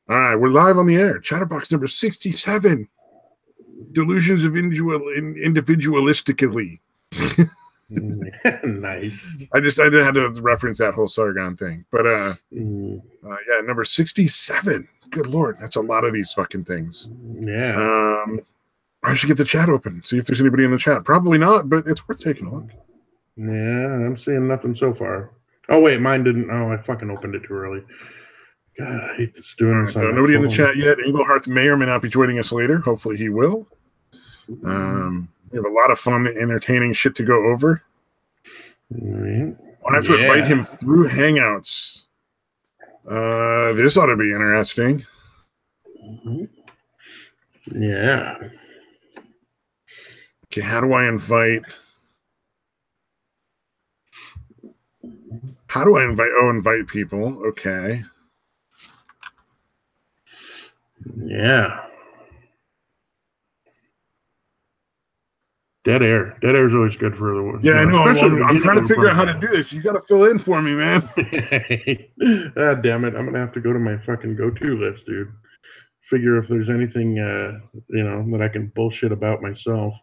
All right, we're live on the air. Chatterbox number 67. Delusions of Individualistically. Nice. I had to reference that whole Sargon thing. But yeah, number 67. Good Lord, that's a lot of these fucking things. Yeah. I should get the chat open, see if there's anybody in the chat. Probably not, but it's worth taking a look. Yeah, I'm seeing nothing so far. Oh, wait, mine didn't. Oh, I fucking opened it too early. God, I hate this doing this. So nobody in the chat yet. Engelhardt may or may not be joining us later. Hopefully he will. We have a lot of fun, entertaining shit to go over. I have to invite him through Hangouts. This ought to be interesting. Yeah. Okay, how do I invite? Oh, invite people. Okay. Yeah. Dead air. Dead air is always good for the one. Yeah, I know. I'm trying to figure out how to do this. You got to fill in for me, man. God damn it. I'm going to have to go to my fucking go-to list, dude. Figure if there's anything, that I can bullshit about myself.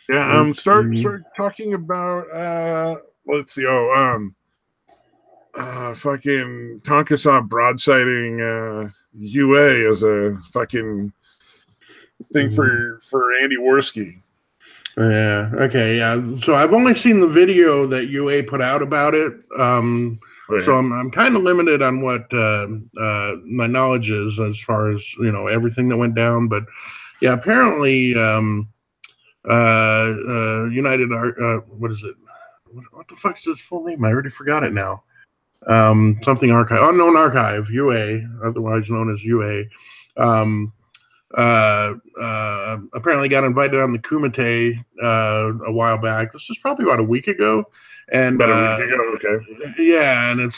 Yeah, start talking about, let's see. Fucking Tonka saw broadsiding UA as a fucking thing for Andy Worski. Yeah. Okay. Yeah. So I've only seen the video that UA put out about it. So I'm kind of limited on what my knowledge is as far as everything that went down. But yeah, apparently United what is it? What the fuck is his full name? I already forgot it now. Something archive, unknown archive, UA, otherwise known as UA. Apparently got invited on the Kumite a while back. This is probably about a week ago. And about a week ago, okay. Yeah, and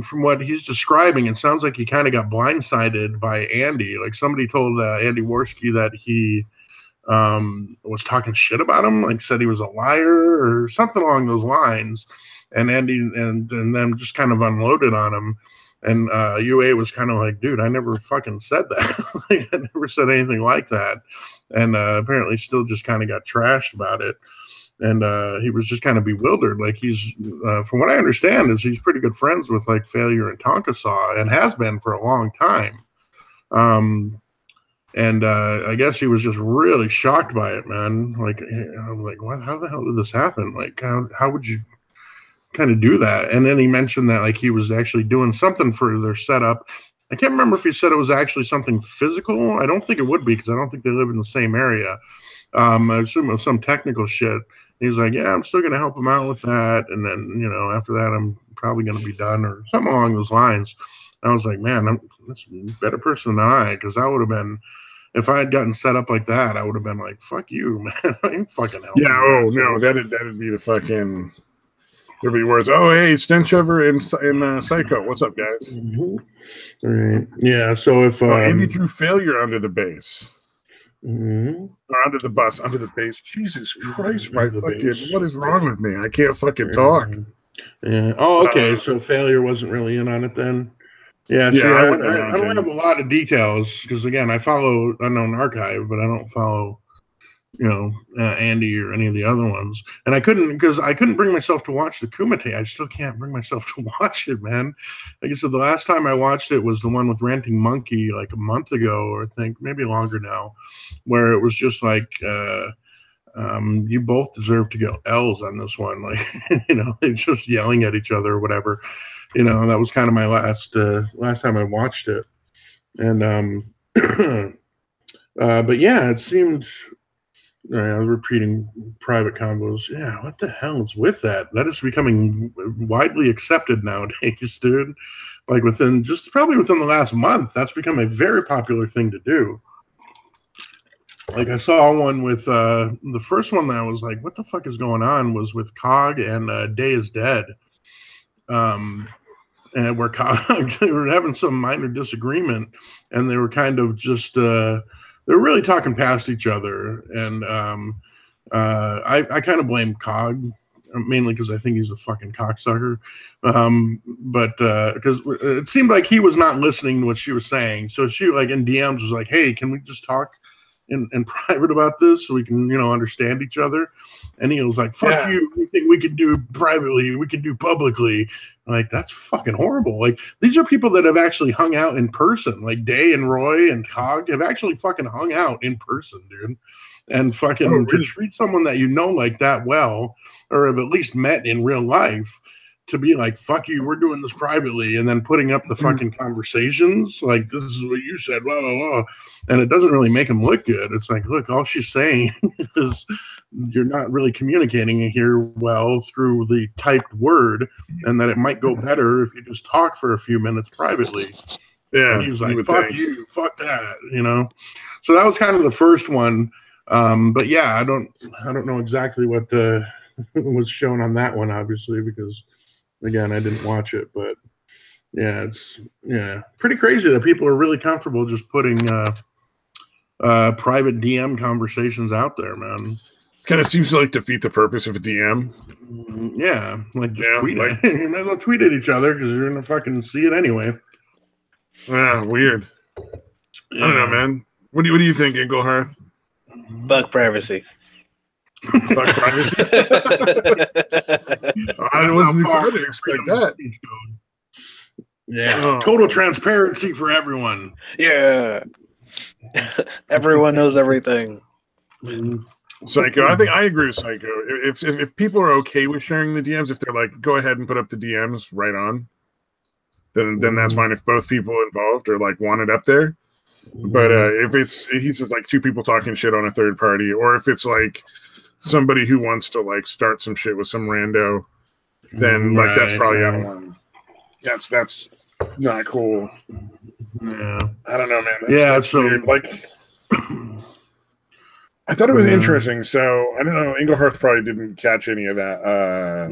from what he's describing, it sounds like he kind of got blindsided by Andy. Like somebody told Andy Worski that he was talking shit about him, like said he was a liar or something along those lines. And Andy and them just kind of unloaded on him. And UA was kind of like, dude, I never fucking said that. Like, I never said anything like that. And apparently still just kind of got trashed about it. And he was just kind of bewildered. Like he's, from what I understand, is he's pretty good friends with like Failure and Tonka Saw and has been for a long time. And I guess he was just really shocked by it, man. Like, I'm like, what? How the hell did this happen? Like, how would you kind of do that? And then he mentioned that like he was actually doing something for their setup. I can't remember if he said it was actually something physical. I don't think it would be because I don't think they live in the same area. I assume it was some technical shit. He was like, yeah, I'm still going to help him out with that. And then, after that, I'm probably going to be done or something along those lines. I was like, man, that's a better person than I, because I would have been, if I had gotten set up like that, I would have been like, fuck you, man. I ain't fucking helping. Yeah, no, that'd be the fucking... There'd be words. Oh, hey, Stenchover and Psycho. What's up, guys? Mm-hmm. All right. Yeah. So if Andy threw Failure under the base, or under the bus, under the base. Jesus Christ, my fucking! What is wrong with me? I can't fucking talk. Yeah. Oh, okay. So Failure wasn't really in on it then. Yeah. See, I don't have a lot of details because again, I follow Unknown Archive, but I don't follow. Andy or any of the other ones. And I couldn't bring myself to watch the Kumite. I still can't bring myself to watch it, man. Like I said, the last time I watched it was the one with Ranting Monkey like a month ago, or I think maybe longer now, where it was just like, you both deserve to get L's on this one. Like, they're just yelling at each other or whatever. That was kind of my last time I watched it. And, but yeah, it seemed... I was repeating private combos. Yeah, what the hell is with that? That is becoming widely accepted nowadays, dude. Like probably within the last month, that's become a very popular thing to do. Like I saw one with the first one that I was like, what the fuck is going on? Was with Cog and Day is Dead. And where Cog, they were having some minor disagreement, and they were kind of just they're really talking past each other, and I kind of blame Cog mainly because I think he's a fucking cocksucker. But because it seemed like he was not listening to what she was saying. So she like in DMs was like, "Hey, can we just talk in private about this so we can, understand each other?" And he was like, "Fuck you! Anything we can do privately, we can do publicly." Like, that's fucking horrible. Like, these are people that have actually hung out in person. Like, Day and Roy and Cog have actually fucking hung out in person, dude. And fucking to treat someone that you know like that well, or have at least met in real life, to be like, "Fuck you, we're doing this privately," and then putting up the fucking conversations like, "This is what you said, blah, blah, blah." And it doesn't really make them look good. It's like, look, all she's saying is you're not really communicating here well through the typed word, and that it might go better if you just talk for a few minutes privately. Yeah. And he was like, "Fuck you, fuck that," So that was kind of the first one. But yeah, I don't know exactly what was shown on that one, obviously, because again, I didn't watch it, but yeah, it's pretty crazy that people are really comfortable just putting private DM conversations out there, man. Kind of seems to like defeat the purpose of a DM. Yeah, like just tweet it. You might as well tweet at each other because you're gonna fucking see it anyway. Yeah, weird. I don't know, man. What do you think, Engelhardt? Fuck privacy. Fuck privacy. I wasn't trying to expect that. Yeah, total transparency for everyone. Yeah, everyone knows everything. Psycho. I think I agree with Psycho. If people are okay with sharing the DMs, if they're like, go ahead and put up the DMs right on, then that's fine. If both people involved are like want it up there. But if he's just like two people talking shit on a third party, or if it's like somebody who wants to like start some shit with some rando, then like that's probably out of line. That's not cool. Yeah, I don't know, man. That's weird. Like, I thought it was interesting. So I don't know. Engelhardt probably didn't catch any of that.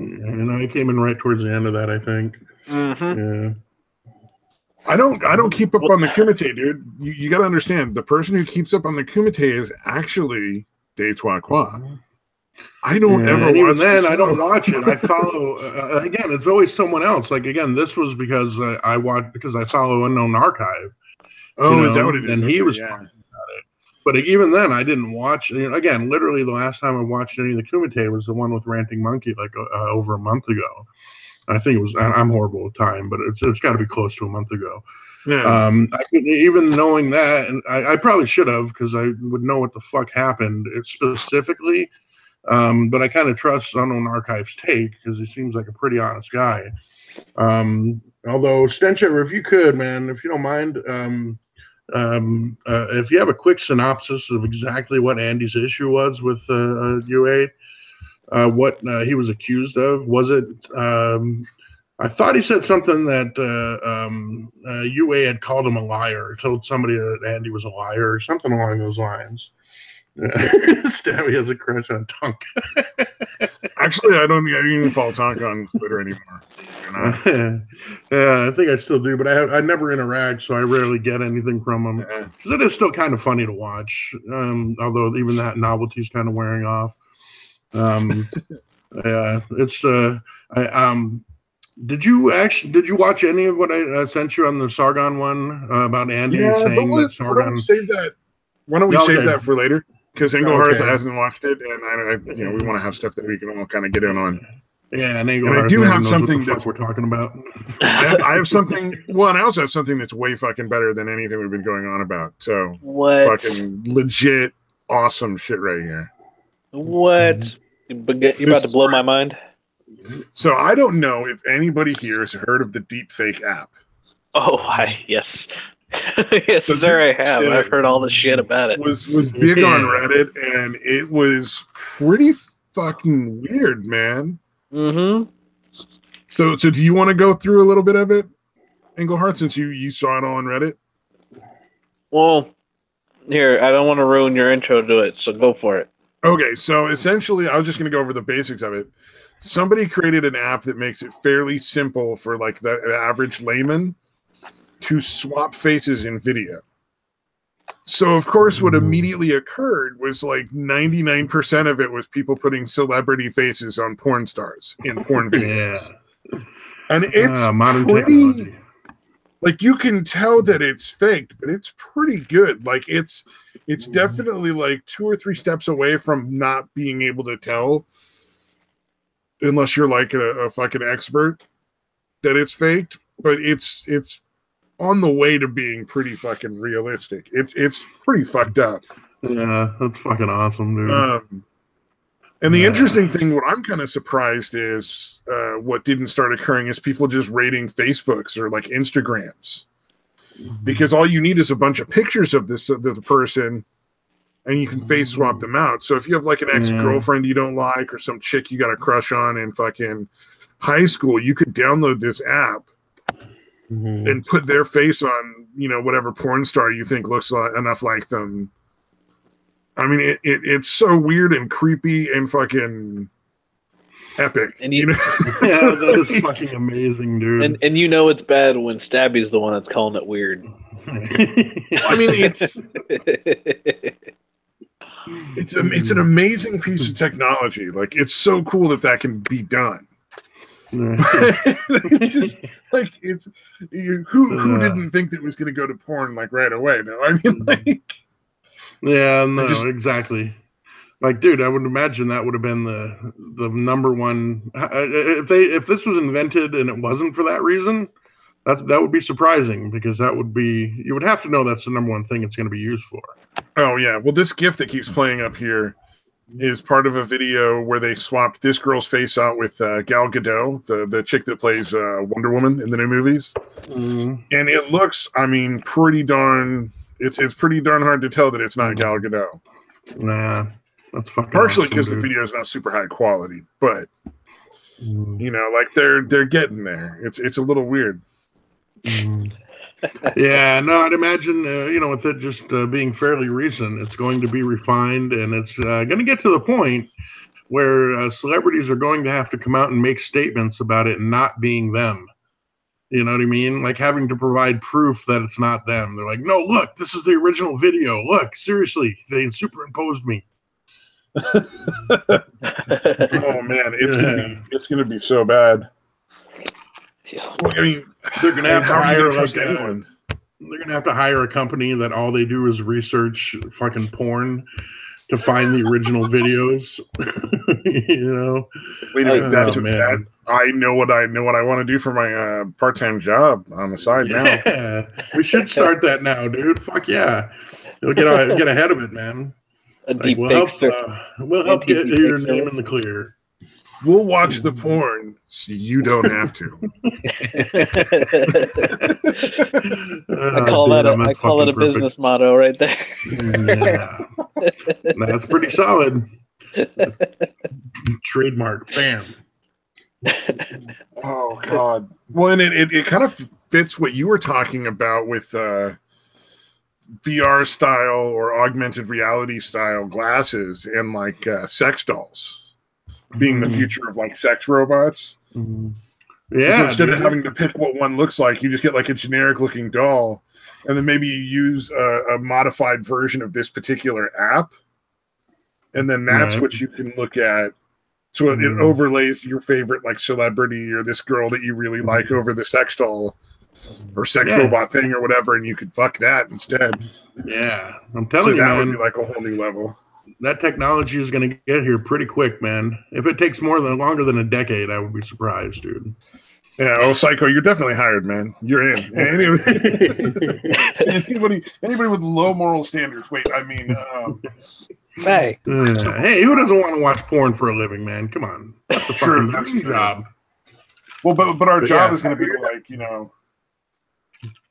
He came in right towards the end of that, I think. Mm-hmm. Yeah. I don't keep up on the Kumite, dude. You got to understand, the person who keeps up on the Kumite is actually Day Trois Qua. I don't ever watch it. Even then, I don't watch it. I follow, again, it's always someone else. Like, again, this was because I follow Unknown Archive. Oh, is that what it is? And he was talking about it. But even then, I didn't watch. Again, literally, the last time I watched any of the Kumite was the one with Ranting Monkey, like over a month ago. I think it was. I'm horrible with time, but it's got to be close to a month ago. Yeah. I couldn't, even knowing that, and I probably should have, because I would know what the fuck happened specifically. But I kind of trust Unknown Archive's take because he seems like a pretty honest guy. Although Stencher, if you could, man, if you don't mind, if you have a quick synopsis of exactly what Andy's issue was with UA. What he was accused of. Was it I thought he said something that UA had called him a liar, told somebody that Andy was a liar or something along those lines. Stabby has a crush on Tonk. Actually, I don't even follow Tonk on Twitter anymore. Yeah, I think I still do, but I never interact, so I rarely get anything from him. Because it is still kind of funny to watch, although even that novelty's kind of wearing off. Yeah, it's did you watch any of what I sent you on the Sargon one about Andy saying that Sargon? Why don't we save that for later? Because Engelhardt hasn't watched it, and we want to have stuff that we can all kind of get in on. Yeah, and I do have something that we're talking about. I have something. Well, and I also have something that's way fucking better than anything we've been going on about. So what? Fucking legit awesome shit right here. What? You're about to blow my mind. So I don't know if anybody here has heard of the Deepfake app. Oh, yes. Yes, so sir, I have. I've heard all the shit about it. Was big on Reddit, and it was pretty fucking weird, man. Mm-hmm. So do you want to go through a little bit of it, Engelhardt, since you saw it all on Reddit? Well, here, I don't want to ruin your intro to it, so go for it. Okay, so essentially, I was just going to go over the basics of it. Somebody created an app that makes it fairly simple for like the average layman to swap faces in video. So, of course, what immediately occurred was like 99% of it was people putting celebrity faces on porn stars in porn videos. Yeah. And it's modern pretty, technology. Like, you can tell that it's faked, but it's pretty good. Like, it's definitely like 2 or 3 steps away from not being able to tell, unless you're like a fucking expert, that it's faked. But it's on the way to being pretty fucking realistic. It's pretty fucked up. Yeah, that's fucking awesome, dude. And the interesting thing, what I'm kind of surprised is what didn't start occurring is people just rating Facebooks or like Instagrams, because all you need is a bunch of pictures of the person, and you can face swap them out. So if you have like an ex-girlfriend you don't like, or some chick you got a crush on in fucking high school, you could download this app and put their face on, whatever porn star you think looks enough like them. I mean, it's so weird and creepy and fucking epic. And yeah, that is fucking amazing, dude. And it's bad when Stabby's the one that's calling it weird. I mean, it's an amazing piece of technology. Like, it's so cool that can be done. It's just, like, who didn't think that it was going to go to porn like right away though? I mean, like, yeah, no, exactly. Like, dude, I would imagine that would have been the number one. If this was invented and it wasn't for that reason, that would be surprising, because you would have to know that's the number one thing it's going to be used for. Oh yeah, well, this GIF that keeps playing up here is part of a video where they swapped this girl's face out with Gal Gadot, the chick that plays Wonder Woman in the new movies, and it looks, I mean, pretty darn. It's pretty darn hard to tell that it's not Gal Gadot. Nah, that's fucking partially awesome, because the video is not super high quality, but like they're getting there. It's a little weird. Yeah, no, I'd imagine with it just being fairly recent, it's going to be refined, and it's going to get to the point where celebrities are going to have to come out and make statements about it not being them. You know what I mean? Like, having to provide proof that it's not them. They're like, no, look, this is the original video. Look, seriously, they superimposed me. Oh man, it's gonna be so bad. Well, I mean, they're gonna have to hire they're gonna have to hire a company that all they do is research fucking porn to find the original videos. Wait a minute, that I know what I want to do for my part-time job on the side now. Yeah, we should start that now, dude. Fuck yeah, you'll get ahead of it, man. We'll help get your name in the clear. We'll watch the porn so you don't have to. I call it a business motto right there. Yeah. That's pretty solid. Trademark. Bam. Oh God. Well, and it kind of fits what you were talking about with VR style or augmented reality style glasses and like sex dolls being the future of like sex robots. Yeah. So instead of having to pick what one looks like, you just get like a generic looking doll, and then maybe you use a modified version of this particular app, and then that's what you can look at. So it overlays your favorite like celebrity or this girl that you really like over the sex doll or sex robot thing or whatever, and you could fuck that instead. Yeah, I'm telling you, that man, would be like a whole new level. That technology is going to get here pretty quick, man. If it takes longer than a decade, I would be surprised, dude. Yeah, oh, Psycho, you're definitely hired, man. You're in. Anybody with low moral standards. Wait, I mean, hey, who doesn't want to watch porn for a living, man? Come on, that's a fucking dream job. Well, but our job is going to be like,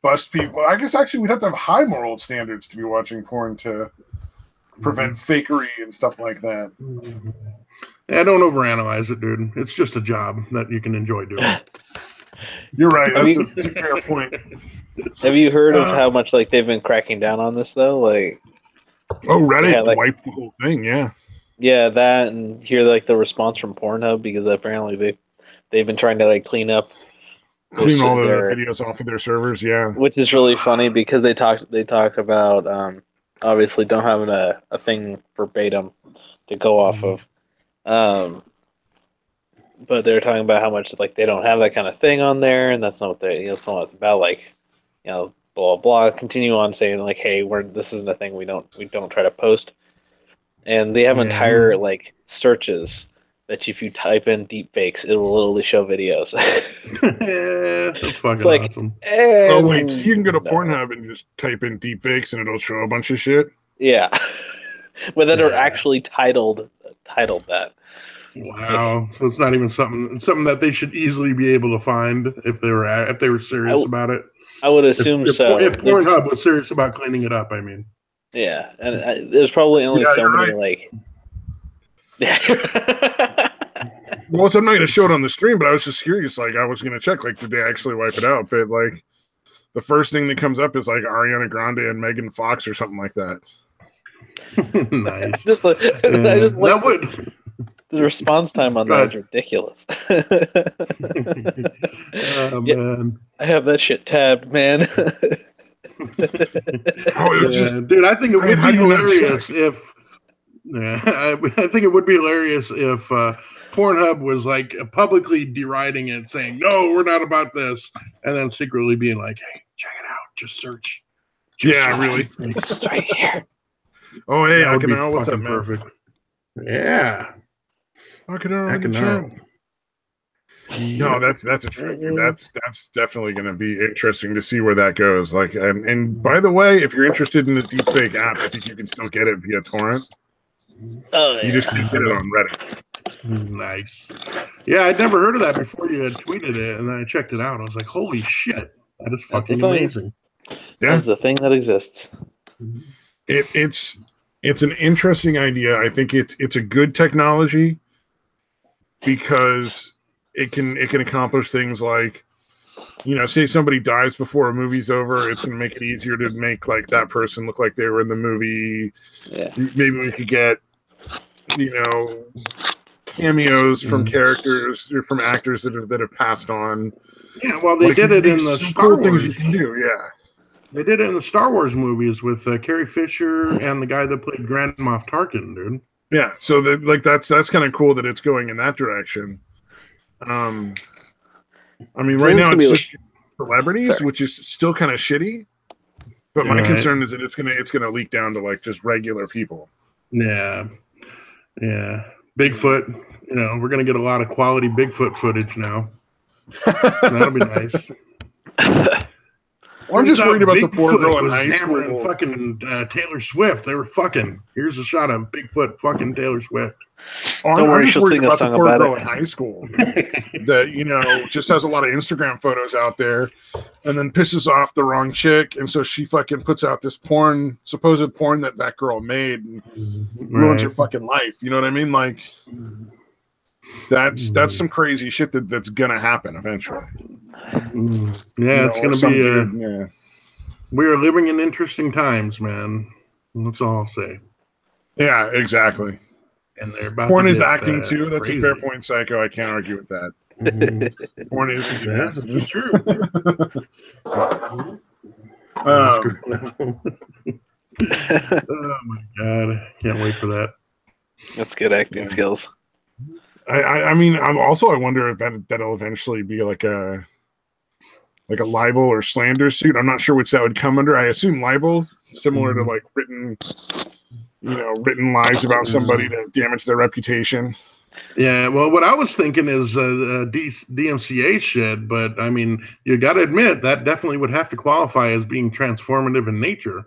bust people. I guess actually we'd have to have high moral standards to be watching porn to prevent fakery and stuff like that. Yeah, don't overanalyze it, dude. It's just a job that you can enjoy doing. You're right. That's a fair point. Have you heard of how much like they've been cracking down on this though? Like, Reddit wiped the whole thing. Yeah. Yeah, that, and hear like the response from Pornhub, because apparently they've been trying to like clean all the videos off of their servers. Yeah, which is really funny because they talk about obviously don't have a thing verbatim to go off of. But they're talking about how much like they don't have that kind of thing on there, and that's not what that's not what it's about. Like, blah blah blah. Continue on saying like, hey, this isn't a thing. We don't try to post. And they have entire like searches that if you type in deepfakes, it will literally show videos. That's fucking awesome. Oh wait, so you can go to Pornhub and just type in deepfakes, and it'll show a bunch of shit. Yeah, but that are actually titled that. Wow! So it's not even something that they should easily be able to find if they were serious about it. I would assume so. If Pornhub was serious about cleaning it up, I mean. Yeah, and there's probably only so many like. Well, I'm not going to show it on the stream, but I was just curious. Like, I was going to check. Like, did they actually wipe it out? But like, the first thing that comes up is like Ariana Grande and Megan Fox or something like that. Nice. That would. The response time on that is ridiculous. Oh, man. I have that shit tabbed, man. Dude, I think it would be hilarious if. Yeah, I think it would be hilarious if Pornhub was like publicly deriding it, saying, "No, we're not about this," and then secretly being like, "Hey, check it out. Just search." Really. It's right here. Oh, hey, Akino, what's up, man? Perfect. Yeah. Akino in the chat. No, that's a trick. That's definitely going to be interesting to see where that goes. Like, and by the way, if you're interested in the deepfake app, I think you can still get it via torrent. Oh, yeah. You just can't get it on Reddit. Nice. Yeah, I'd never heard of that before you had tweeted it, and then I checked it out. I was like, holy shit, that is fucking amazing. Yeah, that's the thing that exists. It's an interesting idea. I think it's a good technology because it can accomplish things like, say somebody dies before a movie's over, it's going to make it easier to make like that person look like they were in the movie. Yeah. Maybe we could get, cameos from characters or from actors that have passed on. Yeah, well, they did it in the Star Wars. Things you can do, yeah. They did it in the Star Wars movies with Carrie Fisher and the guy that played Grand Moff Tarkin, dude. Yeah, so that's kind of cool that it's going in that direction. I mean, right now it's just celebrities, which is still kind of shitty. But my concern is that it's gonna leak down to like just regular people. Yeah. Bigfoot. We're gonna get a lot of quality Bigfoot footage now. That'll be nice. Well, I'm just worried about the poor girl in high school. Fucking Taylor Swift. They were fucking. Here's a shot of Bigfoot fucking Taylor Swift. Don't worry, she'll sing a song about it. The poor girl in high school that just has a lot of Instagram photos out there, and then pisses off the wrong chick, and so she fucking puts out this supposed porn that girl made, and ruins your fucking life. You know what I mean? Like that's some crazy shit that's gonna happen eventually. Yeah, it's gonna be. We are living in interesting times, man. That's all I'll say. Yeah, exactly. And they're about porn is acting too. That's crazy. A fair point, Psycho. I can't argue with that. Porn is. Yeah, that's true. Oh my god! Can't wait for that. That's good acting skills. I mean, I wonder if that'll eventually be like a libel or slander suit. I'm not sure which that would come under. I assume libel, similar to like written lies about somebody to damage their reputation. Yeah, well, what I was thinking is DMCA shit, but I mean, you got to admit that definitely would have to qualify as being transformative in nature.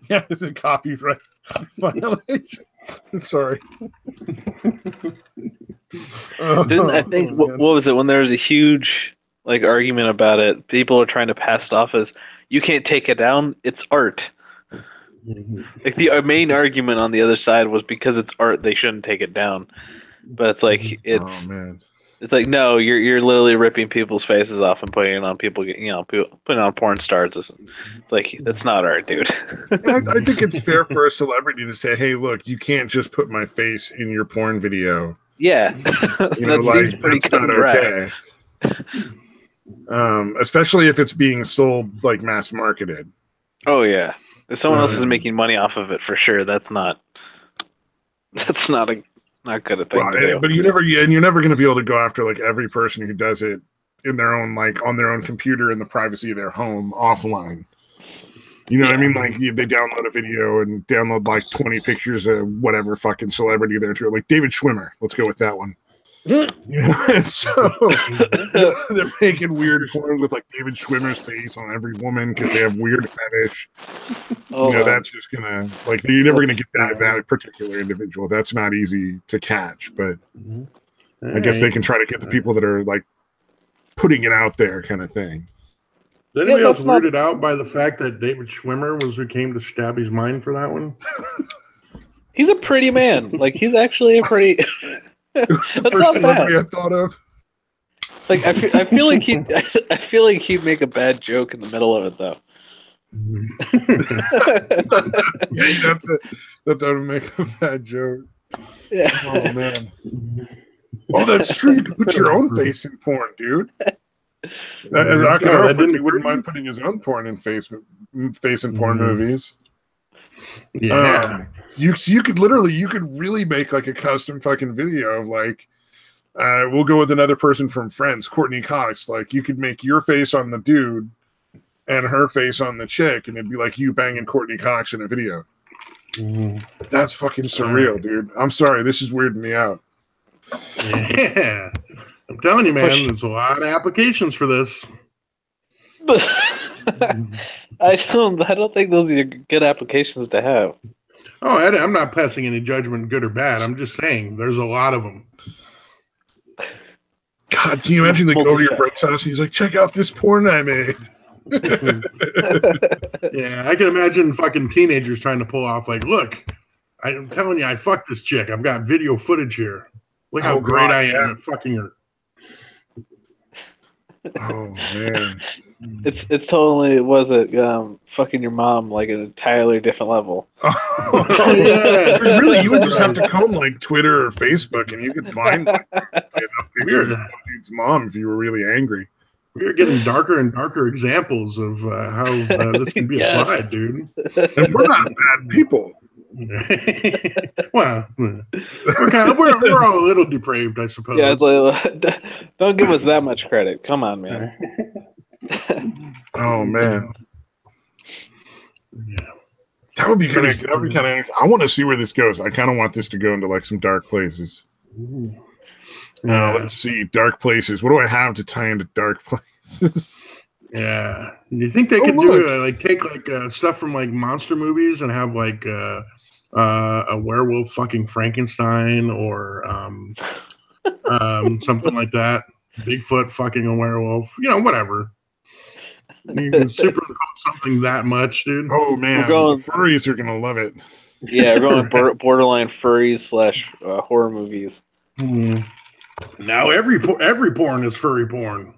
Yeah, it's a copyright violation. Sorry. Didn't I think what was it when there was a huge argument about it? People are trying to pass it off as you can't take it down. It's art. Like the main argument on the other side was because it's art, they shouldn't take it down. But it's like it's like no, you're literally ripping people's faces off and putting it on people, putting on porn stars. It's like that's not art, dude. I think it's fair for a celebrity to say, "Hey, look, you can't just put my face in your porn video." Yeah, that seems pretty that's not okay. Especially if it's being sold like mass marketed. Oh yeah, if someone else is making money off of it, for sure, that's not not good a thing to do. But you're never going to be able to go after like every person who does it in their own, like on their own computer in the privacy of their home offline. You know what I mean? Like they download a video and download like 20 pictures of whatever fucking celebrity they're into. Like David Schwimmer. Let's go with that one. You know, and so they're making weird porn with like David Schwimmer's face on every woman because they have weird fetish. That's just gonna, like, you're never gonna get that particular individual. That's not easy to catch, but I guess they can try to get the people that are like putting it out there, kind of thing. Is anybody else weirded out by the fact that David Schwimmer was who came to stab his mind for that one? He's a pretty man. Like, he's actually a pretty. It's the first celebrity I thought of. Like, I feel like he'd make a bad joke in the middle of it, though. Yeah, you'd have to make a bad joke. Yeah. Oh man. Oh, that's true. You could put your own face in porn, dude. As he wouldn't mind putting his own porn in face in porn movies. Yeah. You could really make like a custom fucking video of like, we'll go with another person from Friends, Courtney Cox. Like, you could make your face on the dude and her face on the chick, and it'd be like you banging Courtney Cox in a video. That's fucking surreal, dude. I'm sorry, this is weirding me out. Yeah, I'm telling you, man, there's a lot of applications for this. But I don't think those are good applications to have. Oh, I'm not passing any judgment, good or bad. I'm just saying there's a lot of them. God, can you imagine they go to your friend's house and he's like, check out this porn I made? Yeah, I can imagine fucking teenagers trying to pull off like, look, I'm telling you, I fucked this chick. I've got video footage here. Look how great I am at fucking her. Oh man. It's totally fucking your mom like an entirely different level. Oh yeah. Really, you would just have to comb like Twitter or Facebook and you could find enough pictures of dude's mom if you were really angry. We're getting darker and darker examples of how this can be applied, dude. And we're not bad people. Well, we're all a little depraved, I suppose. Yeah, don't give us that much credit. Come on, man. Oh man, yeah, that would be kind of interesting. I want to see where this goes. I kind of want this to go into like some dark places. Let's see, dark places. What do I have to tie into dark places? Yeah, do you think they could do take stuff from like monster movies and have like a werewolf fucking Frankenstein or something like that? Bigfoot fucking a werewolf, whatever. You can superimpose something that much, dude. Oh man, furries are gonna love it. Yeah, we're going borderline furries / horror movies. Now every porn is furry porn.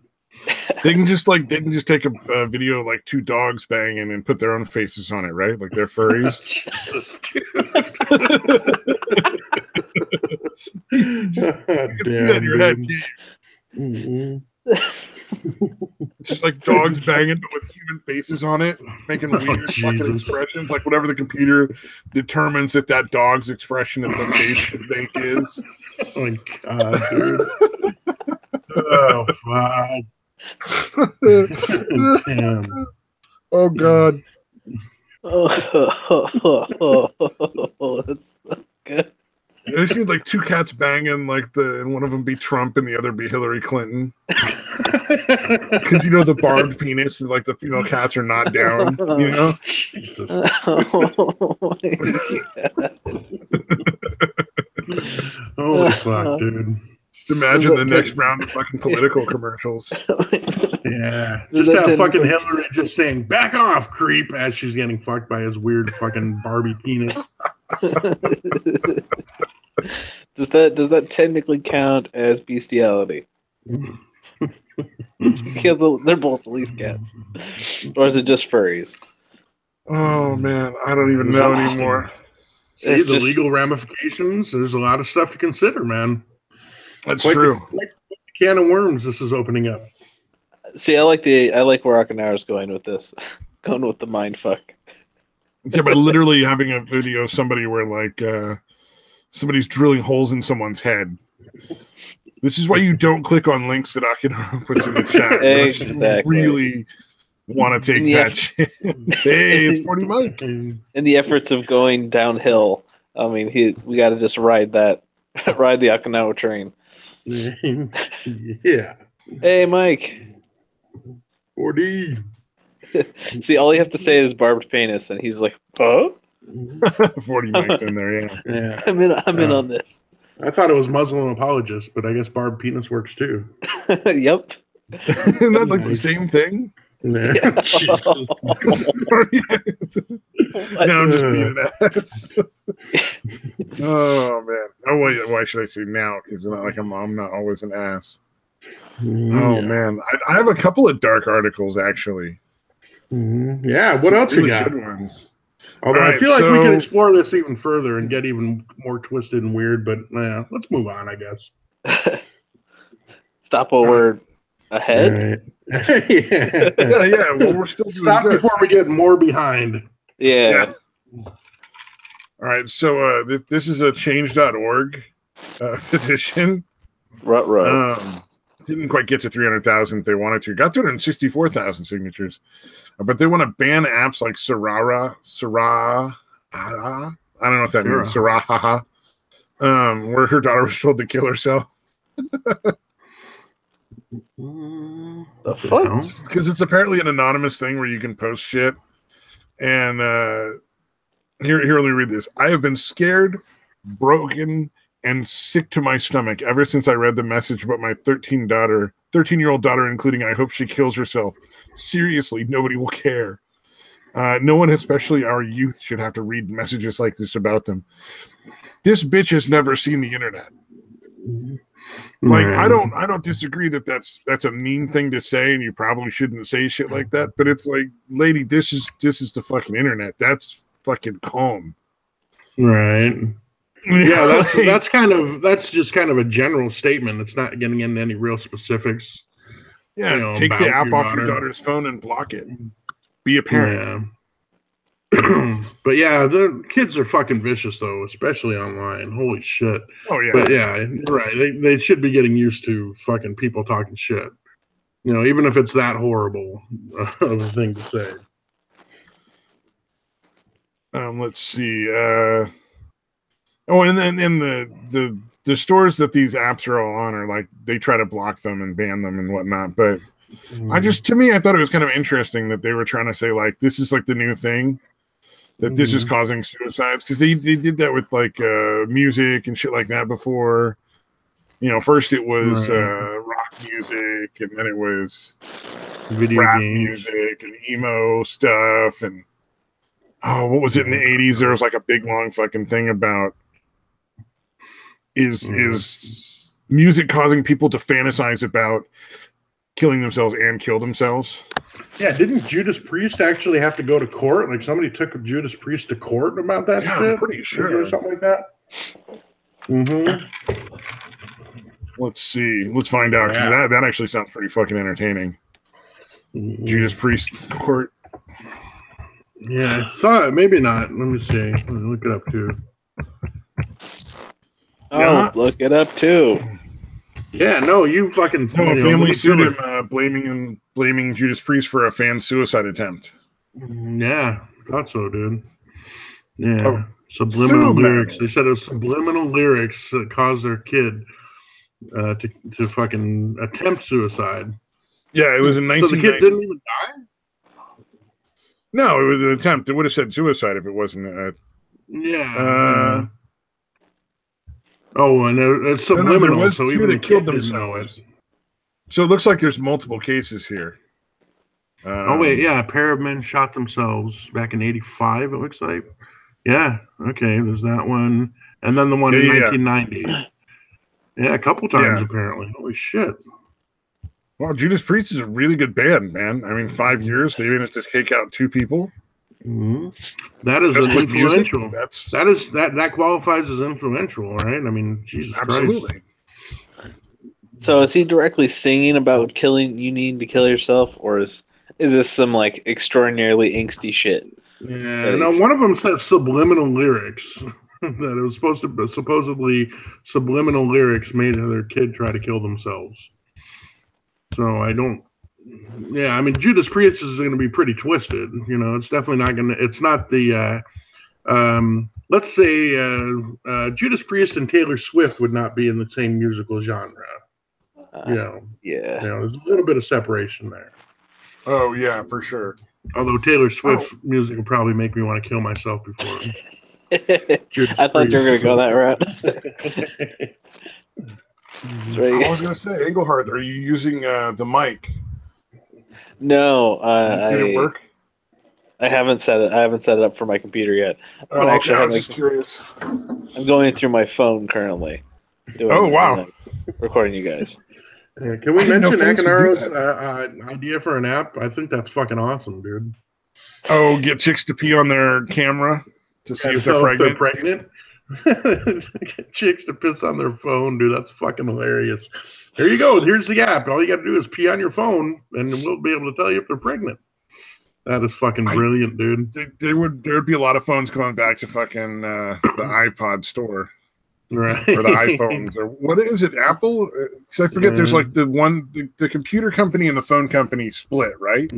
They can just take a video of like two dogs banging and put their own faces on it, right? Like they're furries. In your head. Just like dogs banging, but with human faces on it, making weird fucking expressions, like whatever the computer determines that dog's expression that the face should make is. Oh my god, dude! Oh wow! Damn. Oh god! Oh, that's so good. I just need like two cats banging, and one of them be Trump and the other be Hillary Clinton. Because the barbed penis, like the female cats are not down. Jesus. Oh my god! Holy fuck, dude! Just imagine the next round of fucking political commercials. Yeah, just have fucking Hillary just saying "back off, creep" as she's getting fucked by his weird fucking Barbie penis. Does that technically count as bestiality? Because they're both at least cats, or is it just furries? Oh man, I don't even know anymore. See the legal ramifications. There's a lot of stuff to consider, man. That's true. Like the can of worms this is opening up. See, I like where Okinawa's going with this. Going with the mind fuck. Yeah, by literally having a video of somebody where like somebody's drilling holes in someone's head. This is why you don't click on links that Akinoru puts in the chat. Exactly. You really want to take that shit. Hey, it's 40 Mike. In the efforts of going downhill, I mean, we got to just ride the Akinoru train. Yeah. Hey, Mike. 40. See, all you have to say is barbed penis, and he's like, "Huh?" 40 Mike's in there, yeah. I'm in on this. I thought it was Muslim apologist, but I guess barbed penis works too. Yep. Isn't that like the same thing? Yeah. Now I'm just being an ass. Oh man. Oh wait, why should I say now? Because it's not like I'm not always an ass. Oh man, I have a couple of dark articles actually. Yeah, what else really you got? Good ones. Although I feel like we can explore this even further and get even more twisted and weird, but let's move on, I guess. Stop while we're ahead. Yeah. Well, we're still doing stop good. Before we get more behind. Yeah. All right, so this is a change.org petition. Didn't quite get to 300,000 they wanted to. Got 264,000 signatures. But they want to ban apps like Sarah, I don't know what that means. Sarah, where her daughter was told to kill herself. The fuck? Because it's apparently an anonymous thing where you can post shit. And here, let me read this. I have been scared, broken, and sick to my stomach ever since I read the message about my 13-year-old daughter, including I hope she kills herself. Seriously, nobody will care. No one, especially our youth, should have to read messages like this about them. This bitch has never seen the internet. Like, I don't disagree that that's a mean thing to say, and you probably shouldn't say shit like that. But it's like, lady, this is the fucking internet. That's fucking calm, right? Yeah, that's just kind of a general statement. It's not getting into any real specifics. Yeah, take the app off your daughter's phone and block it. Be a parent. Yeah. But yeah, the kids are fucking vicious though, especially online. Holy shit. Oh yeah. But yeah, right. They should be getting used to fucking people talking shit. You know, even if it's that horrible of a thing to say. Let's see. And then the stores that these apps are all on are like, they try to block them and ban them and whatnot. But I thought it was kind of interesting that they were trying to say like, this is like the new thing, that this is causing suicides. Because they did that with like music and shit like that before. You know, first it was rock music, and then it was rap music and emo stuff. And what was it in the 80s? There was like a big long fucking thing about is music causing people to fantasize about killing themselves and kill themselves. Yeah, didn't Judas Priest actually have to go to court? Like somebody took Judas Priest to court about that shit? I'm pretty sure. Or something like that. Let's see. Let's find out. Because that actually sounds pretty fucking entertaining. Judas Priest court. Yeah, I saw it. Maybe not. Let me see. Let me look it up too. Look it up too. Yeah, no, you fucking. No, a family sued him, blaming Judas Priest for a fan suicide attempt. Yeah, thought so, dude. Yeah, subliminal lyrics. They said it was subliminal lyrics that caused their kid to fucking attempt suicide. Yeah, it was in 1990. So the kid didn't even die? No, it was an attempt. It would have said suicide if it wasn't. And it's subliminal, so even the killed themselves. So it looks like there's multiple cases here. A pair of men shot themselves back in 85, it looks like. Yeah, okay, there's that one. And then the one in 1990. Yeah, a couple times apparently. Holy shit. Well, Judas Priest is a really good band, man. I mean, 5 years, they managed to take out 2 people. That is influential. That qualifies as influential, right? I mean, Jesus Absolutely. Christ. So is he directly singing about you needing to kill yourself, or is is this some like extraordinarily angsty shit? Yeah, no, one of them says subliminal lyrics. That it was supposed to be supposedly subliminal lyrics made their kid try to kill themselves. So I don't. Yeah, I mean Judas Priest is going to be pretty twisted. You know, it's definitely not going to. It's not the. Let's say Judas Priest and Taylor Swift would not be in the same musical genre. Yeah. There's a little bit of separation there. Oh yeah, for sure. Although Taylor Swift's music will probably make me want to kill myself before. I thought you were going to go that route. Right. I was going to say, Engelhardt, are you using the mic? No, did it work? I haven't set it. I haven't set it up for my computer yet. I was just curious. I'm going through my phone currently. Wow! Recording you guys. Can we mention Akinaro's idea for an app? I think that's fucking awesome, dude. Oh, get chicks to pee on their camera to see if they're pregnant. Get chicks to piss on their phone, dude. That's fucking hilarious. There you go. Here's the app. All you got to do is pee on your phone, and we'll be able to tell you if they're pregnant. That is fucking brilliant, dude. There would be a lot of phones going back to fucking the iPod store. Right. Or the iPhones, or what is it? Apple? So I forget. There's like the computer company and the phone company split, right?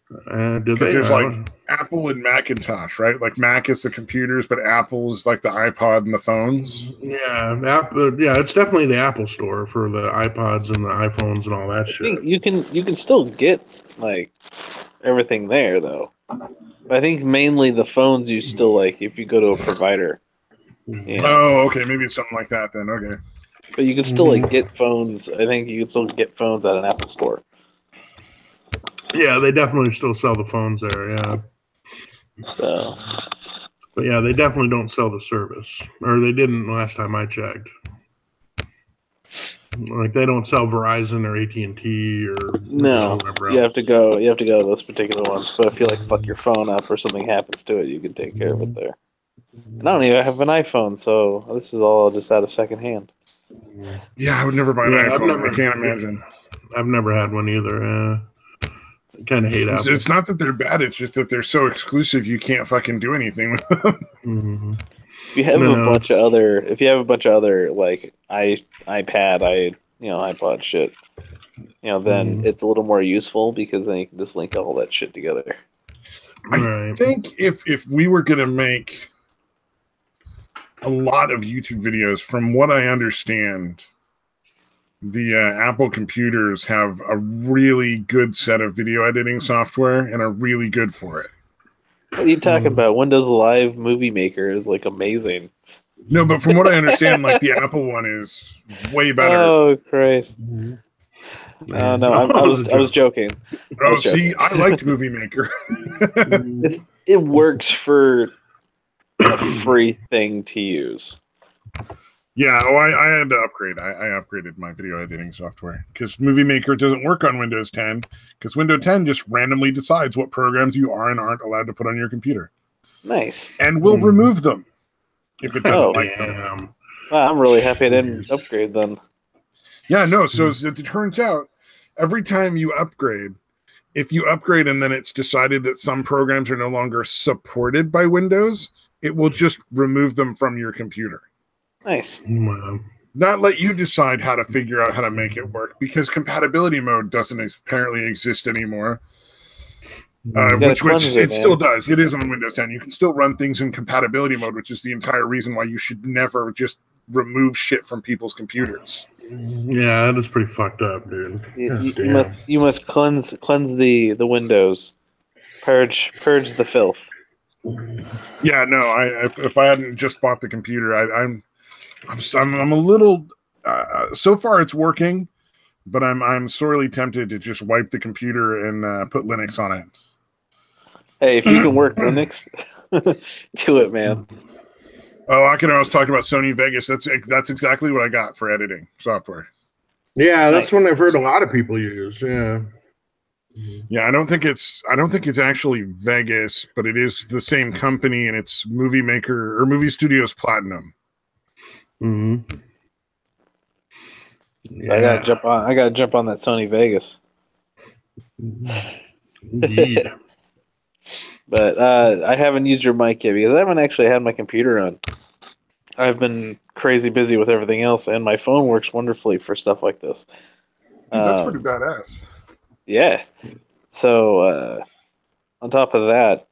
Because there's like Apple and Macintosh, right? Like Mac is the computers, but Apple is like the iPod and the phones. Yeah, Apple. Yeah, it's definitely the Apple store for the iPods and the iPhones and all that shit. You can still get like everything there though. But I think mainly the phones you still like if you go to a provider. Yeah. Oh, okay. Maybe it's something like that then. Okay. But you can still like get phones. I think you can still get phones at an Apple store. Yeah, they definitely still sell the phones there. Yeah. So. But yeah, they definitely don't sell the service, or they didn't last time I checked. Like they don't sell Verizon or AT&T or no. You have to go. You have to go to those particular ones. So if you like fuck your phone up or something happens to it, you can take care of it there. And I don't even have an iPhone, so this is all just out of secondhand. Yeah, I would never buy an iPhone. I can't imagine. I've never had one either. I kind of hate Apple. It's not that they're bad; it's just that they're so exclusive. You can't fucking do anything with them. If you have a bunch of other like iPad, iPod shit, then it's a little more useful because then you can just link all that shit together. I think if we were gonna make a lot of YouTube videos, from what I understand, the Apple computers have a really good set of video editing software and are really good for it. What are you talking about? Windows Live Movie Maker is like amazing. No, but from what I understand, like the Apple one is way better. Oh Christ! No, I was joking. See, I liked Movie Maker. It works for a free thing to use. Yeah, I had to upgrade. I upgraded my video editing software because Movie Maker doesn't work on Windows 10 because Windows 10 just randomly decides what programs you are and aren't allowed to put on your computer. Nice. And will remove them if it doesn't like them. Wow, I'm really happy I didn't upgrade then. Yeah, no, so it turns out every time you upgrade, if you upgrade and then it's decided that some programs are no longer supported by Windows, it will just remove them from your computer. Nice. Not let you decide how to figure out how to make it work because compatibility mode doesn't apparently exist anymore. Which it still does. It is on Windows 10. You can still run things in compatibility mode, which is the entire reason why you should never just remove shit from people's computers. Yeah, that is pretty fucked up, dude. You must cleanse the windows, purge the filth. Yeah, no. If I hadn't just bought the computer, I'm a little. So far, it's working, but I'm sorely tempted to just wipe the computer and put Linux on it. Hey, if you can work Linux, do it, man. Oh, I was talking about Sony Vegas. That's exactly what I got for editing software. Yeah, that's one I've heard a lot of people use. Yeah. Yeah, I don't think it's actually Vegas, but it is the same company, and it's Movie Maker or Movie Studios Platinum. Mm-hmm. Yeah. I gotta jump on that Sony Vegas. Indeed. But I haven't used your mic yet because I haven't actually had my computer on. I've been crazy busy with everything else, and my phone works wonderfully for stuff like this. Dude, that's pretty badass. Yeah. So on top of that,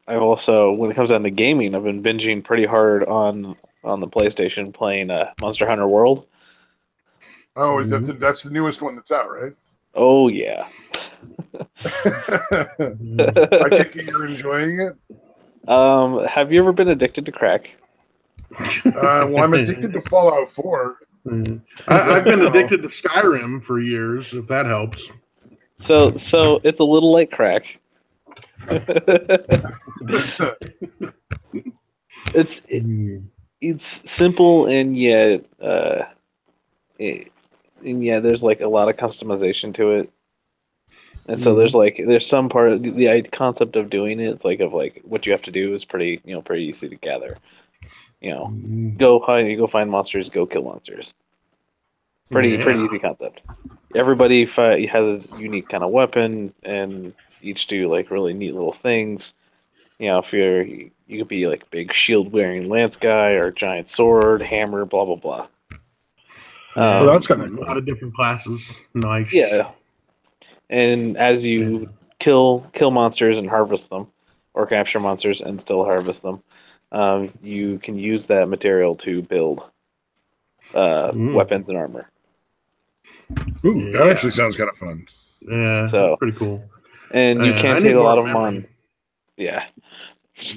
I've also, when it comes down to gaming, I've been binging pretty hard on the PlayStation playing Monster Hunter World. Oh, is that's the newest one that's out, right? Oh yeah. I take it you're enjoying it. Have you ever been addicted to crack? Well, I'm addicted to Fallout 4. I've been addicted to Skyrim for years, if that helps. So it's a little like crack. It's simple and yet there's like a lot of customization to it. And so there's some part of the concept of doing it. It's like what you have to do is pretty easy to gather. Go find monsters, go kill monsters. Pretty easy concept. Everybody has a unique kind of weapon, and each do like really neat little things. If you could be like big shield wearing lance guy or giant sword, hammer, blah blah blah. Well, that's kind of a lot of different classes. Nice. Yeah. And as you kill monsters and harvest them, or capture monsters and still harvest them, you can use that material to build weapons and armor. Ooh, that actually sounds kind of fun. Yeah, so pretty cool. And you can't take a lot of them on. Yeah,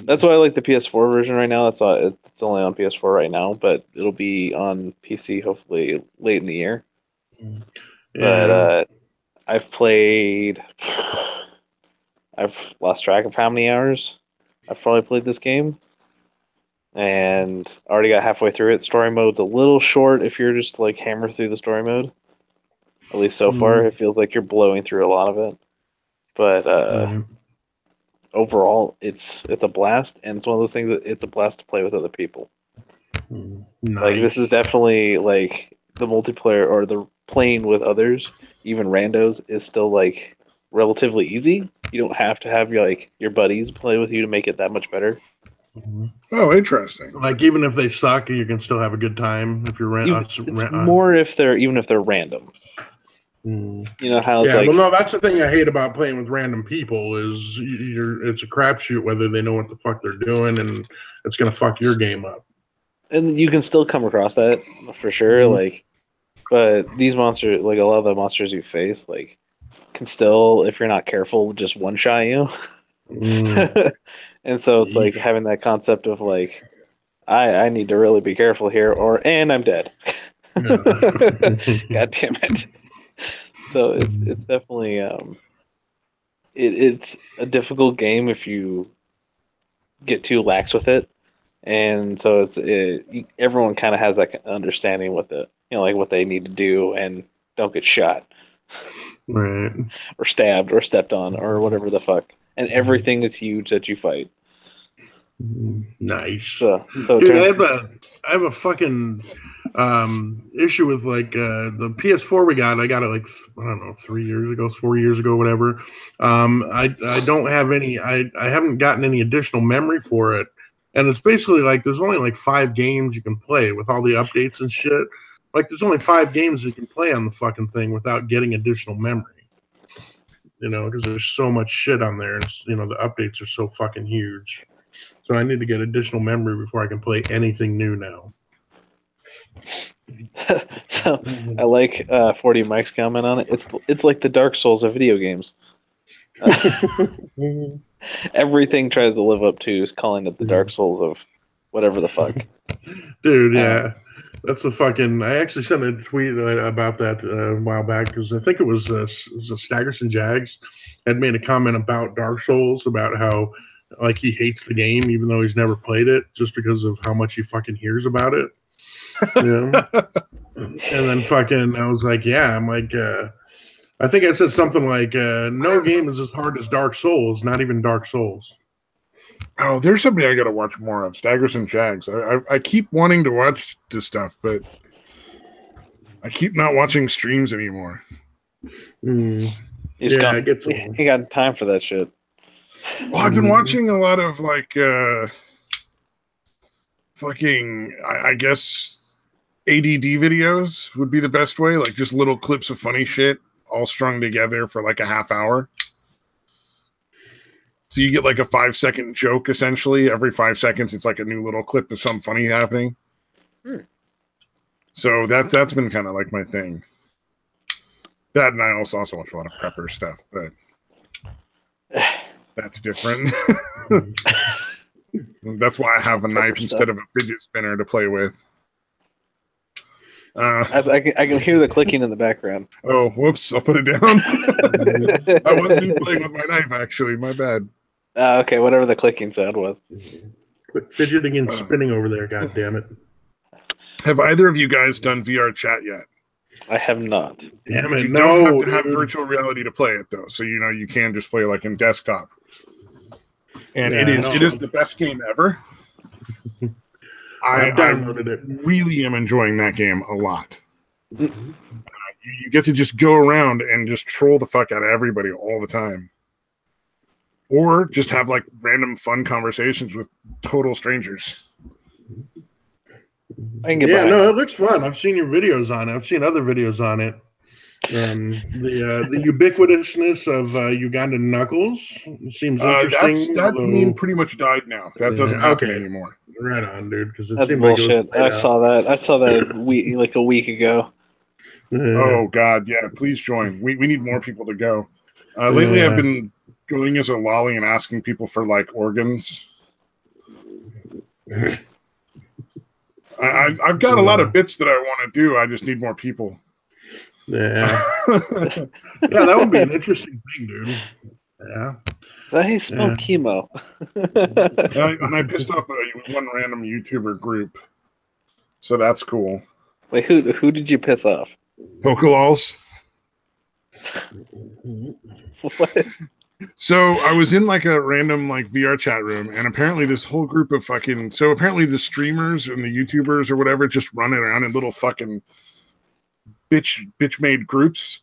that's why I like the PS4 version right now. It's only on PS4 right now, but it'll be on PC hopefully late in the year. But I've lost track of how many hours I've probably played this game, and already got halfway through it. Story mode's a little short if you're just like hammer through the story mode. At least so far, it feels like you're blowing through a lot of it. But overall, it's a blast, and it's one of those things that it's a blast to play with other people. Nice. Like this is definitely like the multiplayer or the playing with others, even randos, is still like relatively easy. You don't have to have your buddies play with you to make it that much better. Oh, interesting. Like even if they suck, you can still have a good time if you're it's more if they're random. You know how it's well, no, that's the thing I hate about playing with random people is it's a crapshoot whether they know what the fuck they're doing, and it's gonna fuck your game up. And you can still come across that for sure, but these monsters, like a lot of the monsters you face, like can still, if you're not careful, just one shot you. And so it's like having that concept of like, I need to really be careful here, and I'm dead. God damn it. So it's definitely it's a difficult game if you get too lax with it, and so everyone kind of has that understanding with it, like what they need to do and don't get shot, right, or stabbed or stepped on or whatever the fuck, and everything is huge that you fight. Nice. So dude, I have a fucking issue with like the PS4 we got. I got it like I don't know 4 years ago, whatever. I don't have any. I haven't gotten any additional memory for it, and it's basically like there's only like 5 games you can play with all the updates and shit. Like there's only 5 games you can play on the fucking thing without getting additional memory. Because there's so much shit on there, and the updates are so fucking huge. So I need to get additional memory before I can play anything new now. So I like 40 Mike's comment on it. It's like the Dark Souls of video games. Everything tries to live up to calling it the Dark Souls of whatever the fuck. Dude, yeah. That's a fucking... I actually sent a tweet about that a while back because I think it was Staggers and Jags had made a comment about Dark Souls, about how like he hates the game even though he's never played it just because of how much he fucking hears about it. And then fucking I was like, I'm like I think I said something like no game is as hard as Dark Souls, not even Dark Souls. Oh, there's something I gotta watch more of. Staggers and Jags. I keep wanting to watch this stuff, but I keep not watching streams anymore. Yeah, it gets old. He got time for that shit. Well, I've been watching a lot of like fucking, I guess ADD videos would be the best way. Like just little clips of funny shit all strung together for like a half hour. So you get like a 5-second joke essentially. Every 5 seconds, it's like a new little clip of something funny happening. So that's been kind of like my thing. That, and I also watch a lot of prepper stuff, but that's different. That's why I have a knife instead of a fidget spinner to play with. As I can hear the clicking in the background. Oh, whoops! I'll put it down. I wasn't even playing with my knife, actually. My bad. Okay, whatever the clicking sound was. Quit fidgeting and spinning over there, god damn it. Have either of you guys done VR chat yet? I have not. Damn it, you don't have to have virtual reality to play it, though. So, you can just play like in desktop. And it is the best game ever. I downloaded it. Really am enjoying that game a lot. You get to just go around and just troll the fuck out of everybody all the time. Or just have like random fun conversations with total strangers. It looks fun. I've seen your videos on it. I've seen other videos on it. The ubiquitousness of Ugandan Knuckles seems interesting. That meme pretty much died now. That doesn't happen anymore. Right on, dude. Because that's bullshit. I saw that a week ago. Oh God, yeah! Please join. We need more people to go. Lately, I've been going as a lolly and asking people for like organs. I've got a lot of bits that I want to do. I just need more people. Yeah. Yeah, that would be an interesting thing, dude. Yeah. Is that how you spell chemo? And I pissed off one random YouTuber group. So that's cool. Wait, who did you piss off? Pokelols. What? So I was in like a random like VR chat room, and apparently this whole group of apparently the streamers and the YouTubers or whatever just run around in little fucking bitch made groups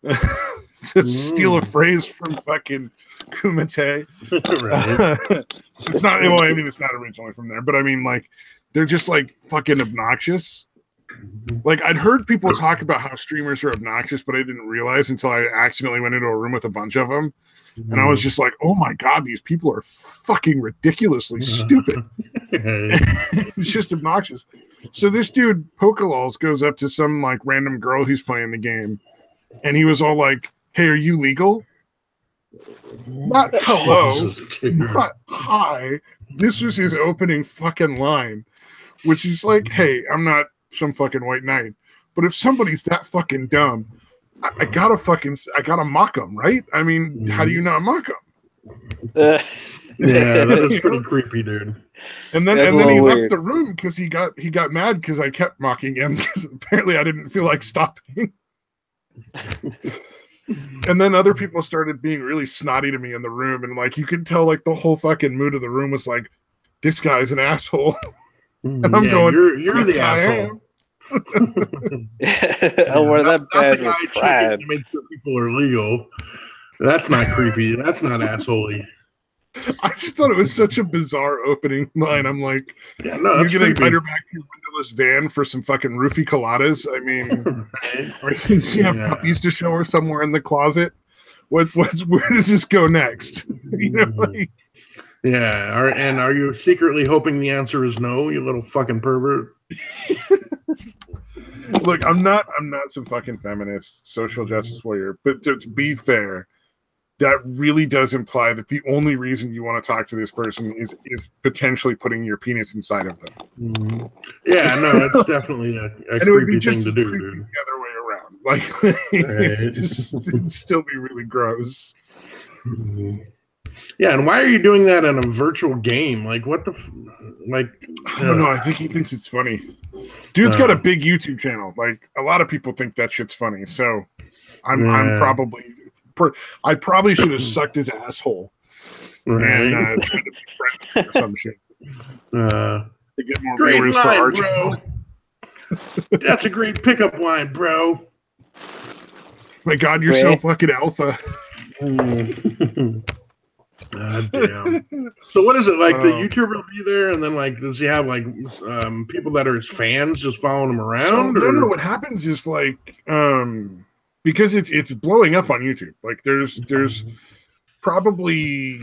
to steal a phrase from fucking Kumite. It's not. Well, I mean, it's not originally from there, but I mean, like, they're just like fucking obnoxious. Like, I'd heard people talk about how streamers are obnoxious, but I didn't realize until I accidentally went into a room with a bunch of them. And I was just like, oh my God, these people are fucking ridiculously stupid. It's just obnoxious. So this dude, Pokelols, goes up to some like random girl who's playing the game. And he was all like, hey, are you legal? Not hello. Not hi. This was his opening fucking line, which is like, hey, I'm not some fucking white knight. But if somebody's that fucking dumb, I gotta mock them, right? I mean, how do you not mock them? Yeah, that is pretty creepy, dude. And then he left the room because he got mad because I kept mocking him because apparently I didn't feel like stopping. And then other people started being really snotty to me in the room, and like you could tell like the whole fucking mood of the room was like, this guy's an asshole. And I'm going, you're the asshole. We're that bad with pride. To make sure people are legal. That's not creepy. That's not assholey. I just thought it was such a bizarre opening line. I'm like, you're gonna invite her back to your windowless van for some fucking roofie coladas. I mean, or you have puppies to show her somewhere in the closet. Where does this go next? You know, like, yeah. Are you secretly hoping the answer is no, you little fucking pervert? Look, I'm not some fucking feminist, social justice warrior, but to be fair, that really does imply that the only reason you want to talk to this person is potentially putting your penis inside of them. Mm-hmm. Yeah, no, it's definitely a creepy thing to do, dude. The other way around, like, it'd still be really gross. Mm-hmm. Yeah, and why are you doing that in a virtual game? Like, what the, I don't know. I think he thinks it's funny. Dude's got a big YouTube channel. Like, a lot of people think that shit's funny. So, I probably should have sucked his asshole and tried to be friends or some shit to get more viewers for our channel. That's a great pickup line, bro. My God, you're so fucking alpha. God damn. So what is it like? The YouTuber will be there, and then like does he have like people that are his fans just following him around? No. What happens is like because it's blowing up on YouTube. Like there's probably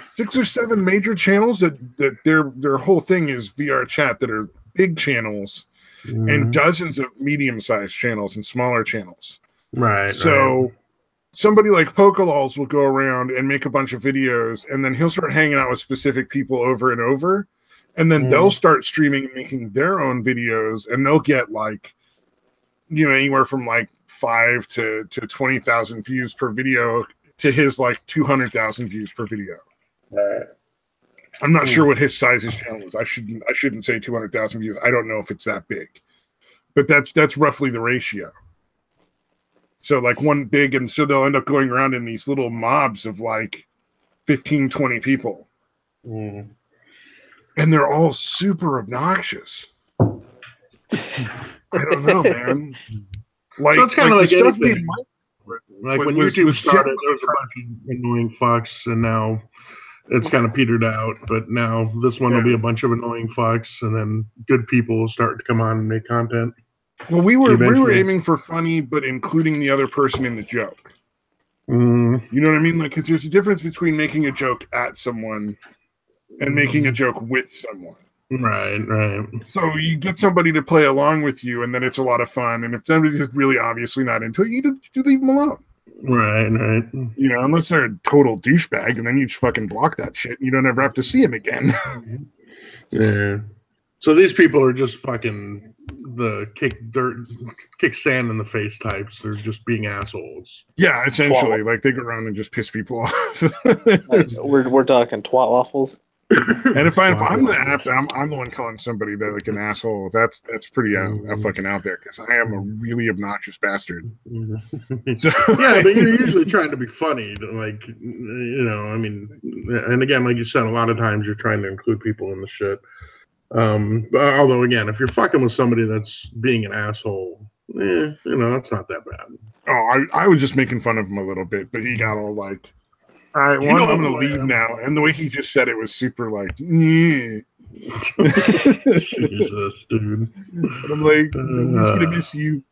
6 or 7 major channels that their whole thing is VR chat that are big channels, and dozens of medium-sized channels and smaller channels. Right. So somebody like Pokelals will go around and make a bunch of videos, and then he'll start hanging out with specific people over and over, and then they'll start streaming and making their own videos, and they'll get like, anywhere from like 5 to 20,000 views per video to his like 200,000 views per video. I'm not sure what his size his channel is. I shouldn't say 200,000 views. I don't know if it's that big, but that's roughly the ratio. So like one big, and so they'll end up going around in these little mobs of like 15, 20 people. And they're all super obnoxious. I don't know, man. Like, so it's kind of like stuff like when YouTube started, there was a bunch of annoying fucks, and now it's kind of petered out. But now this one will be a bunch of annoying fucks, and then good people will start to come on and make content. Well, we were aiming for funny, but including the other person in the joke. You know what I mean? Like, because there's a difference between making a joke at someone and making a joke with someone. Right. So you get somebody to play along with you, and then it's a lot of fun. And if somebody's just really obviously not into it, you leave them alone. Right. Unless they're a total douchebag, and then you just fucking block that shit, and you don't ever have to see him again. Yeah. So these people are just fucking the kick sand in the face types. They're just being assholes. Yeah, essentially. Like they go around and just piss people off. We're talking twat waffles. And if I'm the one calling somebody that like an asshole, that's pretty fucking out there, because I am a really obnoxious bastard. So, yeah, but you're usually trying to be funny, like, I mean, and again, like you said, a lot of times you're trying to include people in the shit. Although again, if you're fucking with somebody that's being an asshole, that's not that bad. Oh, I was just making fun of him a little bit, but he got all like, all right, I'm going to leave now. And the way he just said it was super like, Jesus, dude. And I'm like, he's going to miss you.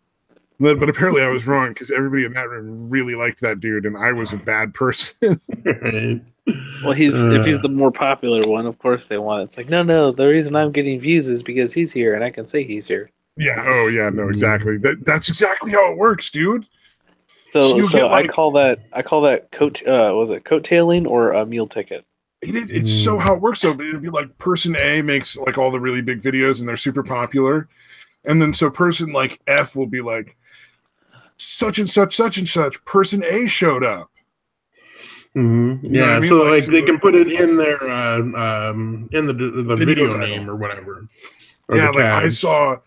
But apparently I was wrong, because everybody in that room really liked that dude, and I was a bad person. Well, if he's the more popular one, of course they want it. It's like, no, the reason I'm getting views is because he's here, and I can say he's here. Yeah, no, exactly. That's exactly how it works, dude. So I call that coattailing or a meal ticket? It's so how it works. So it'd be like person A makes like all the really big videos and they're super popular, and then so person like F will be like, such and such person A showed up. Yeah, I mean? So like they can put it in their in the video name or whatever. Yeah, like I saw.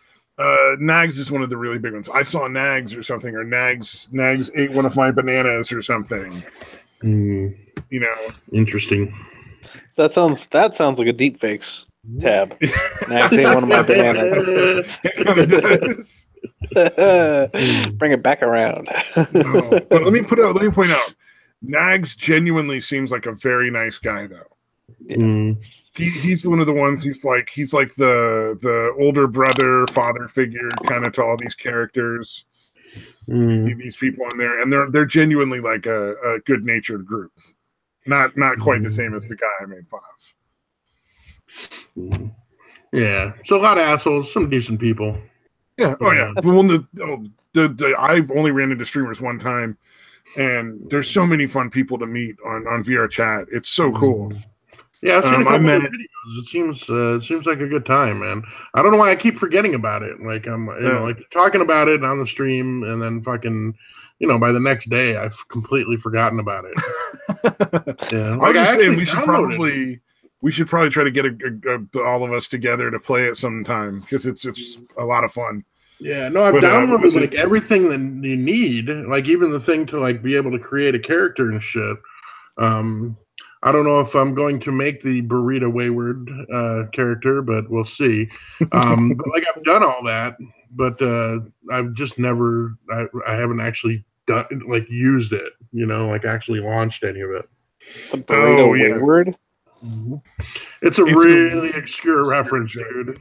Nags is one of the really big ones. I saw Nags or something, or Nags ate one of my bananas or something. Interesting. So that sounds like a deep fakes tab. Nags ate one of my bananas. Bring it back around. But let me point out, Nags genuinely seems like a very nice guy, though. Yeah. He's one of the ones who's like the older brother, father figure kind of to all these characters, these people on there, and they're genuinely like a good natured group, not quite the same as the guy I made fun of. Yeah, so a lot of assholes, some decent people. Yeah, I've only ran into streamers one time, and there's so many fun people to meet on VR chat. It's so cool. Yeah, I've seen a couple of videos. It seems like a good time, man. I don't know why I keep forgetting about it. Like I'm, like talking about it on the stream, and then fucking, by the next day, I've completely forgotten about it. Yeah, like I was just saying, we should probably try to get all of us together to play it sometime, because it's a lot of fun. Yeah, no, I've downloaded like everything that you need, like even the thing to like be able to create a character and shit. I don't know if I'm going to make the Burrito Wayward character, but we'll see. But like I've done all that, but I've just never, I haven't actually used it, like actually launched any of it. The Burrito Wayward? Mm-hmm. It's a really obscure reference, dude.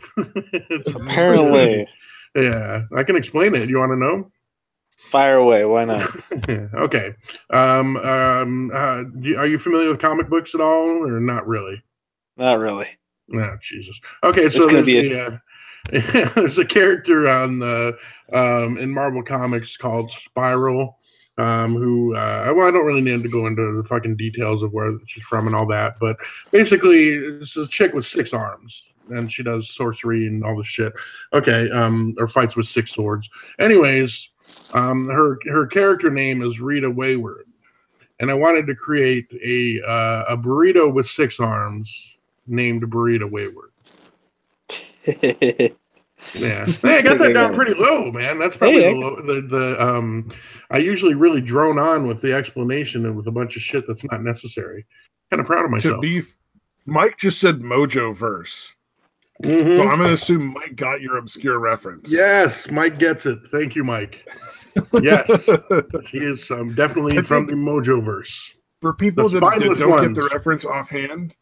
Apparently. Yeah, I can explain it. You want to know? Fire away. Why not? Okay. Are you familiar with comic books at all, or not really? Not really. Oh, Jesus. Okay, so there's a character on in Marvel Comics called Spiral, who I don't really need to go into the fucking details of where she's from and all that, but basically it's a chick with 6 arms and she does sorcery and all this shit. Okay, or fights with 6 swords. Anyways, her character name is Rita Wayward, and I wanted to create a burrito with 6 arms named Burrito Wayward. Yeah, hey, I got that down pretty low, man. That's probably I usually really drone on with the explanation and with a bunch of shit that's not necessary. Kind of proud of myself. Mike just said Mojo verse. Mm-hmm. So I'm going to assume Mike got your obscure reference. Yes, Mike gets it. Thank you, Mike. Yes, he is definitely from the Mojo verse. For people that don't get the reference offhand,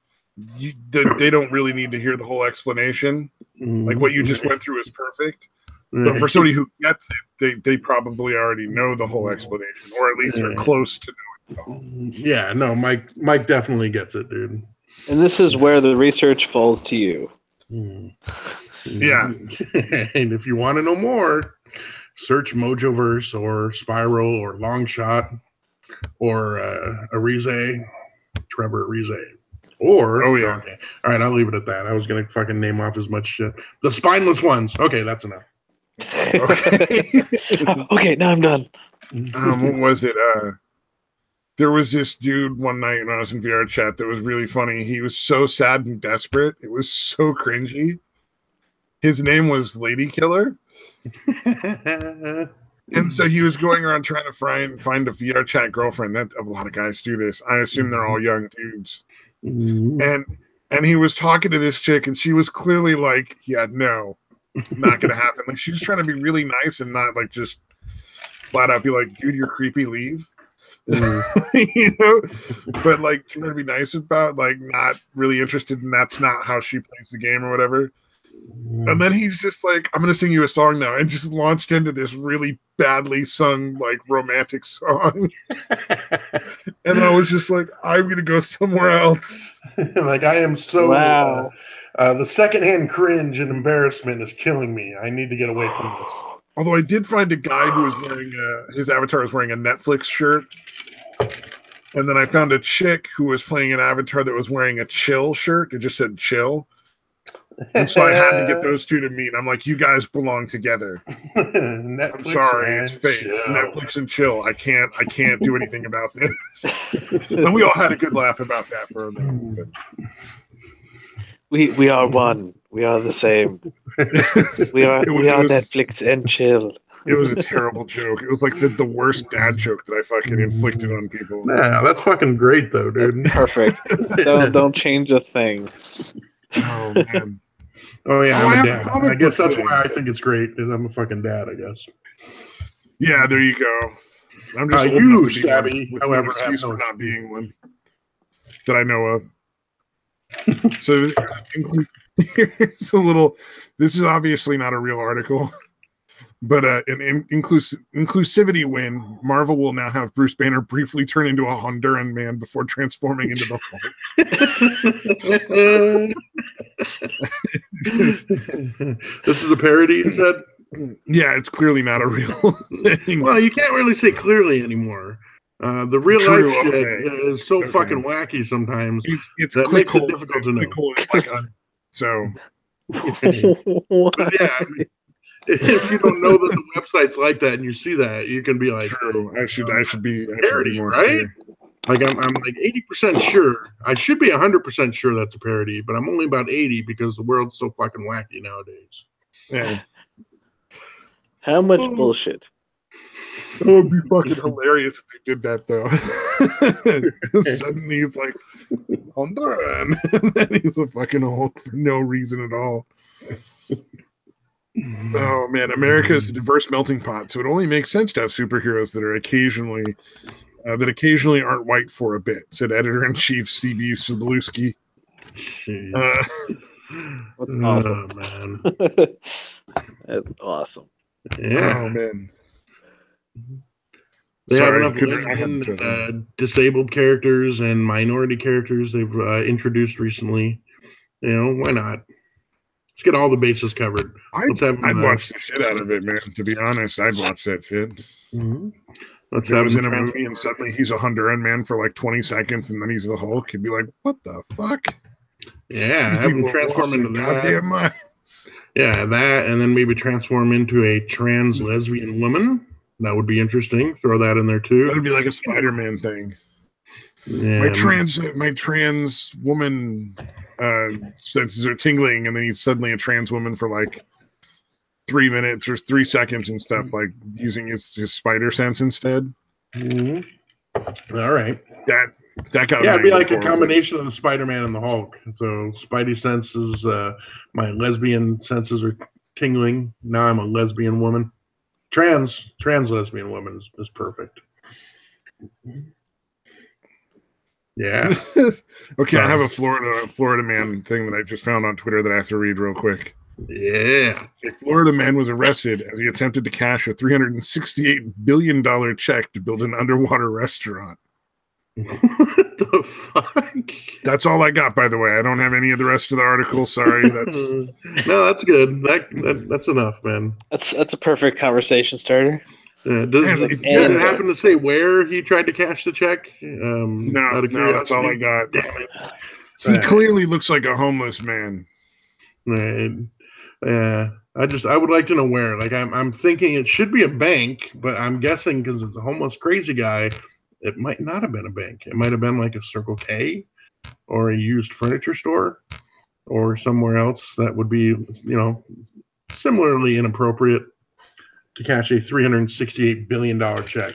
they don't really need to hear the whole explanation. Like what you just went through is perfect. But for somebody who gets it, they probably already know the whole explanation, or at least are close to knowing it all. Yeah, no, Mike definitely gets it, dude. And this is where the research falls to you. Yeah. And if you want to know more, search Mojoverse or Spiral or Longshot or Trevor Arize. Or okay. All right, I'll leave it at that. I was gonna fucking name off as much shit. The spineless ones. Okay, that's enough. Okay. Okay, now I'm done. What was it? There was this dude one night when I was in VR chat that was really funny. He was so sad and desperate. It was so cringy. His name was Lady Killer. And so he was going around trying to find a VR chat girlfriend. That a lot of guys do this. I assume they're all young dudes. And he was talking to this chick, and she was clearly like, yeah, no, not gonna happen. Like she was trying to be really nice and not like just flat out be like, dude, you're creepy, leave. But like trying to be nice about, like, not really interested, and that's not how she plays the game or whatever. And then he's just like, I'm gonna sing you a song now, and just launched into this really badly sung, like, romantic song. And I was just like, I'm gonna go somewhere else. Like, I am so wow. The secondhand cringe and embarrassment is killing me. I need to get away from this. Although I did find a guy who was wearing his avatar was wearing a Netflix shirt. And then I found a chick who was playing an avatar that was wearing a chill shirt. It just said chill. And so I had to get those two to meet. I'm like, you guys belong together. I'm sorry, it's fake. Chill. Netflix and chill. I can't do anything about this. And we all had a good laugh about that for a minute. We are one. We are the same. We are Netflix and chill. It was a terrible joke. It was like the worst dad joke that I fucking inflicted on people. Nah, that's fucking great though, dude. That's perfect. Don't change a thing. Oh man. Oh yeah, I'm a dad. I guess that's why I think it's great, is I'm a fucking dad, I guess. Yeah, there you go. I'm just you, Stabby, however, excuse for not being one that I know of. So here's a little. This is obviously not a real article, but an inclusivity win. Marvel will now have Bruce Banner briefly turn into a Honduran man before transforming into the Hulk. This is a parody, you said? Yeah, it's clearly not a real thing. Well, you can't really say clearly anymore. The real life shit is so fucking wacky sometimes. It's that makes it difficult to know. It's like so. But yeah, I mean, if you don't know that the website's like that and you see that, you can be like, "True, I should be parody, more right?" clear. Like I'm like 80% sure. I should be 100% sure that's a parody, but I'm only about 80 because the world's so fucking wacky nowadays. Yeah. How much bullshit? It would be fucking hilarious if they did that, though. Suddenly he's like, Honduran. And then he's a fucking Hulk for no reason at all. Oh man, America is a diverse melting pot, so it only makes sense to have superheroes that are occasionally aren't white for a bit," said editor-in-chief C.B. Cebulski. That's awesome. Man. That's awesome. Yeah. Oh man. They have enough lesbian, disabled characters and minority characters they've introduced recently. You know, why not? Let's get all the bases covered. I'd watch the shit out of it, man. To be honest, I'd watch that shit. Mm-hmm. If it was in a movie and suddenly he's a Honduran man for like 20 seconds and then he's the Hulk, you'd be like, what the fuck? Yeah, have him transform into that. Yeah, that, and then maybe transform into a trans lesbian woman. That would be interesting. Throw that in there too. That would be like a Spider-Man thing. Yeah. My trans woman senses are tingling, and then he's suddenly a trans woman for like 3 minutes or 3 seconds and stuff, like using his spider sense instead. Mm-hmm. All right. That got it'd be like a combination of the Spider-Man and the Hulk. So Spidey senses, my lesbian senses are tingling. Now I'm a lesbian woman. Trans lesbian woman is perfect. Yeah. Okay, I have a Florida man thing that I just found on Twitter that I have to read real quick. Yeah. A Florida man was arrested as he attempted to cash a $368 billion check to build an underwater restaurant. What the fuck? That's all I got, by the way. I don't have any of the rest of the article. Sorry. No, that's good. That's enough, man. That's a perfect conversation starter. Does it happen to say where he tried to cash the check? No, that's all I got. He clearly looks like a homeless man. Right. Yeah. I would like to know where. Like I'm thinking it should be a bank, but I'm guessing because it's a homeless crazy guy, it might not have been a bank. It might have been like a Circle K or a used furniture store or somewhere else that would be, similarly inappropriate to cash a $368 billion check.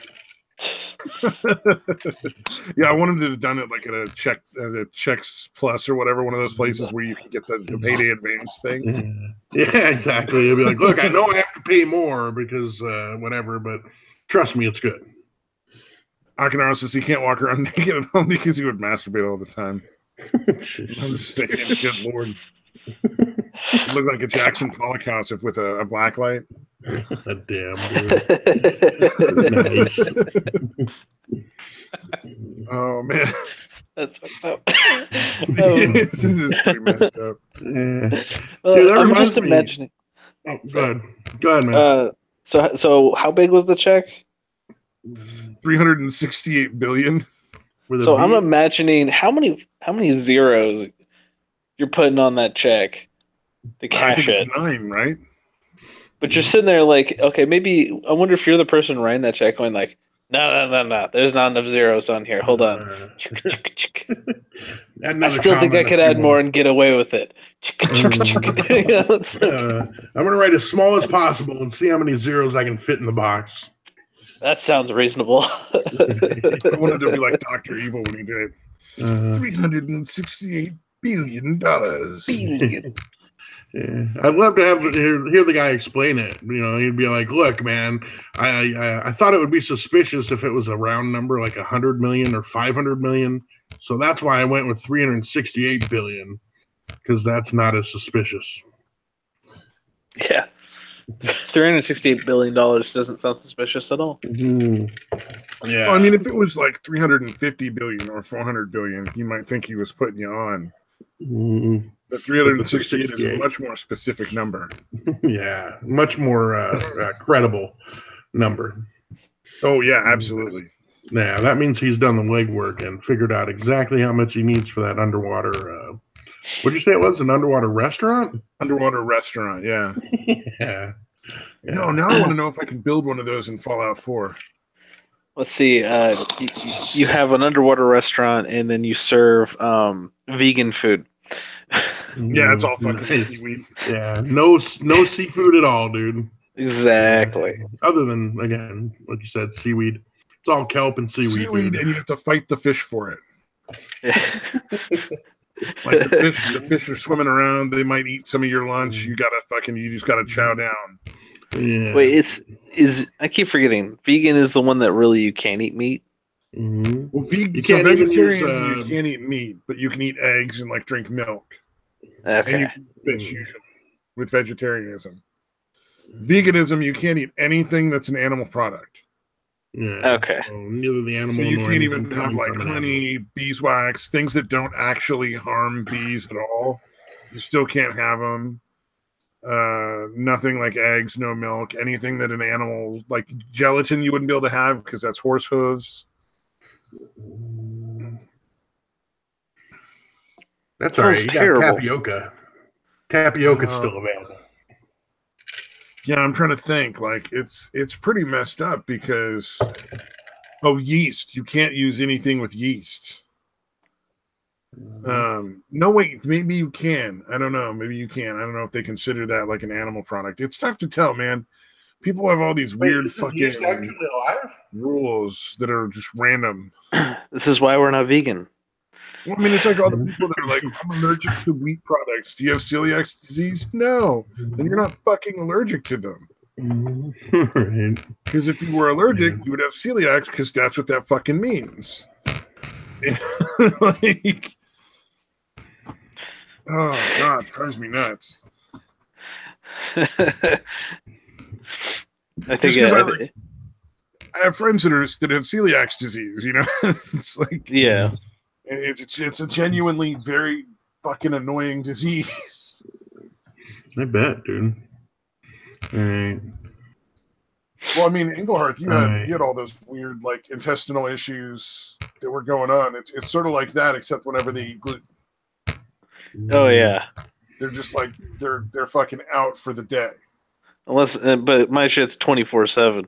Yeah, I wanted to have done it like at a Checks Plus or whatever, one of those places where you can get the payday advance thing. Yeah, exactly. It'll be like, look, I know I have to pay more because whatever, but trust me, it's good. Akinara says he can't walk around naked at home because he would masturbate all the time. I'm just thinking, good lord. It looks like a Jackson Pollock house with a black light. Damn, dude. Nice. Oh, man. That's fucked up. This is pretty messed up. Yeah. Dude, I'm just imagining. Oh, go ahead, man. So how big was the check? 368 billion. So I'm imagining how many zeros you're putting on that check to cash it. 9, right? But you're sitting there like, okay, maybe I wonder if you're the person writing that check going like, no. There's not enough zeros on here. Hold on. I still think I could add more and get away with it. I'm gonna write as small as possible and see how many zeros I can fit in the box. That sounds reasonable. I wanted to be like Dr. Evil when he did it. $368 billion. Yeah. I'd love to hear the guy explain it. He'd be like, "Look, man, I thought it would be suspicious if it was a round number like 100 million or 500 million. So that's why I went with 368 billion because that's not as suspicious." Yeah. $368 billion doesn't sound suspicious at all. Mm-hmm. Yeah. Well, I mean, if it was like 350 billion or 400 billion, you might think he was putting you on. Mm-hmm. But 368 is a much more specific number. Yeah, much more credible number. Oh, yeah, absolutely. Yeah, that means he's done the legwork and figured out exactly how much he needs for that underwater. What'd you say it was? An underwater restaurant? Underwater restaurant, yeah. Yeah. No, now I want to know if I can build one of those in Fallout 4. Let's see. You have an underwater restaurant, and then you serve vegan food. Yeah, it's all fucking seaweed. Yeah, no seafood at all, dude. Exactly. Other than, again, like you said, seaweed. It's all kelp and seaweed. And you have to fight the fish for it. Like the fish are swimming around. They might eat some of your lunch. You just gotta chow down. Yeah. Wait, I keep forgetting. Vegan is the one that really you can't eat meat. Mm-hmm. Well, vegetarian you can't eat meat, but you can eat eggs and like drink milk. Okay. And you can eat fish usually with vegetarianism. Veganism, you can't eat anything that's an animal product. Yeah. Okay. So neither the animal. So you can't even have like honey, beeswax, things that don't actually harm bees at all. You still can't have them. Nothing like eggs, no milk, anything that an animal like gelatin you wouldn't be able to have because that's horse hooves. That's all right. You got tapioca. Tapioca's still available. Yeah, I'm trying to think. Like it's pretty messed up because yeast. You can't use anything with yeast. No, wait, maybe you can. I don't know. Maybe you can. I don't know if they consider that like an animal product. It's tough to tell, man. People have all these weird fucking rules that are just random. This is why we're not vegan. Well, I mean, it's like all the people that are like, I'm allergic to wheat products. Do you have celiac disease? No. Then you're not fucking allergic to them. Because if you were allergic, you would have celiac because that's what that fucking means. Like, oh, God, drives me nuts. I think I have friends that have celiac disease, you know? It's like, yeah. It's a genuinely very fucking annoying disease. I bet, dude. All right. Well, I mean, Engelhardt, you had all those weird like intestinal issues that were going on. It's sort of like that, except whenever they eat gluten. Oh yeah. They're just like they're fucking out for the day. Unless, but my shit's 24/7.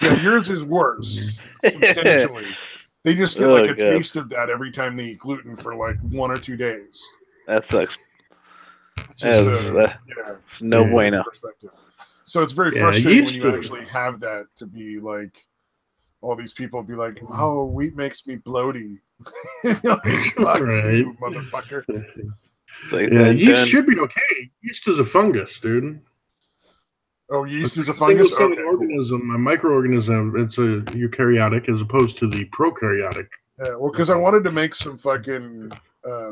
Yeah, yours is worse substantially. They just get like a taste of that every time they eat gluten for like 1 or 2 days. That sucks. It's no bueno. So it's very frustrating when you actually have that to be like, all these people be like, oh, wheat makes me bloaty. Like, fuck you, motherfucker. Like, yeast should be okay. Yeast is a fungus, dude. Oh, yeast is a fungus? Okay, organism, a microorganism. It's a eukaryotic as opposed to the prokaryotic. Yeah, well, because I wanted to make some fucking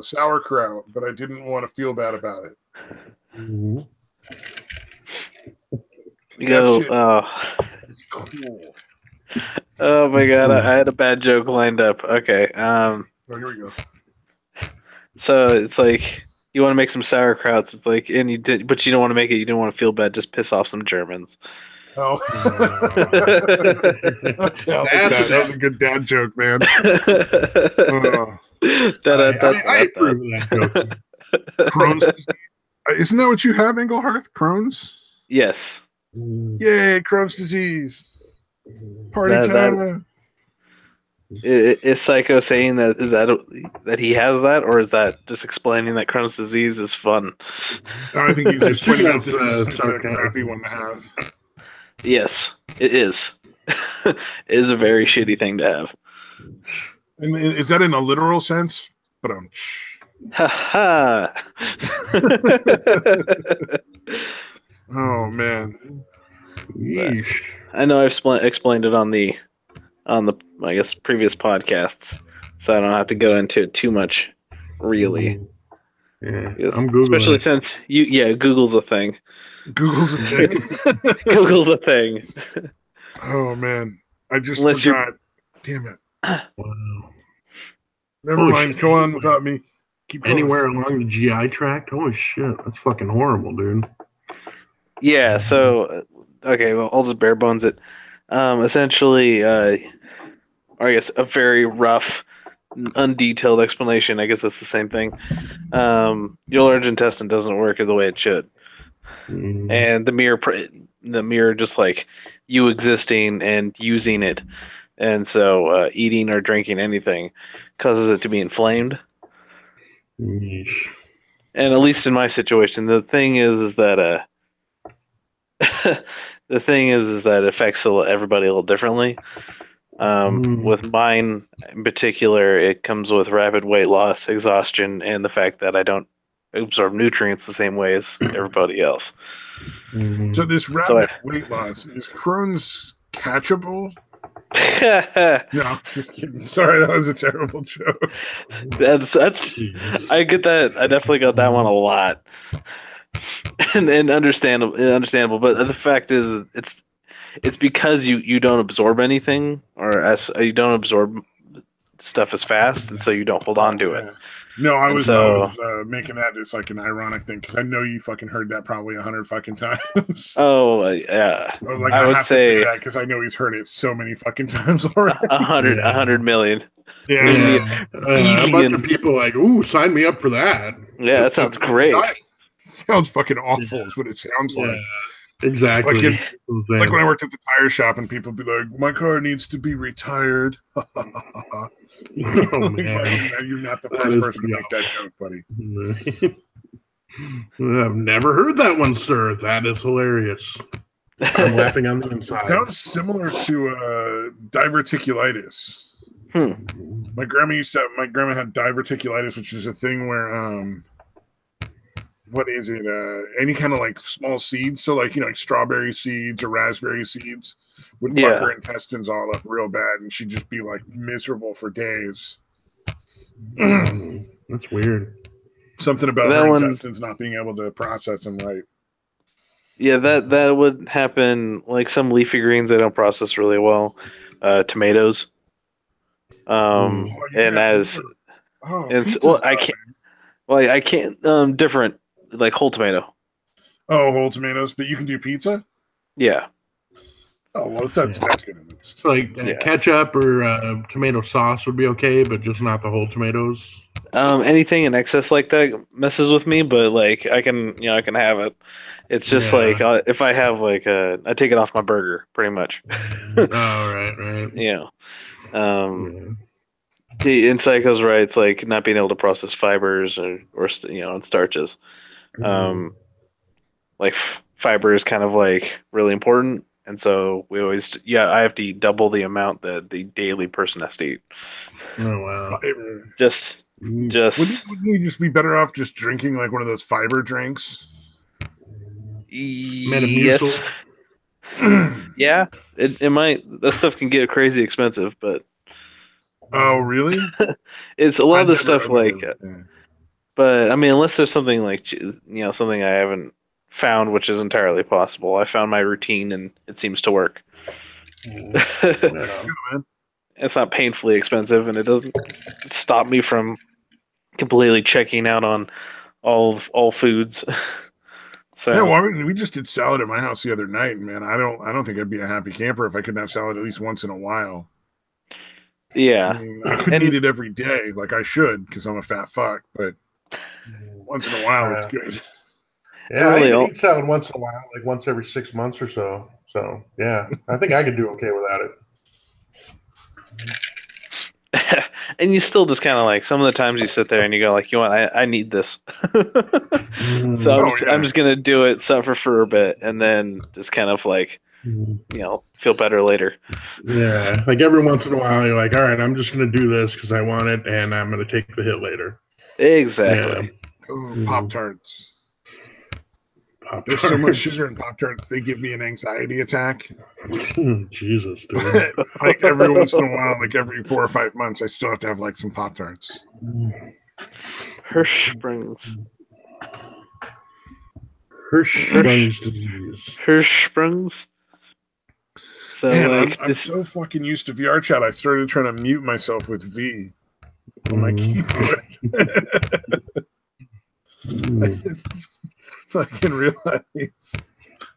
sauerkraut, but I didn't want to feel bad about it. Mm-hmm. Cool. Oh my god, I had a bad joke lined up. Okay. Oh, here we go. So it's like you want to make some sauerkrauts. It's like, but you don't want to make it. You don't want to feel bad. Just piss off some Germans. Oh, that was a good dad joke, man. I approve of that joke. Crohn's. Isn't that what you have, Engelhardt? Crohn's? Yes. Yay, Crohn's disease. Party time. Is Psycho saying that he has that, or is that just explaining that Crohn's disease is fun? I think he's just pointing out that it's a crappy one to have. Yes, it is. It is a very shitty thing to have. And is that in a literal sense? But ha. Oh man. Yeesh. I know I've explained it on the I guess previous podcasts, so I don't have to go into it too much, really. Yeah, I'm Googling, especially since Google's a thing. Google's a thing. Google's a thing. Oh man, I just forgot. Damn it. Wow. Never mind. Shit. Go on without me. Keep going. Anywhere along the GI tract? Holy shit, that's fucking horrible, dude. Yeah. So, okay. Well, I'll just bare bones it. Essentially, or I guess a very rough, undetailed explanation. I guess that's the same thing. Your large intestine doesn't work the way it should, and the mirror just like you existing and using it, and so eating or drinking anything causes it to be inflamed. Yeesh. And at least in my situation, the thing is that the thing is that it affects everybody a little differently. With mine in particular, it comes with rapid weight loss, exhaustion, and the fact that I don't absorb nutrients the same way as everybody else. So this rapid weight loss, is Crohn's catchable? No, just kidding. Sorry, that was a terrible joke. That's I get that. I definitely got that one a lot. and understandable, but the fact is it's because you don't absorb anything, or as you don't absorb stuff as fast, and so you don't hold on to it. No, I was making that as like an ironic thing because I know you fucking heard that probably 100 fucking times. Oh yeah, I was like, I would say that because I know he's heard it so many fucking times already. 100 million. Yeah, a bunch of people like, ooh, sign me up for that. Yeah, that sounds great. Sounds fucking awful is what it sounds like. Exactly. Like when I worked at the tire shop and people be like, my car needs to be retired. Oh, man. You're not the first person to make that joke, buddy. I've never heard that one, sir. That is hilarious. I'm laughing on the inside. It sounds similar to diverticulitis. My grandma had diverticulitis, which is a thing where what is it? Any kind of like small seeds, so like like strawberry seeds or raspberry seeds would fuck her intestines all up real bad, and she'd just be like miserable for days. That's weird. Something about her intestines not being able to process them right. Yeah, that would happen. Like some leafy greens, they don't process really well. Tomatoes. I can't different like whole tomato. Oh, whole tomatoes, but you can do pizza? Yeah. Oh, well, that's good. So like ketchup or tomato sauce would be okay, but just not the whole tomatoes. Anything in excess like that messes with me, but like I can have it. It's just like if I have like I take it off my burger pretty much. Right. Yeah. And Psycho's right. It's like not being able to process fibers or and starches. Like fiber is kind of like really important, and so we always I have to eat double the amount that the daily person has to eat. Oh wow! Just wouldn't you just be better off just drinking like one of those fiber drinks? Yes. Yeah, it might. That stuff can get crazy expensive, but. Oh really? It's a lot of the stuff like, but I mean, unless there's something like something I haven't found, which is entirely possible. I found my routine and it seems to work. It's not painfully expensive, and it doesn't stop me from completely checking out on all foods. So yeah, well, we just did salad at my house the other night, and man, I don't think I'd be a happy camper if I couldn't have salad at least once in a while. Yeah, I mean, I couldn't eat it every day like I should because I'm a fat fuck, but once in a while it's good. Yeah, I even eat salad once in a while, like once every 6 months or so. So yeah, I think I could do okay without it. And you still just kind of like some of the times you sit there and you go like, you know what, I need this. So I'm just gonna do it, suffer for a bit, and then just kind of like feel better later. Yeah, like every once in a while you're like, all right, I'm just gonna do this because I want it, and I'm gonna take the hit later. Exactly. Yeah. Pop-Tarts. There's so much sugar in Pop-Tarts, they give me an anxiety attack. Jesus, dude. Like every once in a while, like every 4 or 5 months, I still have to have like some Pop-Tarts. Hirschsprungs. Hirschsprungs disease. Hirschsprungs. So man, I'm so fucking used to VR chat. I started trying to mute myself with V on my keyboard. I fucking realize.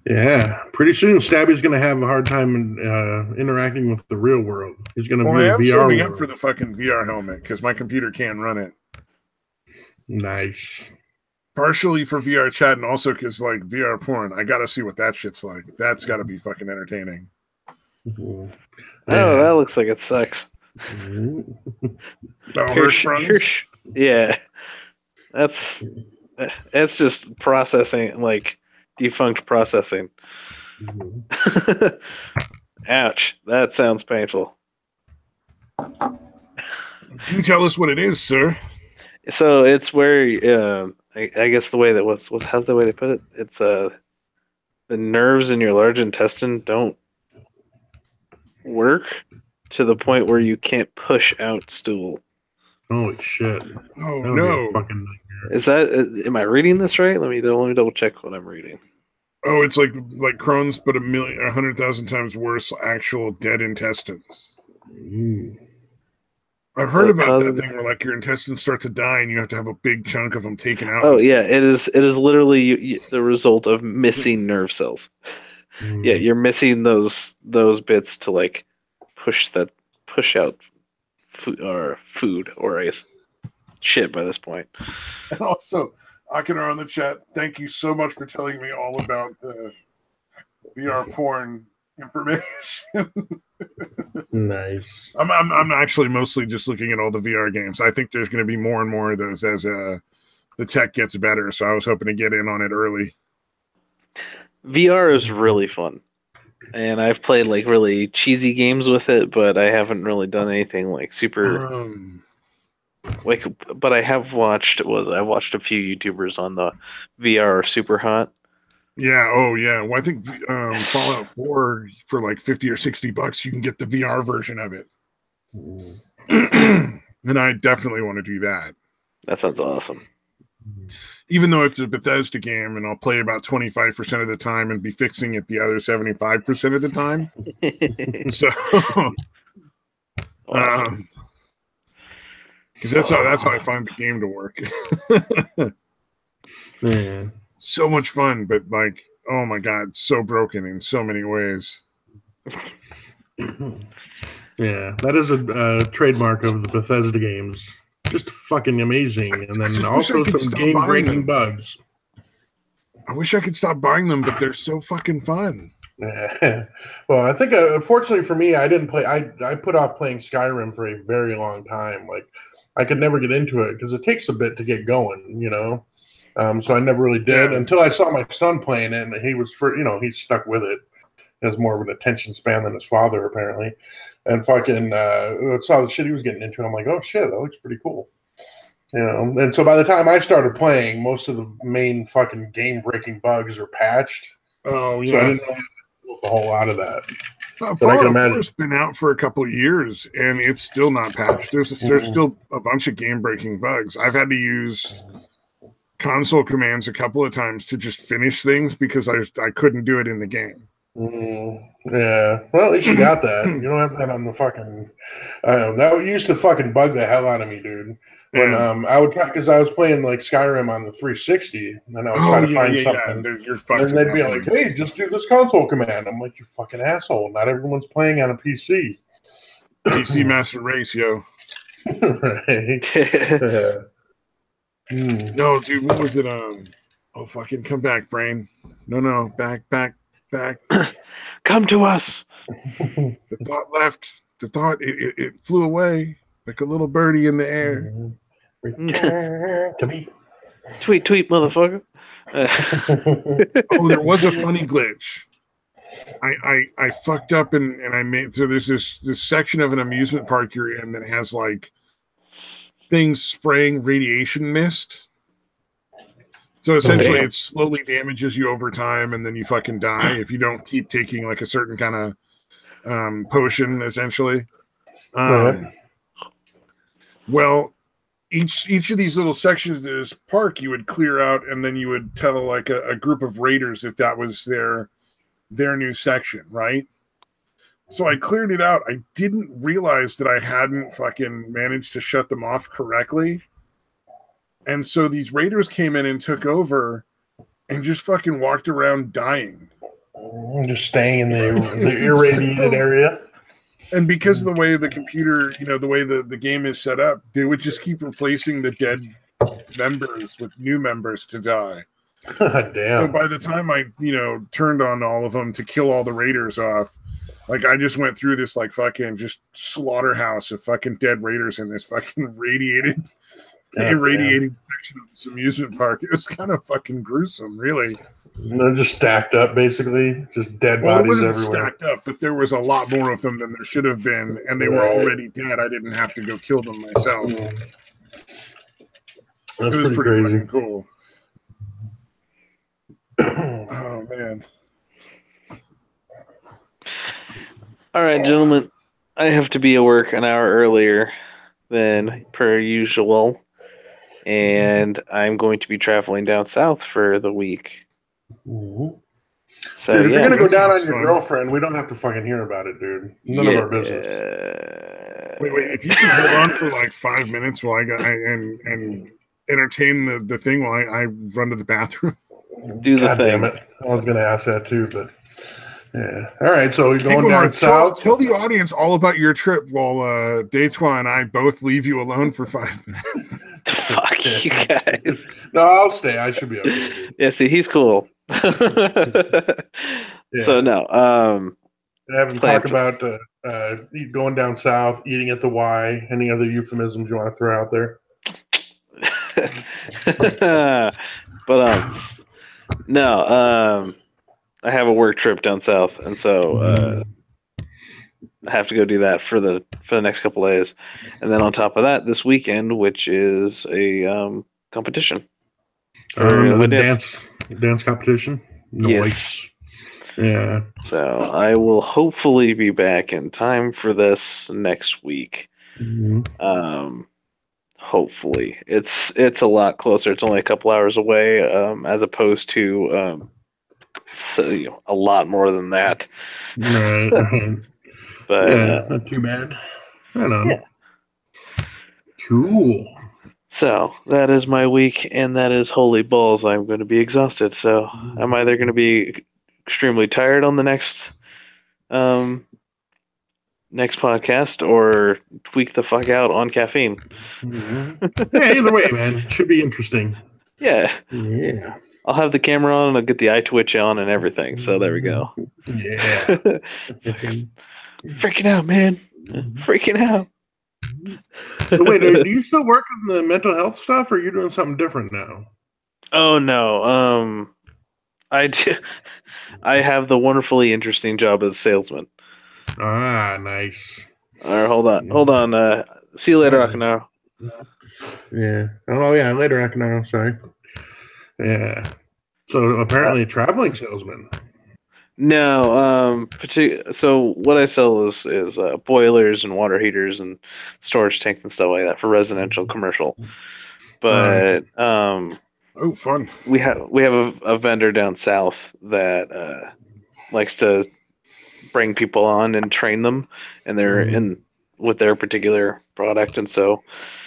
Yeah, pretty soon Stabby's gonna have a hard time interacting with the real world. He's gonna be a VR saving up for the fucking VR helmet because my computer can run it. Nice. Partially for VR chat and also because like VR porn, I gotta see what that shit's like. That's gotta be fucking entertaining. Oh, that looks like it sucks. Yeah, that's just processing, like defunct processing. Ouch, that sounds painful. Do tell us what it is, sir. So it's where I guess the way that how's the way they put it? It's the nerves in your large intestine don't work to the point where you can't push out stool. Holy shit! Oh no! Fucking is that? Am I reading this right? Let me double check what I'm reading. Oh, it's like Crohn's, but 100,000 times worse. Actual dead intestines. I've heard about that thing where like your intestines start to die and you have to have a big chunk of them taken out. Oh yeah, it is literally the result of missing nerve cells. Yeah, you're missing those bits to like push out food or I guess shit by this point. And also, Akinar on the chat, thank you so much for telling me all about the VR porn information. Nice. I'm actually mostly just looking at all the VR games. I think there's going to be more and more of those as the tech gets better. So I was hoping to get in on it early. VR is really fun, and I've played like really cheesy games with it, but I haven't really done anything like super. But I watched a few YouTubers on the VR super hot. Yeah. Oh, yeah. Well, I think Fallout 4 for like $50 or $60, you can get the VR version of it. And I definitely want to do that. That sounds awesome. Even though it's a Bethesda game, and I'll play about 25% of the time and be fixing it the other 75% of the time. So, awesome. Because that's how I find the game to work. Yeah. So much fun, but like, oh my god, so broken in so many ways. Yeah, that is a trademark of the Bethesda games. Just fucking amazing, and then also some game-breaking bugs. I wish I could stop buying them, but they're so fucking fun. Yeah. Well, I think unfortunately for me, I didn't play. I put off playing Skyrim for a very long time. Like, I could never get into it because it takes a bit to get going, you know. So I never really did until I saw my son playing it, and he was he stuck with it. He has more of an attention span than his father apparently, and fucking saw the shit he was getting into. I'm like, oh shit, that looks pretty cool, you know. And so by the time I started playing, most of the main fucking game breaking bugs are patched. Oh yeah, so I didn't know a whole lot of that. Fallout 4 has been out for a couple of years, and it's still not patched. There's still a bunch of game breaking bugs. I've had to use console commands a couple of times to just finish things because I couldn't do it in the game. Yeah, well, at least you got that. You don't have that on the fucking. That used to fucking bug the hell out of me, dude. When I would try, because I was playing like Skyrim on the 360, and I would try to find something, and they'd be like, "Hey, just do this console command." I'm like, "You fucking asshole! Not everyone's playing on a PC." PC Master Race, yo. Right. No, dude, what was it? Oh, fucking come back, brain. No, back. Come to us. The thought left. The thought, it flew away like a little birdie in the air. To me. Tweet, motherfucker. Oh, there was a funny glitch. I fucked up and I made, so there's this section of an amusement park you're in that has like things spraying radiation mist. So essentially it slowly damages you over time and then you fucking die if you don't keep taking like a certain kind of potion, essentially. Well, each of these little sections of this park you would clear out and then you would tell like a group of raiders if that was their new section, right? So I cleared it out. I didn't realize that I hadn't fucking managed to shut them off correctly. And so these raiders came in and took over and just fucking walked around dying. Just staying in the irradiated area. And because of the way the computer, the way the game is set up, they would just keep replacing the dead members with new members to die. Damn. So by the time I, turned on all of them to kill all the raiders off, like I just went through this like fucking just slaughterhouse of fucking dead raiders in this fucking radiated irradiating section of this amusement park. It was kind of fucking gruesome, really. They're just stacked up, basically, just dead bodies everywhere. It wasn't stacked up, but there was a lot more of them than there should have been, and they were already dead. I didn't have to go kill them myself. That's pretty crazy. Fucking cool. Oh man! All right, gentlemen, I have to be at work an hour earlier than per usual, and I'm going to be traveling down south for the week. Mm-hmm. So dude, if you're gonna go down on your girlfriend, we don't have to fucking hear about it, dude. None of our business. Wait, if you can hold on for like 5 minutes while and entertain the thing while I run to the bathroom. Do the thing. Damn it! I was gonna ask that too, but yeah. All right, so you're going down south. Tell the audience all about your trip while Deitwa and I both leave you alone for 5 minutes. Fuck you guys. No, I'll stay. I should be okay. Yeah, see, he's cool. So no. Have him talk about going down south, eating at the Y. Any other euphemisms you want to throw out there? But no. I have a work trip down south, and so I have to go do that for the next couple of days, and then on top of that, this weekend, which is a competition. Dance competition. Yes. Yeah. So I will hopefully be back in time for this next week. Mm-hmm. Hopefully, it's a lot closer. It's only a couple hours away, as opposed to a lot more than that. Right. But yeah, not too bad. Right on. Yeah. Cool. So that is my week, and that is holy balls. I'm going to be exhausted. So I'm either going to be extremely tired on the next podcast, or tweak the fuck out on caffeine. Mm-hmm. Yeah, either way, man, it should be interesting. Yeah. Yeah. I'll have the camera on, and I'll get the eye twitch on and everything. So there we go. Yeah. Freaking out, man. Freaking out. So wait, do you still work on the mental health stuff, or are you doing something different now? Oh no. I have the wonderfully interesting job as a salesman. Ah, nice. All right, hold on. See you later, Akano. Yeah. Oh yeah, later, Akano. Sorry. Yeah. So apparently, a traveling salesman. No. So what I sell is boilers and water heaters and storage tanks and stuff like that for residential, commercial. But oh, fun. We have a vendor down south that likes to bring people on and train them, and they're in with their particular product, and so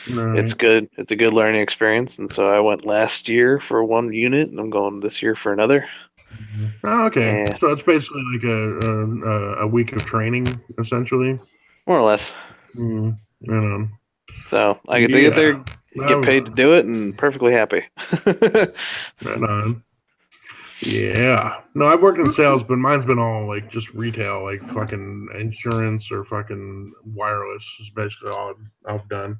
it's good. It's a good learning experience, and so I went last year for one unit, and I'm going this year for another. Oh, okay. So it's basically like a week of training, essentially. More or less. So I get to get there, get paid to do it, and perfectly happy. Right on. Yeah. No, I've worked in sales, but mine's been all like just retail, like fucking insurance or fucking wireless is basically all I've done.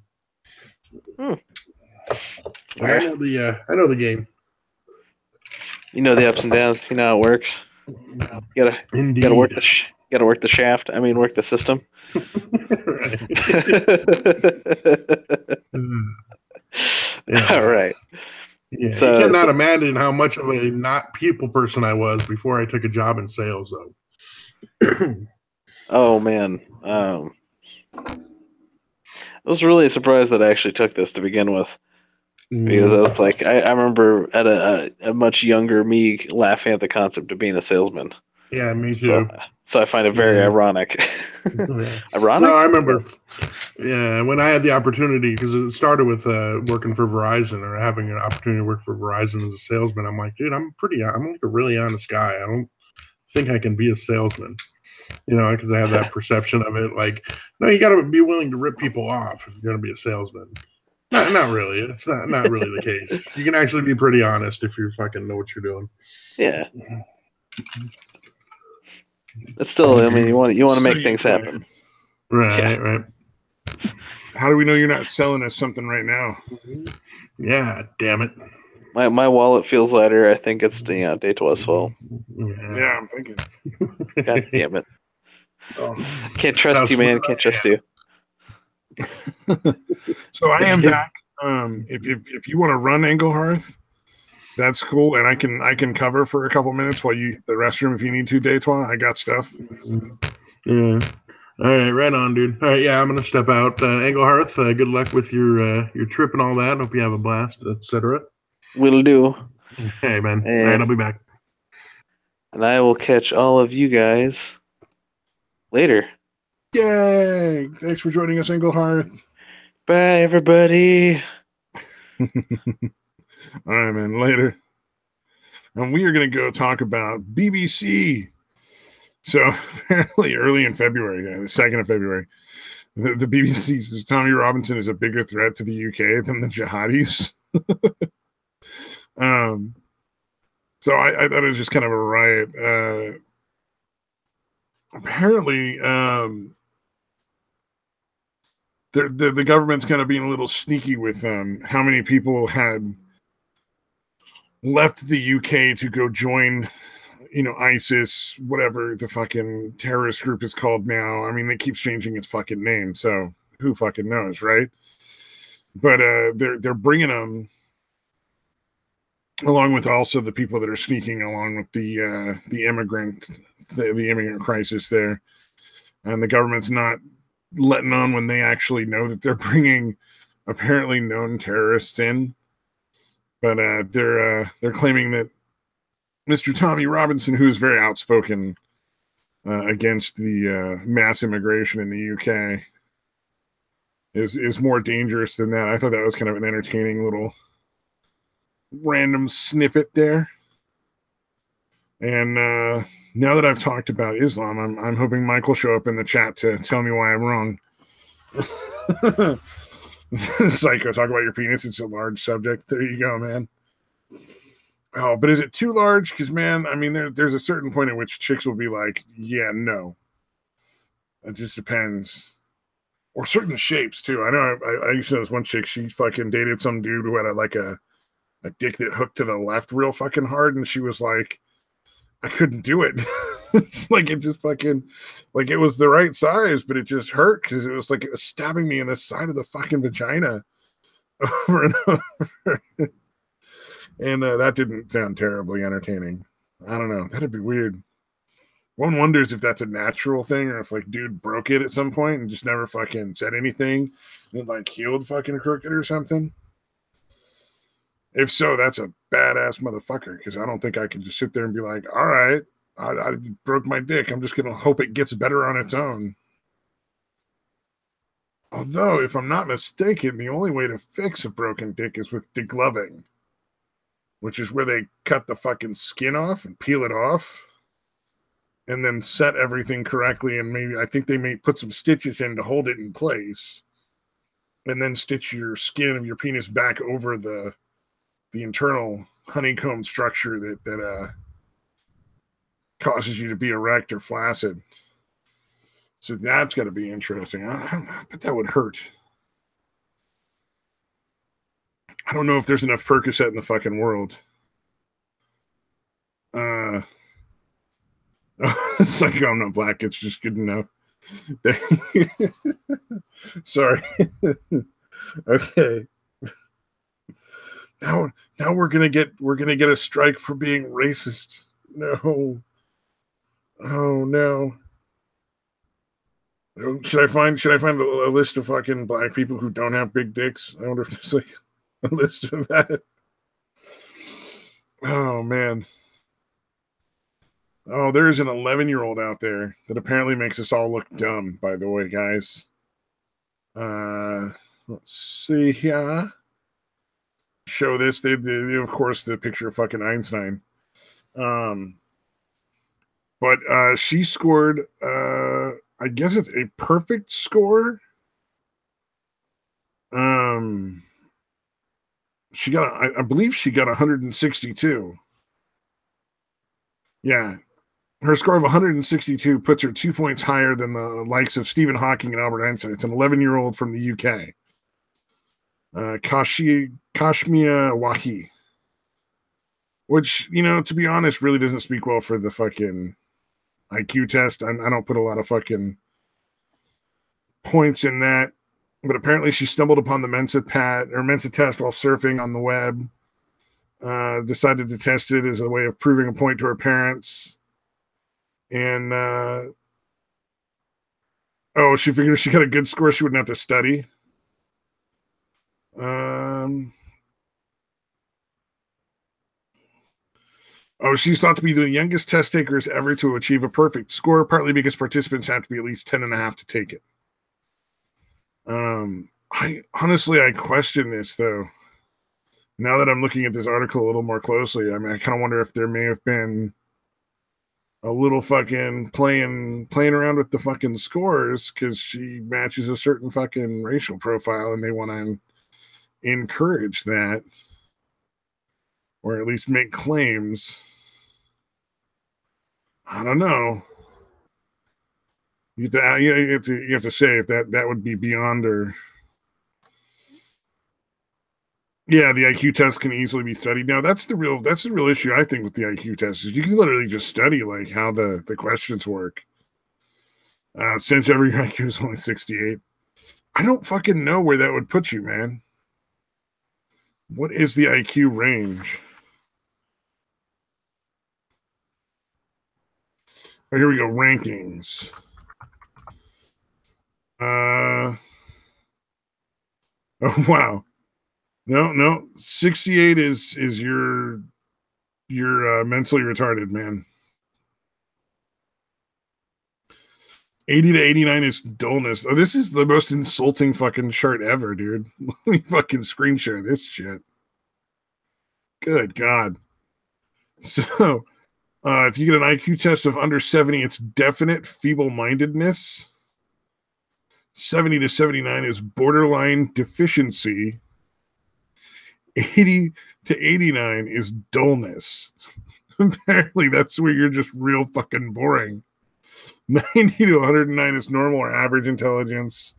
But I know the game. You know the ups and downs. You know how it works. You gotta work the shaft. I mean, work the system. Yeah. All right. Yeah, so, you cannot imagine how much of a not people person I was before I took a job in sales, though. Oh man, I was really surprised that I actually took this to begin with, because I was like, I remember at a much younger me laughing at the concept of being a salesman. Yeah, me too. So I find it very ironic. Ironic? No, I remember. Yeah, when I had the opportunity, because it started with working for Verizon, or having an opportunity to work for Verizon as a salesman. I'm like, dude, I'm like a really honest guy. I don't think I can be a salesman, because I have that perception of it. Like, no, you got to be willing to rip people off if you're going to be a salesman. Not really. It's not really the case. You can actually be pretty honest if you fucking know what you're doing. Yeah. But still, I mean, you want to make things happen. Right, right. How do we know you're not selling us something right now? Yeah, damn it. My wallet feels lighter. I think it's Day12's fault. Yeah, I'm thinking. God damn it. Oh. Can't trust you, man. Can't trust you. So I am back. If you want to run Englehearth, that's cool, and I can cover for a couple minutes while you the restroom if you need to, Day12. I got stuff. Yeah. All right, right on, dude. All right, yeah, I'm gonna step out. Englehearth, good luck with your trip and all that. Hope you have a blast, etc. Will do. Hey, man. All right, I'll be back. And I will catch all of you guys later. Yay! Thanks for joining us, Englehearth. Bye, everybody. All right, man. Later. And we are going to go talk about BBC. So apparently early in February, the 2nd of February, the BBC says Tommy Robinson is a bigger threat to the UK than the jihadis. So I thought it was just kind of a riot. Apparently, the government's kind of being a little sneaky with how many people had left the UK to go join, ISIS, whatever the fucking terrorist group is called now. I mean, it keeps changing its fucking name, so who fucking knows, right? But they're bringing them along with also the people that are sneaking along with the immigrant crisis there, and the government's not letting on when they actually know that they're bringing apparently known terrorists in. But they're claiming that Mr. Tommy Robinson, who is very outspoken against the mass immigration in the UK, is more dangerous than that. I thought that was kind of an entertaining little random snippet there. And now that I've talked about Islam, I'm hoping Mike will show up in the chat to tell me why I'm wrong. Psycho, talk about your penis. It's a large subject. There you go, man. Oh, but is it too large? Because, man, I mean, there's a certain point at which chicks will be like, yeah, no. It just depends. Or certain shapes, too. I know I used to know this one chick. She fucking dated some dude who had a dick that hooked to the left real fucking hard. And she was like, I couldn't do it. Like, it just fucking, like, it was the right size, but it just hurt because it was like it was stabbing me in the side of the fucking vagina over and over. And that didn't sound terribly entertaining. I don't know. That'd be weird. One wonders if that's a natural thing or if, like, dude broke it at some point and just never fucking said anything and, like, healed fucking crooked or something. If so, that's a badass motherfucker because I don't think I can just sit there and be like, all right, I broke my dick. I'm just going to hope it gets better on its own. Although, if I'm not mistaken, the only way to fix a broken dick is with degloving, which is where they cut the fucking skin off and peel it off and then set everything correctly. And maybe, I think they may put some stitches in to hold it in place and then stitch your skin of your penis back over the internal honeycomb structure that causes you to be erect or flaccid. So that's got to be interesting. I bet that would hurt. I don't know if there's enough Percocet in the fucking world. It's like, I'm not black. It's just good enough. Sorry. Okay. Now we're gonna get a strike for being racist. No. Oh no. Should I find a list of fucking black people who don't have big dicks? I wonder if there's like a list of that. Oh man. Oh, there's an 11-year-old out there that apparently makes us all look dumb, by the way, guys. Let's see here. Show this. They of course, the picture of fucking Einstein. But she scored, I guess it's a perfect score. She got, I believe she got 162. Yeah. Her score of 162 puts her 2 points higher than the likes of Stephen Hawking and Albert Einstein. It's an 11-year-old from the UK. Kashmia Wahi. Which, to be honest, really doesn't speak well for the fucking IQ test. I don't put a lot of fucking points in that. But apparently she stumbled upon the Mensa test while surfing on the web. Decided to test it as a way of proving a point to her parents. And, she figured if she got a good score, she wouldn't have to study. She's thought to be the youngest test takers ever to achieve a perfect score, partly because participants have to be at least 10 and a half to take it. I question this, though. Now that I'm looking at this article a little more closely, I kind of wonder if there may have been a little fucking playing around with the fucking scores because she matches a certain fucking racial profile and they want to encourage that or at least make claims. I don't know. You have to say if that would be beyond her. Yeah, the IQ test can easily be studied. Now that's the real issue I think with the IQ test is you can literally just study like how the questions work. Since every IQ is only 68. I don't fucking know where that would put you, man. What is the IQ range? Oh, here we go. Rankings. Oh wow. No. 68 is you're mentally retarded, man. 80 to 89 is dullness. Oh, this is the most insulting fucking chart ever, dude. Let me fucking screen share this shit. Good God. So, if you get an IQ test of under 70, it's definite feeble-mindedness. 70 to 79 is borderline deficiency. 80 to 89 is dullness. Apparently, that's where you're just real fucking boring. 90 to 109 is normal or average intelligence.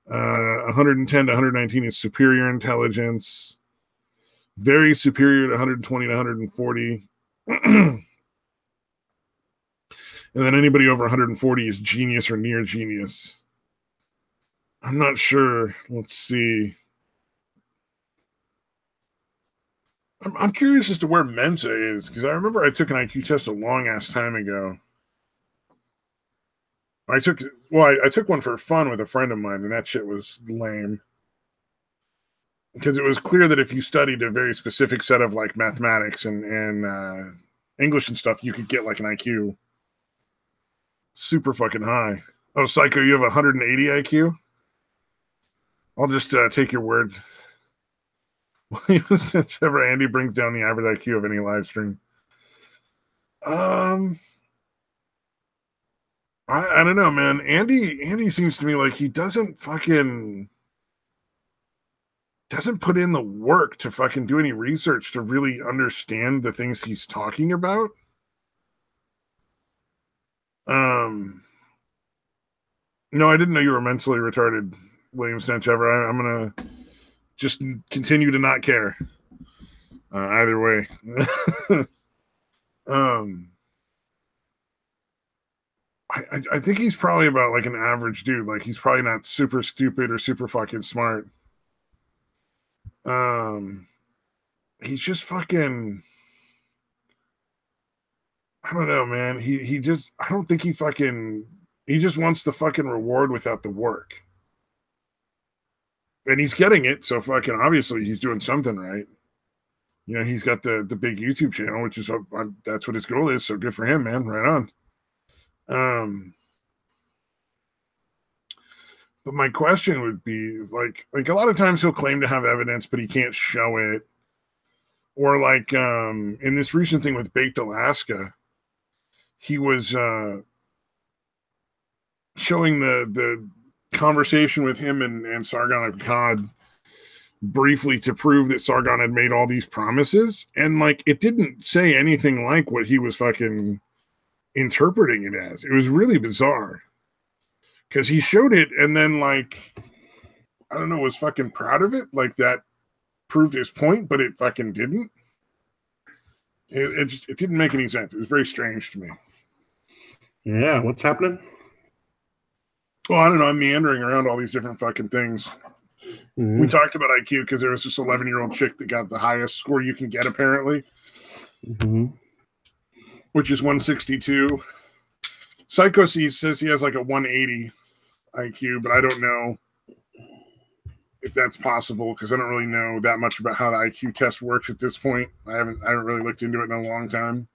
110 to 119 is superior intelligence. Very superior to 120 to 140. And then anybody over 140 is genius or near genius. I'm not sure. Let's see. I'm curious as to where Mensa is, because I remember I took an IQ test a long-ass time ago. I took one for fun with a friend of mine, and that shit was lame. Because it was clear that if you studied a very specific set of like mathematics and English and stuff, you could get like an IQ super fucking high. Oh, Psycho, you have 180 IQ? I'll just take your word. Whichever Andy brings down the average IQ of any live stream. I don't know, man. Andy seems to me like he doesn't put in the work to fucking do any research to really understand the things he's talking about. No, I didn't know you were mentally retarded, William Stenchever. I'm gonna just continue to not care. Either way. I think he's probably about like an average dude. Like he's probably not super stupid or super fucking smart. He's just fucking. I don't know, man. He just. I don't think he just wants the fucking reward without the work. And he's getting it, so fucking obviously he's doing something right. You know, he's got the big YouTube channel, which is that's what his goal is. So good for him, man. Right on. But my question would be like a lot of times he'll claim to have evidence, but he can't show it. Or like in this recent thing with Baked Alaska, he was showing the conversation with him and Sargon Akkad briefly to prove that Sargon had made all these promises. And like, it didn't say anything like what he was fucking interpreting it as. It was really bizarre. Because he showed it and then, like, I don't know, was fucking proud of it. Like, that proved his point, but it fucking didn't. It didn't make any sense. It was very strange to me. Yeah, what's happening? Well, I don't know. I'm meandering around all these different fucking things. Mm-hmm. We talked about IQ because there was this 11-year-old chick that got the highest score you can get, apparently, which is 162. Psycho says he has like a 180 IQ, but I don't know if that's possible because I don't really know that much about how the IQ test works at this point. I haven't really looked into it in a long time.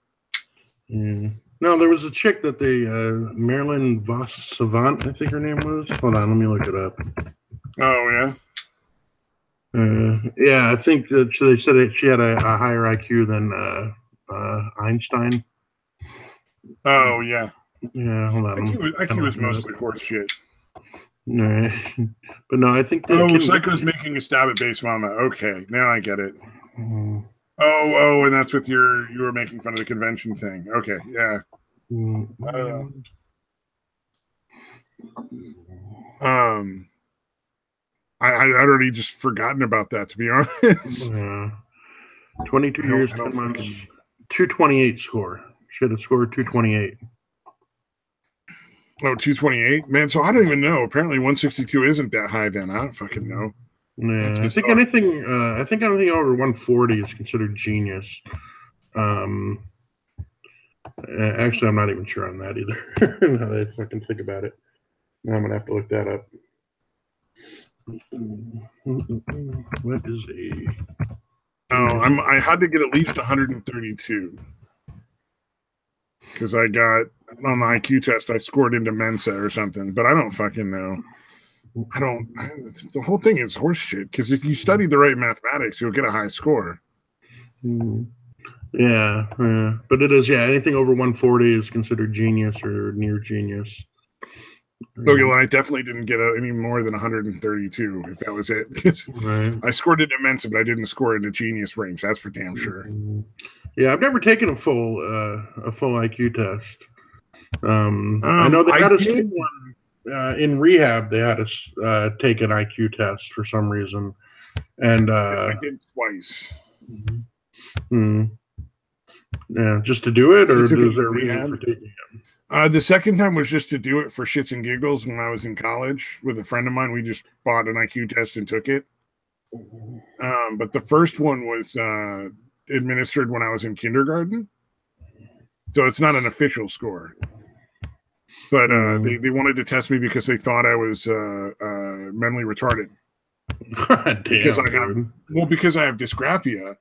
No, there was a chick that they Marilyn Vos Savant, I think her name was. Hold on, let me look it up. Oh yeah. Yeah, I think that they said that she had a higher IQ than Einstein. Oh yeah. Yeah, hold on. IQ was mostly horse shit. No, but no, I think that Psycho's making a stab at Base Mama. Okay, now I get it. Oh, and that's with you were making fun of the convention thing. Okay, yeah. I'd already just forgotten about that, to be honest. 22 years, 10 months, 228 score. Should have scored 228. Oh, 228? Man, so I don't even know. Apparently 162 isn't that high then. I don't fucking know. Yeah, I think anything over 140 is considered genius. Actually, I'm not even sure on that either. Now that I fucking think about it. Now I'm going to have to look that up. What is a... Oh, I had to get at least 132. Because I got, on the IQ test, I scored into Mensa or something. But I don't fucking know. The whole thing is horse shit. Because if you study the right mathematics, you'll get a high score. Yeah. But it is, anything over 140 is considered genius or near genius. Okay, well, I definitely didn't get any more than 132, if that was it. Right. I scored it in Mensa, but I didn't score it in the genius range. That's for damn sure. Yeah, I've never taken a full IQ test. I know they had us take one in rehab. They had us take an IQ test for some reason, and I did twice. Yeah, just to do it, or is there a reason for taking it? The second time was just to do it for shits and giggles when I was in college with a friend of mine. We just bought an IQ test and took it. But the first one was administered when I was in kindergarten. So it's not an official score. But they wanted to test me because they thought I was mentally retarded. God damn. Because I have dysgraphia.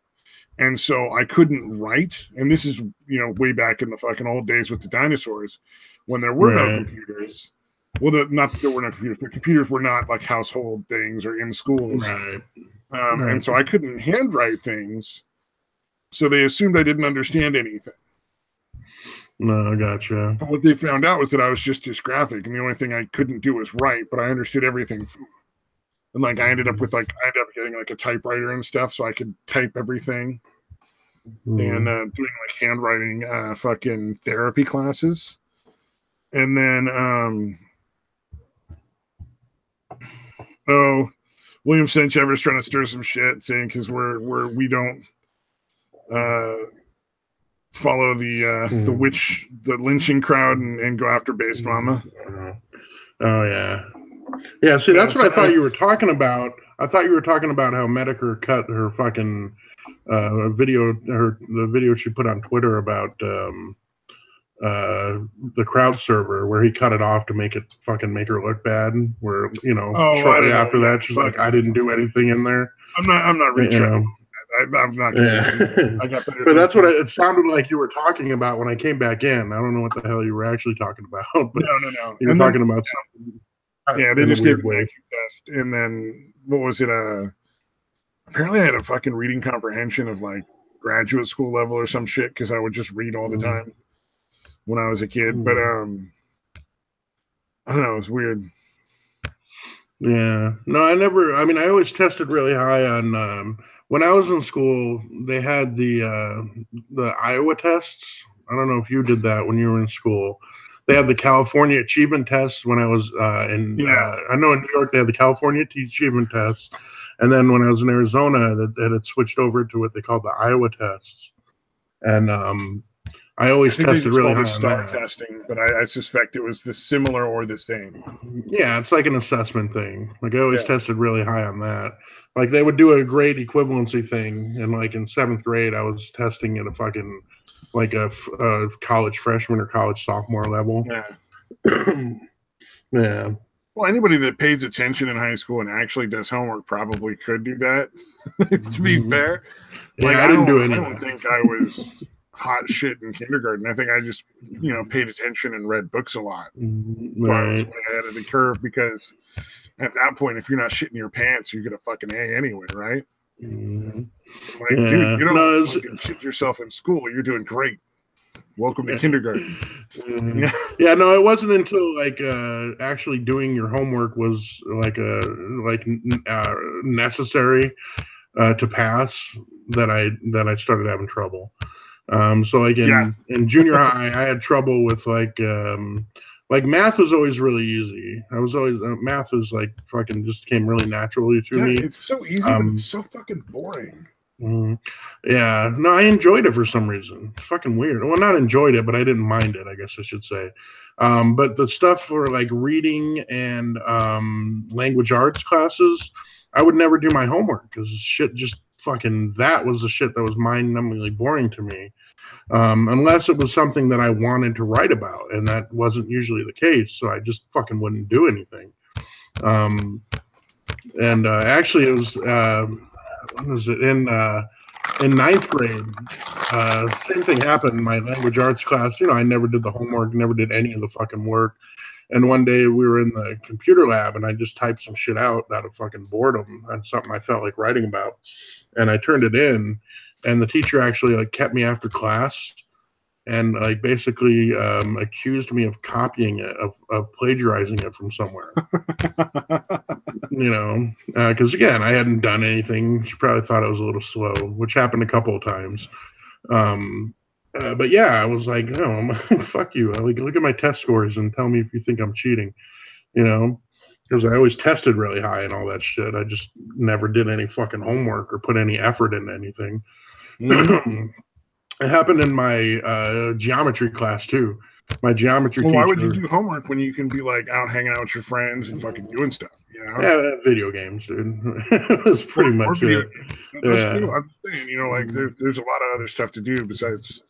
And so I couldn't write. And this is, way back in the fucking old days with the dinosaurs when there were no computers. Well, not that there were no computers, but computers were not like household things or in schools. Right. And so I couldn't handwrite things. So they assumed I didn't understand anything. No, I gotcha. But what they found out was that I was just dysgraphic. And the only thing I couldn't do was write, but I understood everything. And like I ended up getting like a typewriter and stuff so I could type everything. And doing like handwriting fucking therapy classes. And then William Senchever's trying to stir some shit, saying because we don't follow the lynching crowd and go after Base Mama. Oh yeah. Yeah, see, that's what I thought you were talking about. I thought you were talking about how Medicare cut her fucking the video she put on Twitter about the crowd server where he cut it off to make her look bad. Where shortly after that she's like, I didn't do anything in there. I'm not reaching. I'm not. I got better. But that's what it sounded like you were talking about when I came back in. I don't know what the hell you were actually talking about. But no. You were talking about something. Yeah, they just gave me an IQ test, and then what was it? Apparently, I had a fucking reading comprehension of like graduate school level or some shit because I would just read all the time when I was a kid. But I don't know, it was weird. Yeah, no, I always tested really high on. When I was in school, they had the Iowa tests I don't know if you did that when you were in school. They had the California Achievement Tests when I was I know in New York they had the California Achievement Tests, and then when I was in Arizona, that had switched over to what they called the Iowa Tests, and I always tested really high on STAR testing, but I suspect it was the similar or the same. Yeah, it's like an assessment thing. Like I always tested really high on that. Like they would do a grade equivalency thing, and like in 7th grade, I was testing at a fucking like a college freshman or college sophomore level. Yeah. Well, anybody that pays attention in high school and actually does homework probably could do that. To be fair, like I didn't do any. I don't think I was hot shit in kindergarten. I think I just paid attention and read books a lot. So I was way ahead of the curve because at that point, if you're not shitting your pants, you get a fucking A anyway, right? Like, dude, you don't fucking shit yourself in school. You're doing great. Welcome to kindergarten. No, it wasn't until like actually doing your homework was like necessary to pass that I started having trouble. So like in junior high, I had trouble with like math was always really easy. I was always math was like fucking just came really naturally to me. It's so easy, but it's so fucking boring. Yeah, no, I enjoyed it for some reason. It's fucking weird. Well, not enjoyed it, but I didn't mind it, I guess I should say. But the stuff for like reading and language arts classes, I would never do my homework because shit just fucking that was the shit that was mind-numbingly boring to me. Unless it was something that I wanted to write about, and that wasn't usually the case, so I just fucking wouldn't do anything. Actually, it was when was it in 9th grade? Same thing happened in my language arts class. I never did the homework, never did any of the fucking work. And one day we were in the computer lab, and I just typed some shit out of fucking boredom on something I felt like writing about, and I turned it in. And the teacher actually like kept me after class and like basically accused me of copying it, of plagiarizing it from somewhere. Because again, I hadn't done anything. She probably thought I was a little slow, which happened a couple of times. But yeah, I was like, no, fuck you. Like, look at my test scores and tell me if you think I'm cheating. Because I always tested really high and all that shit. I just never did any fucking homework or put any effort into anything. It happened in my geometry class too. My geometry teacher. Why would you do homework when you can be like out hanging out with your friends and fucking doing stuff? Yeah, video games, dude. That's pretty much it. That's cool. I'm saying, like there's a lot of other stuff to do besides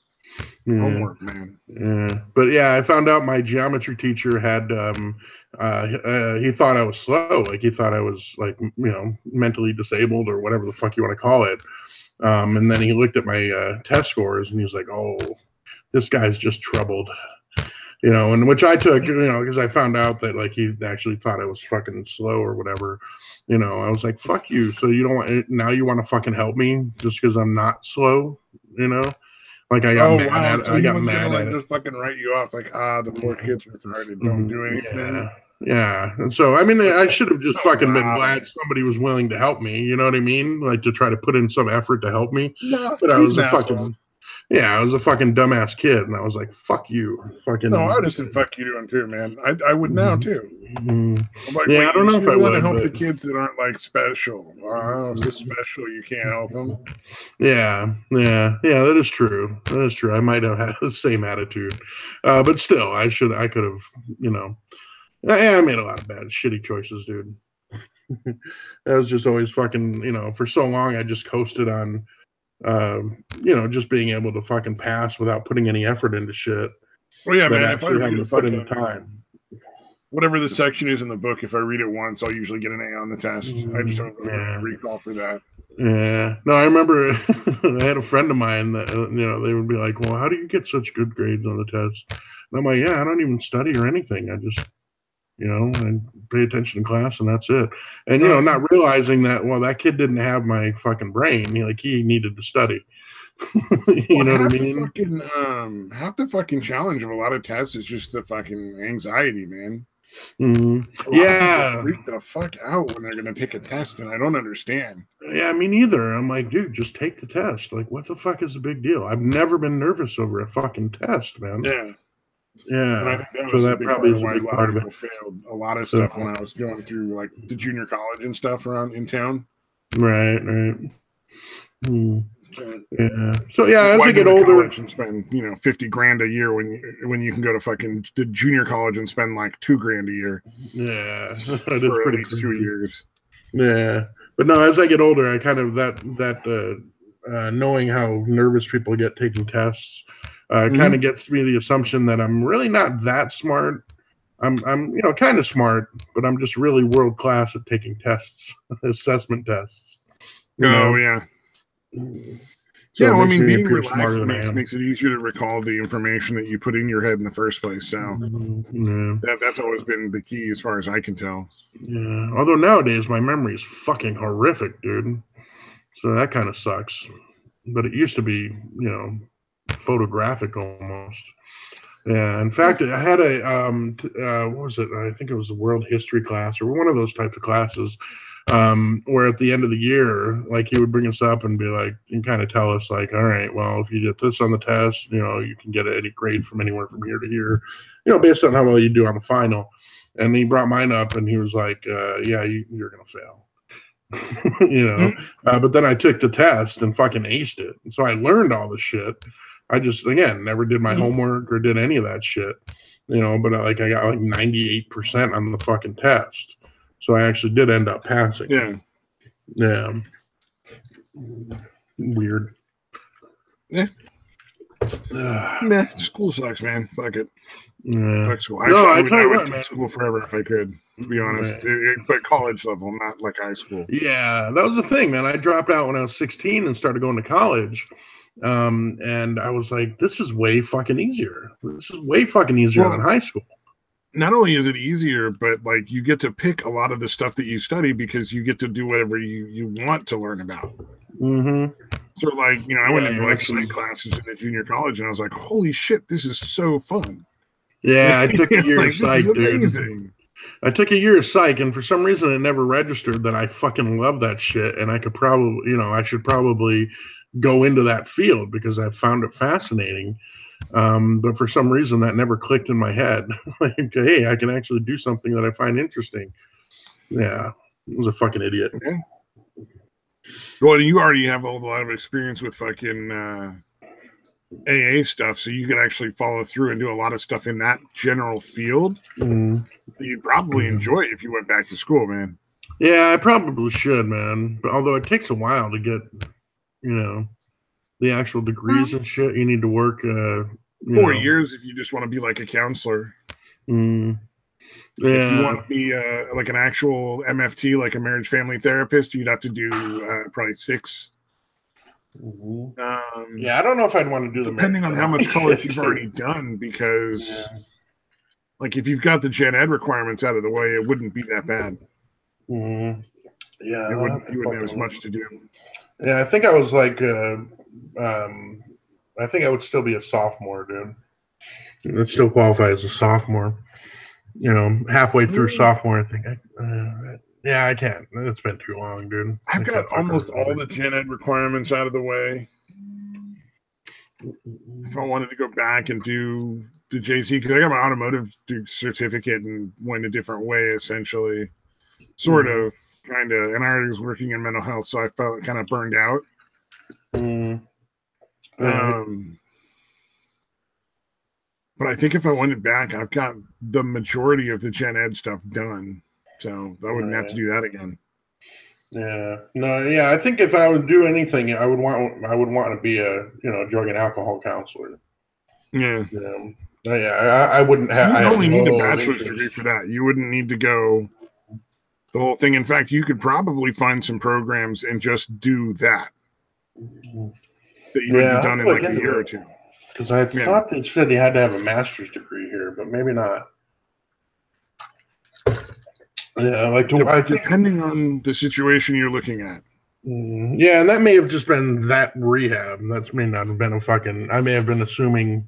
homework, man. Yeah, but yeah, I found out my geometry teacher had he thought I was slow, like he thought I was like mentally disabled or whatever the fuck you want to call it. And then he looked at my test scores and he was like, "Oh, this guy's just troubled," and which I took, because I found out that like he actually thought I was fucking slow or whatever. I was like, "Fuck you!" So you don't want now you want to fucking help me just because I'm not slow, Like I got mad at it. I got mad at it. Just fucking write you off, like the poor kid's retarded, don't do anything. Yeah. And so, I mean, I should have just fucking been glad somebody was willing to help me. You know what I mean? Like to try to put in some effort to help me. No, but I was a fucking dumbass kid, and I was like, "Fuck you!" Fucking. No, I would have said "fuck you" to him too, man. I would now too. Like, I don't know if I would help the kids that aren't like special. If they're special, you can't help them. Yeah, that is true. I might have had the same attitude, but still, I could have, I made a lot of bad, shitty choices, dude. I was just always fucking, for so long, I just coasted on, just being able to fucking pass without putting any effort into shit. Well, yeah, man. If I read to put in the time, whatever the section is in the book, if I read it once, I'll usually get an A on the test. I just don't recall for that. Yeah. No, I remember I had a friend of mine that, they would be like, "Well, how do you get such good grades on the test?" And I'm like, "Yeah, I don't even study or anything. I just, I pay attention to class and that's it." And, not realizing that, well, that kid didn't have my fucking brain. He needed to study. You know what I mean? Half the fucking challenge of a lot of tests is just the fucking anxiety, man. Yeah, freak the fuck out when they're going to take a test, and I don't understand. Yeah, me neither. I'm like, dude, just take the test. Like, what the fuck is the big deal? I've never been nervous over a fucking test, man. Yeah. Yeah. And I think that was that probably is why a lot of people failed a lot of stuff when I was going through like the junior college and stuff around in town. Right. Yeah. So yeah, as I get older, and spend $50,000 a year when you can go to fucking the junior college and spend like $2,000 a year. Yeah, for at least 2 years. Yeah, but no, as I get older, I kind of knowing how nervous people get taking tests kind of gets me the assumption that I'm really not that smart. I'm kind of smart, but I'm just really world class at taking tests, assessment tests. Yeah. So I mean, being relaxed makes it easier to recall the information that you put in your head in the first place. So that's always been the key as far as I can tell. Yeah. Although nowadays my memory is fucking horrific, dude. So that kind of sucks. But it used to be, photographic almost. Yeah. In fact, I had a what was it? I think it was a world history class or one of those types of classes. Where at the end of the year, like he would bring us up and be like, and kind of tell us like, all right, well, if you get this on the test, you can get any grade from anywhere from here to here, based on how well you do on the final. And he brought mine up and he was like, yeah, you're going to fail, but then I took the test and fucking aced it. And so I learned all the shit. I just, again, never did my homework or did any of that shit, but I got like 98% on the fucking test. So I actually did end up passing. Yeah. Weird. Yeah. Nah, school sucks, man. Fuck it. Yeah. Fuck school. I would take school forever if I could, to be honest. But college level, not like high school. Yeah, that was the thing, man. I dropped out when I was 16 and started going to college. And I was like, this is way fucking easier. This is way fucking easier than high school. Not only is it easier, but like you get to pick a lot of the stuff that you study because you get to do whatever you want to learn about. So like, I went into like psych classes in the junior college and I was like, holy shit, this is so fun. Yeah, I took a year of psych, dude. I took a year of psych and for some reason it never registered that I fucking love that shit and I could probably, I should probably go into that field because I found it fascinating. But for some reason that never clicked in my head. Like, hey, I can actually do something that I find interesting. Yeah, I was a fucking idiot. Okay. Well, you already have a lot of experience with fucking AA stuff, so you can actually follow through and do a lot of stuff in that general field. You'd probably enjoy it if you went back to school, man. Yeah, I probably should, man. But although it takes a while to get, the actual degrees and shit, you need to work 4 years if you just want to be like a counselor. Yeah. If you want to be like an actual MFT, like a marriage family therapist, you'd have to do probably 6. Yeah, I don't know if I'd want to do the depending on how much college you've already done, because like if you've got the gen ed requirements out of the way, it wouldn't be that bad. Yeah, you wouldn't have as much to do. Yeah, I think I was like I think I would still be a sophomore, dude. I'd still qualify as a sophomore. Halfway through sophomore, I think. I can't. It's been too long, dude. I've got almost all the gen ed requirements out of the way. If I wanted to go back and do the JC, because I got my automotive certificate and went a different way, essentially. Sort of, kind of. And I already was working in mental health, so I felt kind of burned out. But I think if I went back, I've got the majority of the gen ed stuff done, so I wouldn't have to do that again. Yeah, no, yeah. I think if I would do anything, I would want to be a drug and alcohol counselor. Yeah, I wouldn't have. You only need a bachelor's degree for that. You wouldn't need to go the whole thing. In fact, you could probably find some programs and just do that. That you would be done in like a year or two. Because I thought they said you had to have a master's degree here, but maybe not. Yeah, depending on the situation you're looking at. Yeah, and that may have just been that rehab. That may not have been I may have been assuming,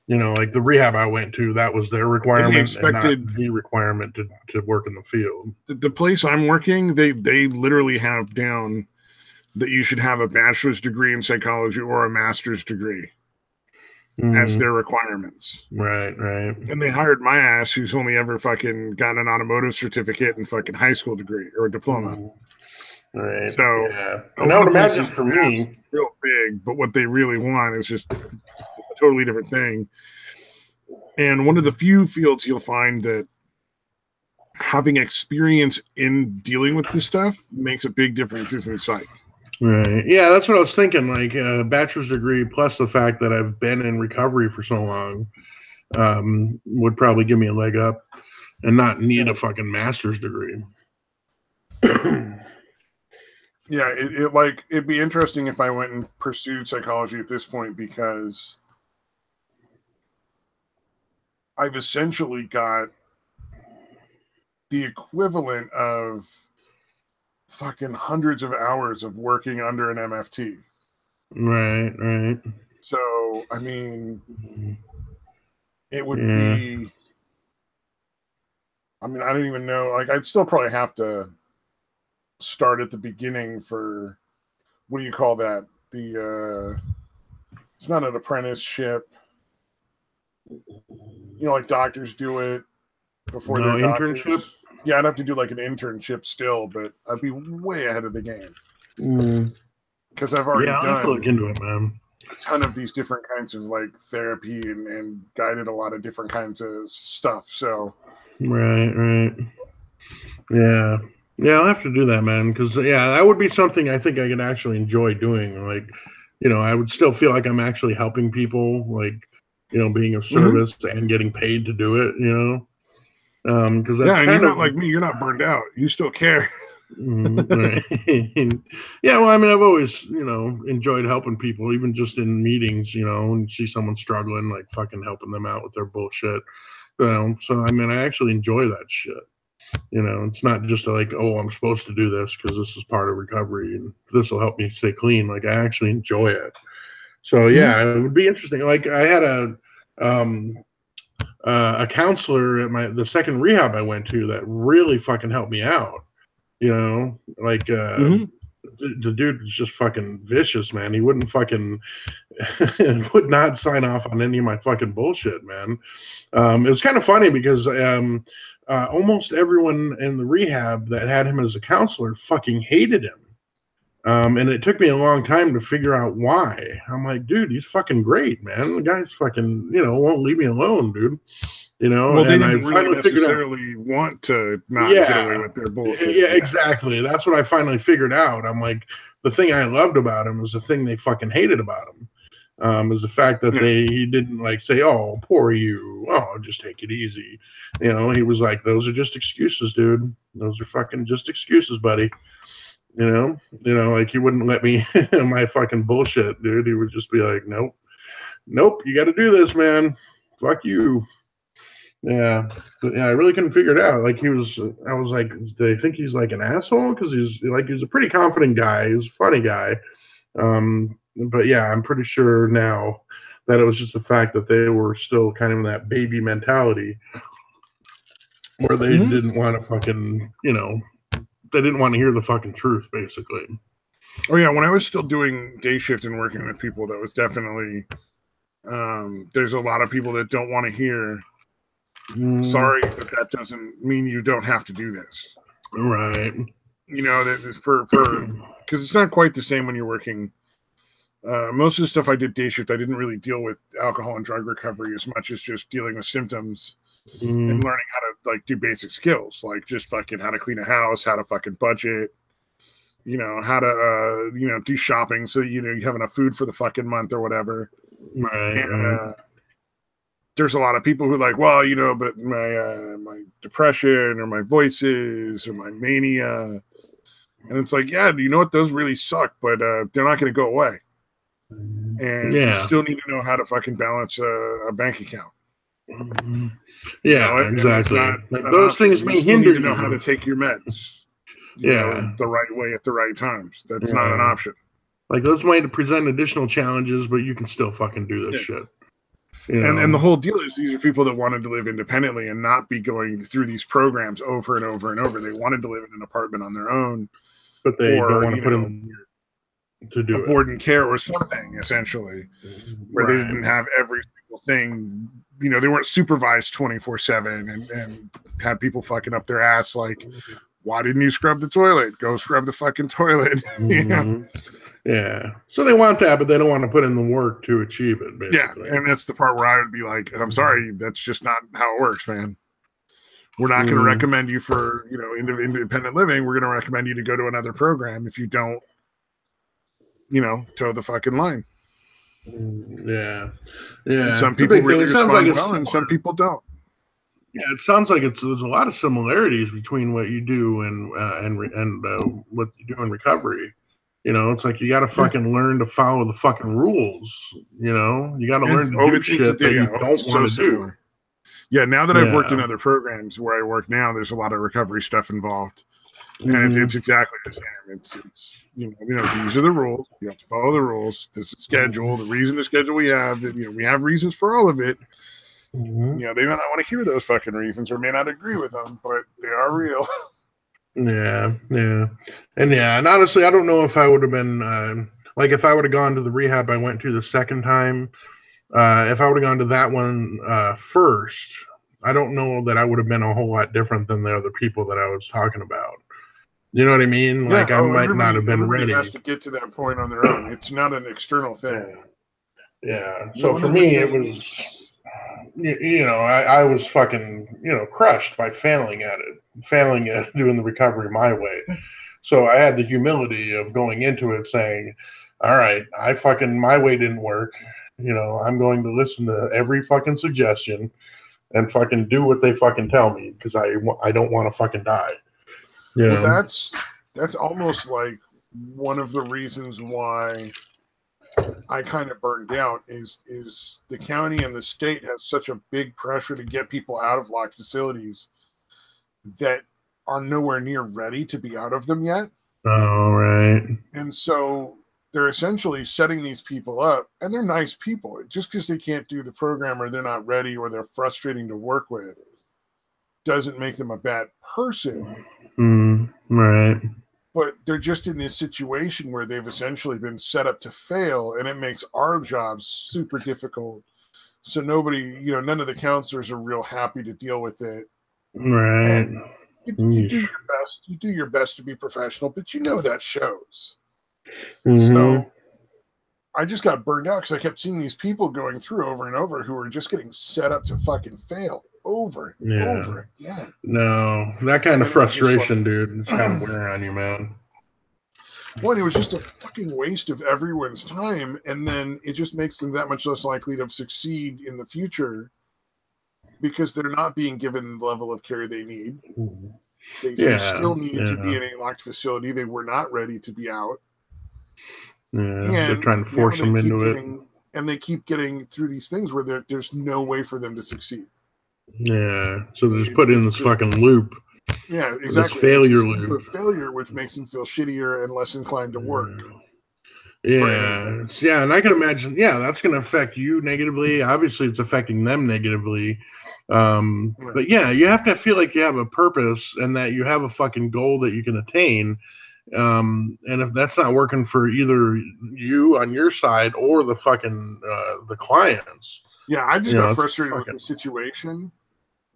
You know, like the rehab I went to, that was their requirement and not the requirement to work in the field. The place I'm working, they literally have down that you should have a bachelor's degree in psychology or a master's degree as their requirements. Right. And they hired my ass, who's only ever fucking gotten an automotive certificate and fucking high school degree or a diploma. Right. So, yeah. And I would imagine for me, real big, but what they really want is just a totally different thing. And one of the few fields you'll find that having experience in dealing with this stuff makes a big difference is in psych. Right. Yeah, that's what I was thinking. Like a bachelor's degree plus the fact that I've been in recovery for so long would probably give me a leg up and not need a fucking master's degree. Yeah, it'd be interesting if I went and pursued psychology at this point, because I've essentially got the equivalent of fucking hundreds of hours of working under an MFT. Right. So, I mean, it would be, I mean, I don't even know, like, I'd still probably have to start at the beginning for, what do you call that? It's not an apprenticeship. You know, like doctors do it before their doctors. Internship? Yeah, I'd have to do like an internship still, but I'd be way ahead of the game. Because I've already done, I'll have to look into it, man, a ton of these different kinds of like therapy and guided a lot of different kinds of stuff. So right. Yeah, I'll have to do that, man, because that would be something I think I could actually enjoy doing. Like, you know, I would still feel like I'm actually helping people, like, you know, being of service and getting paid to do it, you know. Because that's and you're not like me. You're not burned out. You still care. Right. Yeah, well, I mean, I've always, you know, enjoyed helping people, even just in meetings, you know, and see someone struggling, like fucking helping them out with their bullshit. You know, so I mean, I actually enjoy that shit. You know, it's not just like, oh, I'm supposed to do this because this is part of recovery and this will help me stay clean. Like, I actually enjoy it. So yeah, it would be interesting. Like, I had a counselor at the second rehab I went to that really fucking helped me out. You know, like the dude was just fucking vicious, man. He wouldn't fucking would not sign off on any of my fucking bullshit, man. It was kind of funny because almost everyone in the rehab that had him as a counselor fucking hated him. And it took me a long time to figure out why. I'm like, dude, he's fucking great, man. The guy's fucking, you know, won't leave me alone, dude. You know, well, they didn't really necessarily want to not get away with their bullshit. Yeah, exactly. That's what I finally figured out. I'm like, the thing I loved about him was the thing they fucking hated about him. Is the fact that he didn't like say, oh, poor you. Oh, just take it easy. You know, he was like, those are just excuses, dude. Those are fucking just excuses, buddy. You know, like he wouldn't let me my fucking bullshit, dude. He would just be like, nope, you got to do this, man. Fuck you. Yeah, but I really couldn't figure it out. Like I was like, do they think he's like an asshole? Because he's a pretty confident guy. He's a funny guy. But yeah, I'm pretty sure now that it was just the fact that they were still kind of in that baby mentality where they didn't want to fucking, you know, they didn't want to hear the fucking truth, basically. Oh yeah, when I was still doing day shift and working with people, that was definitely there's a lot of people that don't want to hear, sorry, but that doesn't mean you don't have to do this. Right. You know, that for because it's not quite the same when you're working. Most of the stuff I did day shift, I didn't really deal with alcohol and drug recovery as much as just dealing with symptoms and learning how to like do basic skills, like just fucking how to clean a house, how to fucking budget, you know, how to you know, do shopping so you know you have enough food for the fucking month or whatever. Right. And there's a lot of people who are like, well, you know, but my depression or my voices or my mania, and it's like, yeah, you know what, those really suck, but they're not going to go away. And you still need to know how to fucking balance a bank account. Yeah, you know, exactly. Like those things may hinder you. Know how to take your meds. You know, the right way at the right times. That's not an option. Like those might present additional challenges, but you can still fucking do this shit. And the whole deal is these are people that wanted to live independently and not be going through these programs over and over and over. They wanted to live in an apartment on their own, but they don't want to put in to do board and care or something, essentially, where they didn't have every single thing. They weren't supervised 24/7 and had people fucking up their ass like, why didn't you scrub the toilet? Go scrub the fucking toilet. Yeah. So they want that, but they don't want to put in the work to achieve it, basically. Yeah, and that's the part where I would be like, I'm sorry, that's just not how it works, man. We're not going to recommend you for, independent living. We're going to recommend you to go to another program if you don't, toe the fucking line. Yeah. Yeah. And some people really respond well, and some people don't. Yeah, it sounds like there's a lot of similarities between what you do and what you do in recovery. It's like you got to fucking learn to follow the fucking rules. You got to learn to do shit that you don't want to do. Yeah, now that I've worked in other programs where I work now, there's a lot of recovery stuff involved, and it's exactly the same. It's these are the rules. You have to follow the rules. This is the schedule. The reason the schedule we have, we have reasons for all of it. They may not want to hear those fucking reasons or may not agree with them, but they are real. Yeah. And honestly, I don't know if I would have been if I would have gone to the rehab I went to the second time. If I would have gone to that one first, I don't know that I would have been a whole lot different than the other people that I was talking about. You know what I mean? Yeah, I might not have been ready. Has to get to that point on their own. It's not an external thing. Yeah. So for me, it was, I was fucking, crushed by failing at doing the recovery my way. So I had the humility of going into it saying, all right, my way didn't work. I'm going to listen to every fucking suggestion and fucking do what they fucking tell me because I don't want to fucking die. Well, that's almost like one of the reasons why I kind of burned out is the county and the state has such a big pressure to get people out of locked facilities that are nowhere near ready to be out of them yet. Oh, right. And so they're essentially setting these people up, and they're nice people. Just because they can't do the program or they're not ready or they're frustrating to work with doesn't make them a bad person. Right. But they're just in this situation where they've essentially been set up to fail, and it makes our jobs super difficult. So nobody, none of the counselors are real happy to deal with it. Right. You do your best. You do your best to be professional, but that shows. So I just got burned out because I kept seeing these people going through over and over who were just getting set up to fucking fail over and over again. No, that kind of frustration, dude, it's kind of wearing on you, man. Well, it was just a fucking waste of everyone's time, and then it just makes them that much less likely to succeed in the future because they're not being given the level of care they need. They still needed to be in a locked facility. They were not ready to be out. Yeah, they're trying to force them into it. And they keep getting through these things where there's no way for them to succeed. Yeah, so they're just put in this fucking loop. Yeah, exactly. This failure loop. Failure, which makes them feel shittier and less inclined to work. Yeah, and I can imagine, that's going to affect you negatively. Obviously, it's affecting them negatively. But you have to feel like you have a purpose and that you have a fucking goal that you can attain. And if that's not working for either you on your side or the fucking the clients. Yeah, I just got frustrated with the situation.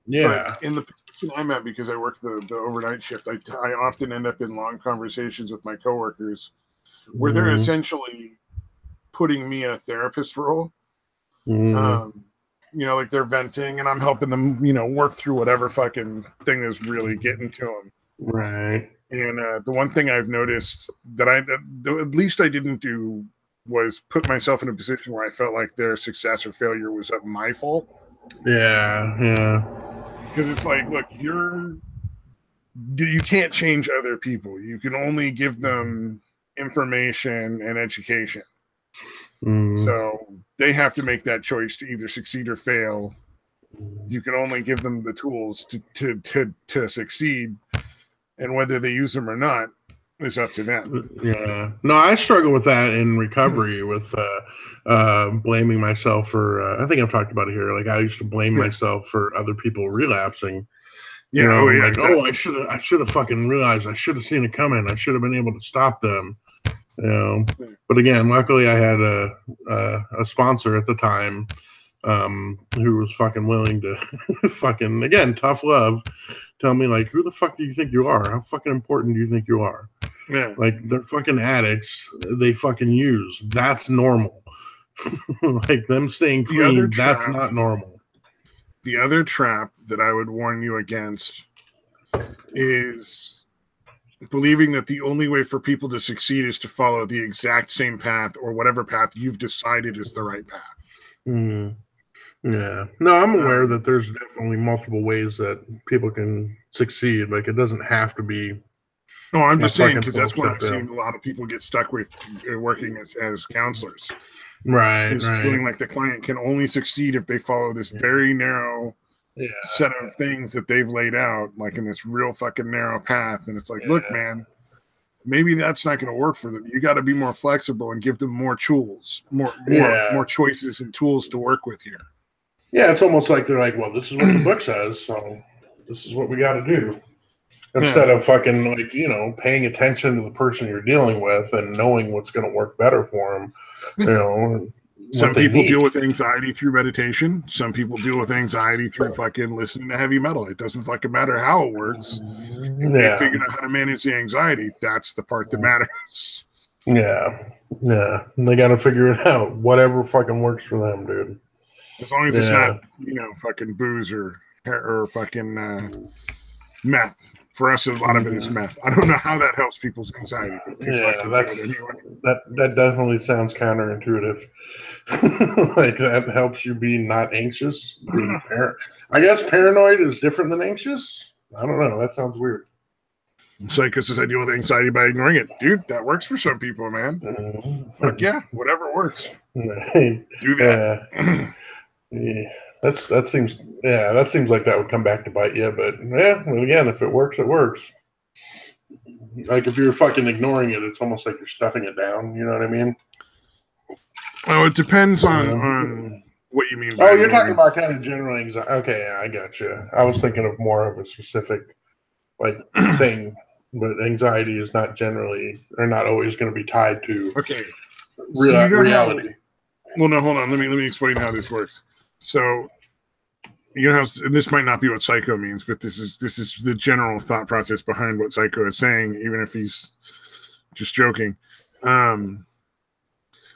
Yeah. But in the position I'm at, because I work the overnight shift, I often end up in long conversations with my coworkers where they're essentially putting me in a therapist role. Like they're venting and I'm helping them, work through whatever fucking thing is really getting to them. Right. And the one thing I've noticed that at least I didn't do was put myself in a position where I felt like their success or failure was my fault. Yeah. Because it's like, look, you can't change other people. You can only give them information and education. So they have to make that choice to either succeed or fail. You can only give them the tools to succeed, and whether they use them or not, is up to them. Yeah. No, I struggle with that in recovery with blaming myself for, I think I've talked about it here. Like I used to blame myself for other people relapsing. Yeah. Exactly. I should have fucking realized. I should have seen it coming. I should have been able to stop them. But again, luckily I had a sponsor at the time who was fucking willing to fucking, again, tough love, tell me like, who the fuck do you think you are? How fucking important do you think you are? Yeah. Like they're fucking addicts. They fucking use. That's normal. Like them staying clean, that's not normal. The other trap that I would warn you against is believing that the only way for people to succeed is to follow the exact same path or whatever path you've decided is the right path. Yeah. No, I'm aware that there's definitely multiple ways that people can succeed. Like it doesn't have to be. No, I'm just saying because that's what I've seen a lot of people get stuck with working as counselors. Right. Is feeling like the client can only succeed if they follow this very narrow set of things that they've laid out, like in this real fucking narrow path. And it's like, look, man, maybe that's not going to work for them. You got to be more flexible and give them more tools, more choices and tools to work with here. Yeah, it's almost like they're like, well, this is what the book says, so this is what we got to do. Instead of fucking like, paying attention to the person you're dealing with and knowing what's going to work better for them, Some people deal with anxiety through meditation. Some people deal with anxiety through fucking listening to heavy metal. It doesn't fucking matter how it works. If they figured out how to manage the anxiety, that's the part that matters. Yeah. They got to figure it out. Whatever fucking works for them, dude. As long as it's not, fucking booze or fucking meth. For us, a lot of it is meth. I don't know how that helps people's anxiety. But that definitely sounds counterintuitive. Like that helps you be not anxious. I guess paranoid is different than anxious. I don't know. That sounds weird. Psycho says I deal with anxiety by ignoring it. Dude, that works for some people, man. Fuck yeah, whatever works. Do that. That seems like that would come back to bite you, but again, if it works, it works. Like if you're fucking ignoring it, it's almost like you're stuffing it down. You know what I mean? Oh, it depends on what you mean. You're talking about kind of general anxiety. Okay, I got you. I was thinking of more of a specific thing, but anxiety is not generally or not always going to be tied to reality. Well, no, hold on. Let me explain how this works. So, and this might not be what psycho means, but this is the general thought process behind what psycho is saying, even if he's just joking.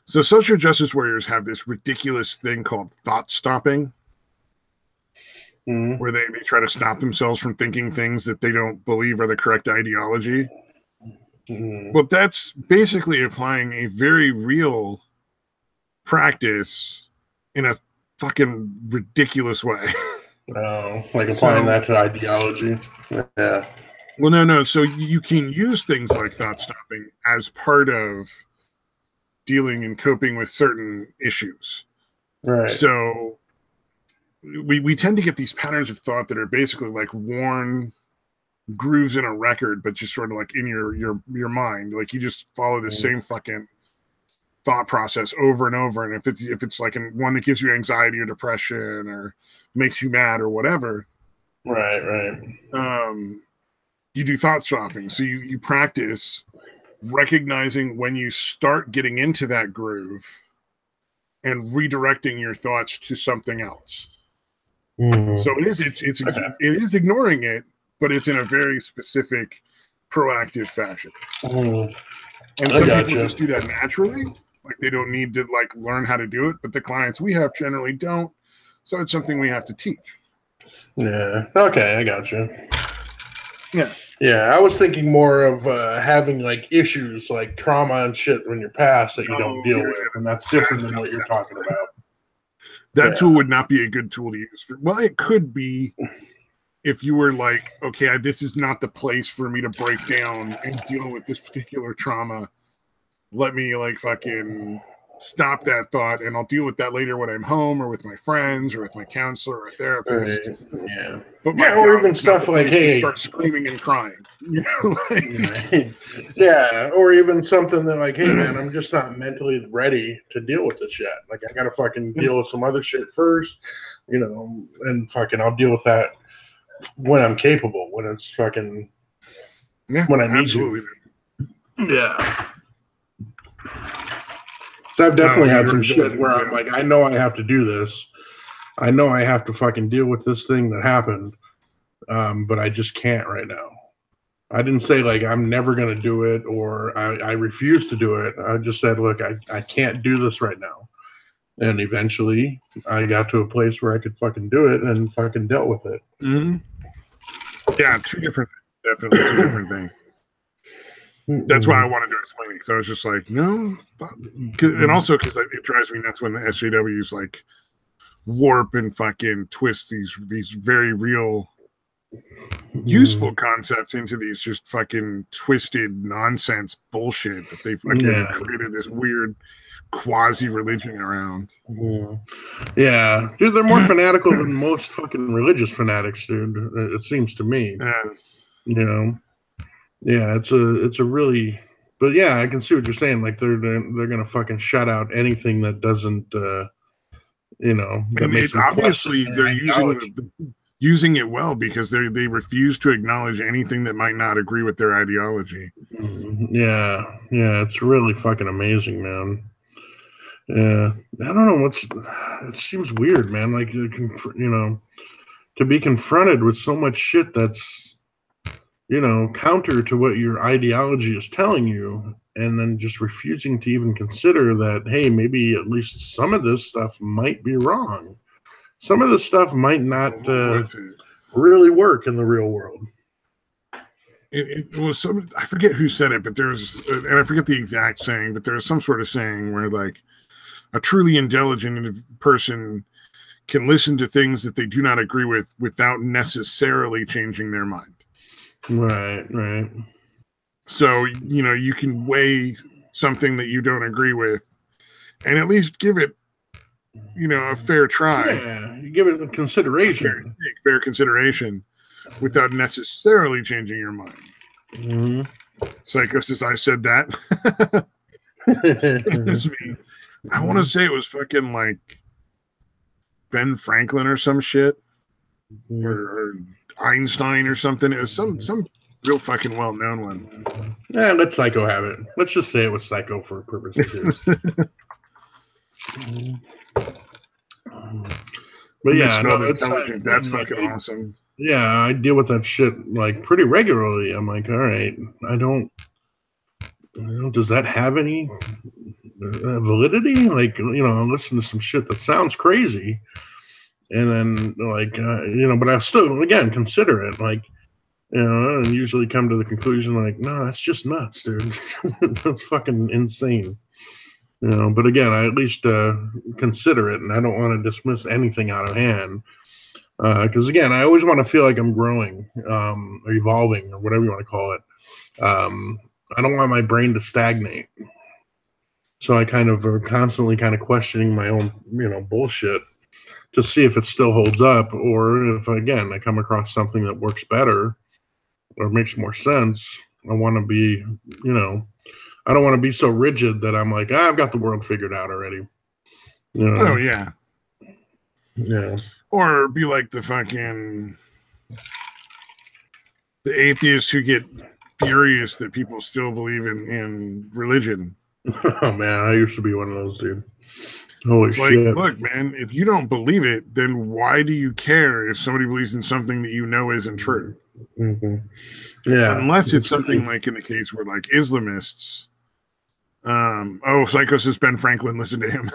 So social justice warriors have this ridiculous thing called thought stopping, where they try to stop themselves from thinking things that they don't believe are the correct ideology. Well, that's basically applying a very real practice in a fucking ridiculous way. Like applying that to ideology. Yeah. Well, no. So you can use things like thought stopping as part of dealing and coping with certain issues. Right. So we tend to get these patterns of thought that are basically like worn grooves in a record, but just sort of like in your mind. Like you just follow the same fucking thought process over and over. And if it's like one that gives you anxiety or depression or makes you mad or whatever, right. You do thought stopping. So you practice recognizing when you start getting into that groove and redirecting your thoughts to something else. So it is ignoring it, but it's in a very specific, proactive fashion. And some people just do that naturally. Like they don't need to like learn how to do it, but the clients we have generally don't. So it's something we have to teach. Yeah. Okay, I got you. Yeah. Yeah, I was thinking more of having like issues like trauma and shit when you're past that you don't deal with, and that's different than what you're talking about. That tool would not be a good tool to use. Well, it could be if you were like, okay, this is not the place for me to break down and deal with this particular trauma. Let me like fucking stop that thought, and I'll deal with that later when I'm home or with my friends or with my counselor or therapist. Right. Yeah. But or even stuff like, hey, start screaming and crying. Yeah, or even something that like, hey man, I'm just not mentally ready to deal with this yet. Like I gotta fucking deal with some other shit first, and fucking I'll deal with that when I'm capable, when it's fucking when I need to. Yeah. So I've definitely had some shit where I'm like, I know I have to do this. I know I have to fucking deal with this thing that happened, but I just can't right now. I didn't say like I'm never going to do it or I refuse to do it. I just said, look, I can't do this right now. And eventually I got to a place where I could fucking do it and fucking dealt with it. Mm-hmm. Yeah, definitely two different things. That's why I wanted to explain it, because I was just like, no. And also because it drives me nuts when the SJWs like warp and fucking twist these very real useful concepts into these just fucking twisted nonsense bullshit that they fucking created this weird quasi-religion around. Yeah. Dude, they're more fanatical than most fucking religious fanatics, dude. It seems to me. Yeah, it's a really, but yeah, I can see what you're saying. Like they're gonna fucking shut out anything that doesn't, that makes them obviously they're using it well, because they refuse to acknowledge anything that might not agree with their ideology. Yeah, it's really fucking amazing, man. Yeah, I don't know it seems weird, man. Like to be confronted with so much shit that's counter to what your ideology is telling you, and then just refusing to even consider that, hey, maybe at least some of this stuff might be wrong. Some of this stuff might not really work in the real world. It was I forget who said it, but there's, and I forget the exact saying, but there's some sort of saying where like a truly intelligent person can listen to things that they do not agree with without necessarily changing their mind. Right. So, you can weigh something that you don't agree with and at least give it, a fair try. Yeah, you give it a consideration. Fair consideration without necessarily changing your mind. Mm-hmm. Psycho says, I said that. It's me. I want to say it was fucking like Ben Franklin or some shit. Or Einstein or something. It was some real fucking well-known one. Yeah, let Psycho have it. Let's just say it was Psycho for purposes here. But yeah, that's fucking awesome. Yeah, I deal with that shit like pretty regularly. I'm like, all right, does that have any validity? Like, I listen to some shit that sounds crazy. And then, like, but I still, again, consider it, like, and usually come to the conclusion, like, no, that's just nuts, dude. That's fucking insane. But again, I at least consider it, and I don't want to dismiss anything out of hand. Because, again, I always want to feel like I'm growing or evolving or whatever you want to call it. I don't want my brain to stagnate. So I kind of are constantly kind of questioning my own, bullshit, to see if it still holds up, or if, again, I come across something that works better or makes more sense. I want to be, I don't want to be so rigid that I'm like, I've got the world figured out already. Oh, yeah. Yeah. Or be like the atheists who get furious that people still believe in religion. Oh, man, I used to be one of those, dude. Holy shit. Like, look, man, if you don't believe it, then why do you care if somebody believes in something that isn't true? Mm-hmm. Yeah. Unless it's something like in the case where, like, Islamists, Psycho says Ben Franklin, listen to him.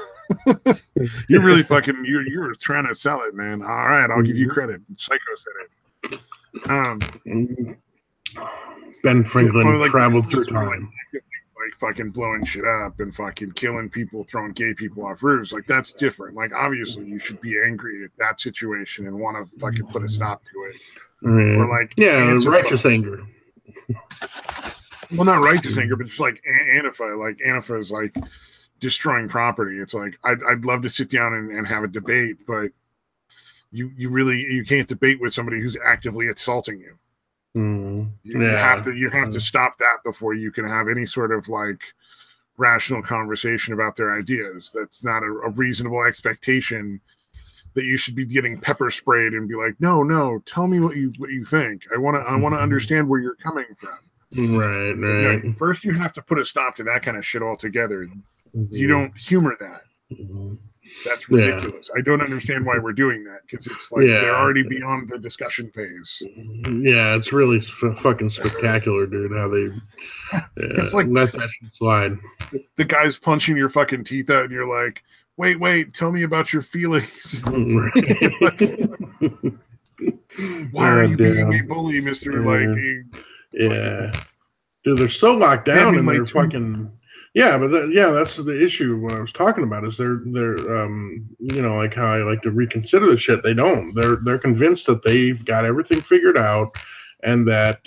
You're really fucking, you're trying to sell it, man. All right, I'll give you credit. Psycho said it. Ben Franklin traveled through time. Like fucking blowing shit up and fucking killing people, throwing gay people off roofs. Like, that's different. Like, obviously you should be angry at that situation and want to fucking put a stop to it. Mm-hmm. Or like, righteous anger. Well, not righteous anger, but just like Antifa. Like, Antifa is like, destroying property. It's like I'd love to sit down and have a debate, but you can't debate with somebody who's actively assaulting you. You have to stop that before you can have any sort of like rational conversation about their ideas. That's not a reasonable expectation that you should be getting pepper sprayed and be like, no, tell me what you think. I want to understand where you're coming from. Right. No, first, you have to put a stop to that kind of shit altogether. You don't humor that. That's ridiculous. I don't understand why we're doing that, because it's like they're already beyond the discussion phase. Yeah, it's really fucking spectacular, dude, how they it's like let that shit slide. The guy's punching your fucking teeth out, and you're like, wait, tell me about your feelings. Why are you being a bully, Mr. Dude, they're so locked down and they're fucking but that's the issue. What I was talking about is they're like how I like to reconsider the shit. They don't. They're convinced that they've got everything figured out and that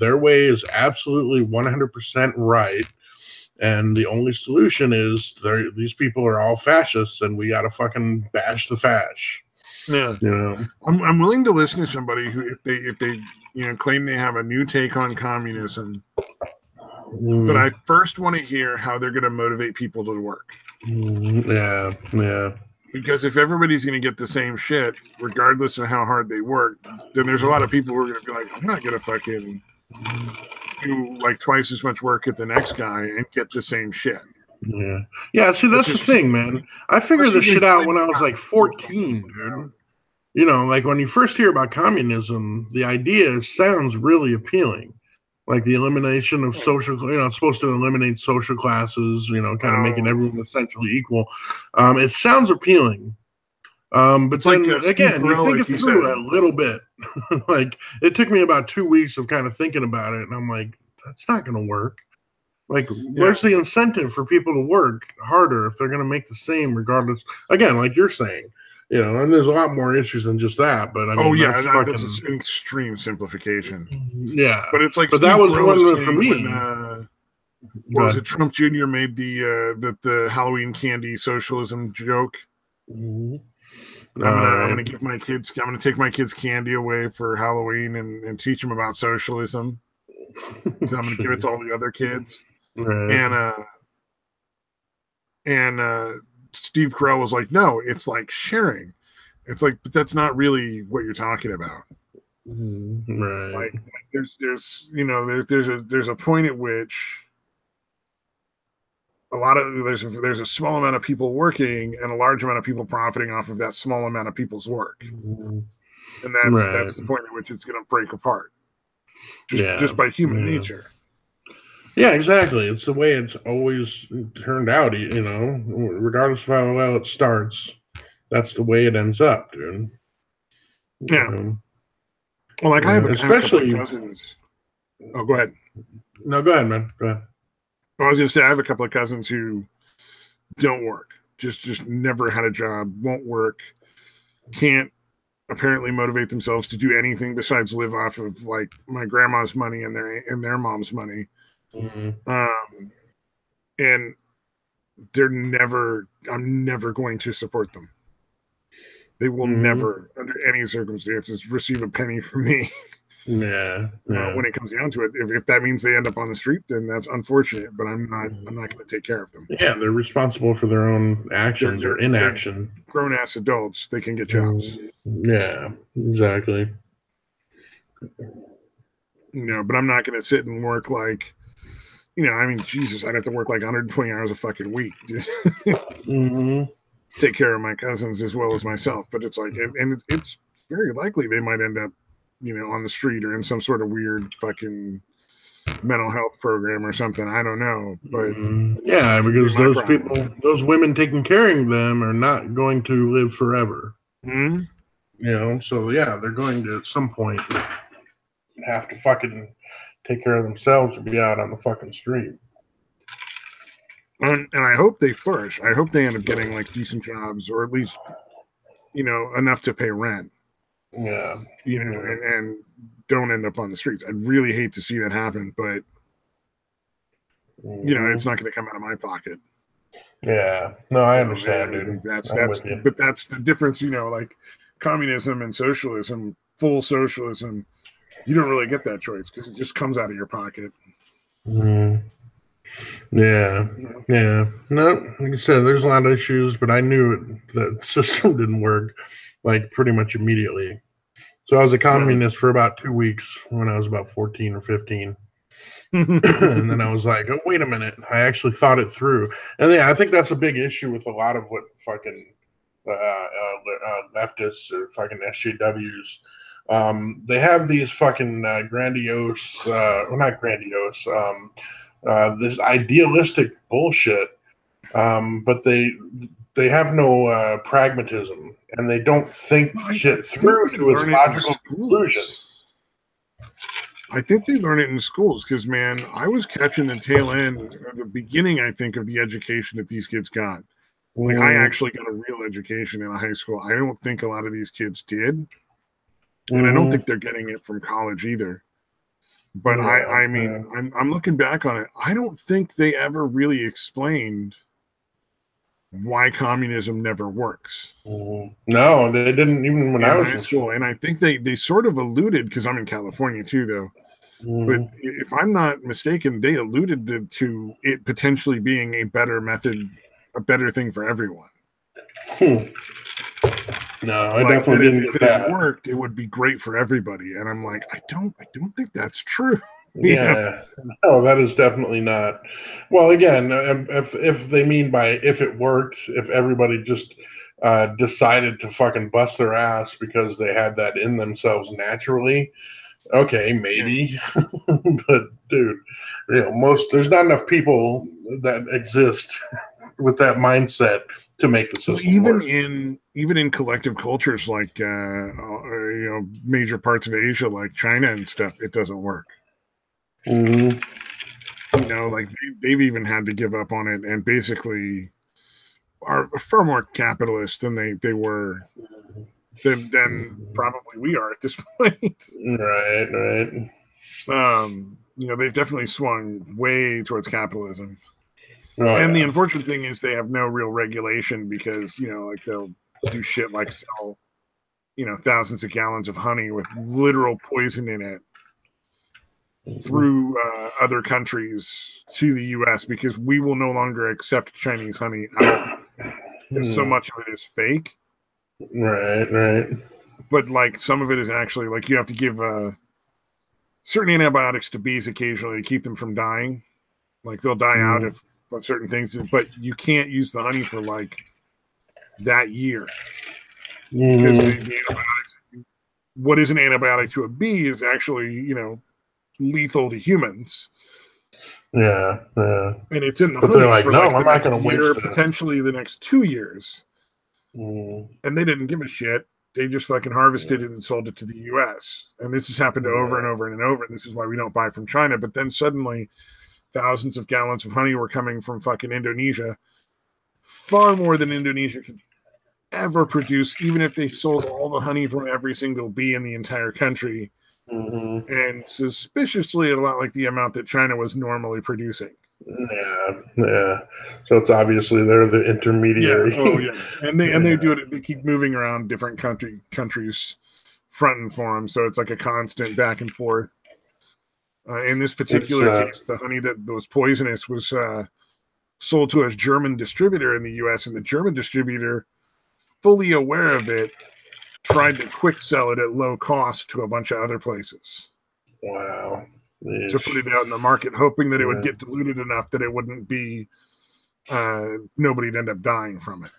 their way is absolutely 100% right. And the only solution is these people are all fascists, and we got to fucking bash the fash. Yeah, I'm willing to listen to somebody who, if they claim they have a new take on communism, but I first want to hear how they're going to motivate people to work. Yeah. Because if everybody's going to get the same shit, regardless of how hard they work, then there's a lot of people who are going to be like, I'm not going to fucking do like twice as much work at the next guy and get the same shit. Yeah. See, that's the thing, man. I figured this shit out when I was like 14, dude. Like when you first hear about communism, the idea sounds really appealing. Like the elimination of social, it's supposed to eliminate social classes, kind of making everyone essentially equal. It sounds appealing. But it's then again, you think it through a little bit. Like it took me about 2 weeks of kind of thinking about it, and I'm like, that's not going to work. Like, where's the incentive for people to work harder if they're going to make the same regardless? Again, like you're saying, and there's a lot more issues than just that. But I mean, that's an extreme simplification. Yeah, but it's like, but that was one for me. Was it Trump Jr. made the Halloween candy socialism joke? I'm gonna give my kids. I'm gonna take my kids' candy away for Halloween and teach them about socialism. I'm gonna give it to all the other kids. Right. And Steve Carell was like, no, it's like sharing. It's like, but that's not really what you're talking about. Right. Like there's a point at which there's a small amount of people working and a large amount of people profiting off of that small amount of people's work. And that's the point at which it's going to break apart. Just by human nature. Yeah, exactly. It's the way it's always turned out, regardless of how well it starts, that's the way it ends up, dude. Yeah. Well, like I have a couple of cousins. Oh, go ahead. No, go ahead, man. Go ahead. I was going to say, I have a couple of cousins who don't work, just never had a job, won't work, can't apparently motivate themselves to do anything besides live off of like my grandma's money and their mom's money. And I'm never going to support them. They will never, under any circumstances, receive a penny from me. When it comes down to it, if that means they end up on the street, then that's unfortunate. But I'm not going to take care of them. Yeah, they're responsible for their own actions or inaction. Grown ass adults, they can get jobs. Yeah, exactly. But I'm not going to sit and work like, I mean, Jesus, I'd have to work like 120 hours a fucking week. Take care of my cousins as well as myself. But it's like, and it's very likely they might end up, on the street or in some sort of weird fucking mental health program or something. I don't know. But because those women taking care of them are not going to live forever. So they're going to at some point have to fucking take care of themselves or be out on the fucking street. And I hope they flourish. I hope they end up getting like decent jobs or at least, enough to pay rent. Yeah. And don't end up on the streets. I'd really hate to see that happen, but it's not going to come out of my pocket. Yeah, no, I understand, dude. But that's the difference, like communism and socialism, full socialism. You don't really get that choice because it just comes out of your pocket. Mm. Yeah, yeah. No, like I said, there's a lot of issues, but I knew that the system didn't work like pretty much immediately. So I was a communist for about 2 weeks when I was about 14 or 15. And then I was like, oh, wait a minute. I actually thought it through. And yeah, I think that's a big issue with a lot of what fucking leftists or fucking SJWs. They have these fucking grandiose, well, not grandiose, this idealistic bullshit, but they have no pragmatism, and they don't think shit through to its logical conclusion. I think they learn it in schools because, man, I was catching the tail end, or the beginning, I think, of the education that these kids got. Like, I actually got a real education in high school. I don't think a lot of these kids did. And I don't think they're getting it from college either. But I mean, I'm looking back on it. I don't think they ever really explained why communism never works. No, they didn't even when I was in school. And I think they sort of alluded, because I'm in California too, though. But if I'm not mistaken, they alluded to it potentially being a better method, a better thing for everyone. No, I definitely didn't get that. If it worked, it would be great for everybody. And I'm like, I don't think that's true. Yeah, no, that is definitely not. Well, again, if they mean by if it worked, if everybody just decided to fucking bust their ass because they had that in themselves naturally, okay, maybe. But dude, there's not enough people that exist with that mindset to make the system work. Even in collective cultures like major parts of Asia, like China and stuff, it doesn't work. Like they've even had to give up on it, and basically are far more capitalist than they were than probably we are at this point. Right. They've definitely swung way towards capitalism. The unfortunate thing is they have no real regulation because, like they'll do shit like sell, thousands of gallons of honey with literal poison in it through other countries to the U.S. because we will no longer accept Chinese honey at all. Because so much of it is fake. Right. But like some of it is actually like you have to give certain antibiotics to bees occasionally to keep them from dying. Like they'll die out of certain things, but you can't use the honey for like that year. Because the antibiotics, what is an antibiotic to a bee is actually, lethal to humans. Yeah. And it's in the honey. They're like, no, I'm not going to waste it. Potentially the next 2 years. And they didn't give a shit. They just fucking harvested it and sold it to the U.S. And this has happened over and over and over. And this is why we don't buy from China. But then suddenly thousands of gallons of honey were coming from fucking Indonesia. Far more than Indonesia could ever produce, even if they sold all the honey from every single bee in the entire country. And suspiciously a lot like the amount that China was normally producing. Yeah. So it's obviously they're the intermediary. And they do it. They keep moving around different countries fronting for them. So it's like a constant back and forth. In this particular case, the honey that was poisonous was sold to a German distributor in the U.S. and the German distributor, fully aware of it, tried to quick sell it at low cost to a bunch of other places. Wow. To put it out in the market, hoping that it would get diluted enough that it wouldn't be nobody'd end up dying from it.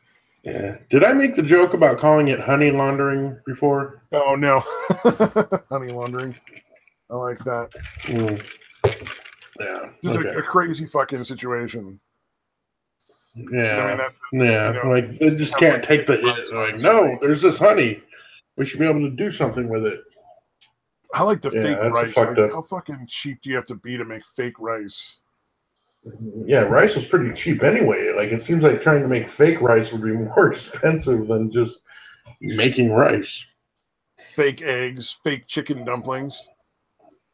Yeah. Did I make the joke about calling it honey laundering before? Oh no. Honey laundering. I like that. Yeah. It's a crazy fucking situation. Yeah. Like they just can't take the hit. They're like, no, there's this honey. We should be able to do something with it. I like the fake rice. Like, how fucking cheap do you have to be to make fake rice? Yeah, rice is pretty cheap anyway. Like it seems like trying to make fake rice would be more expensive than just making rice. Fake eggs, fake chicken dumplings.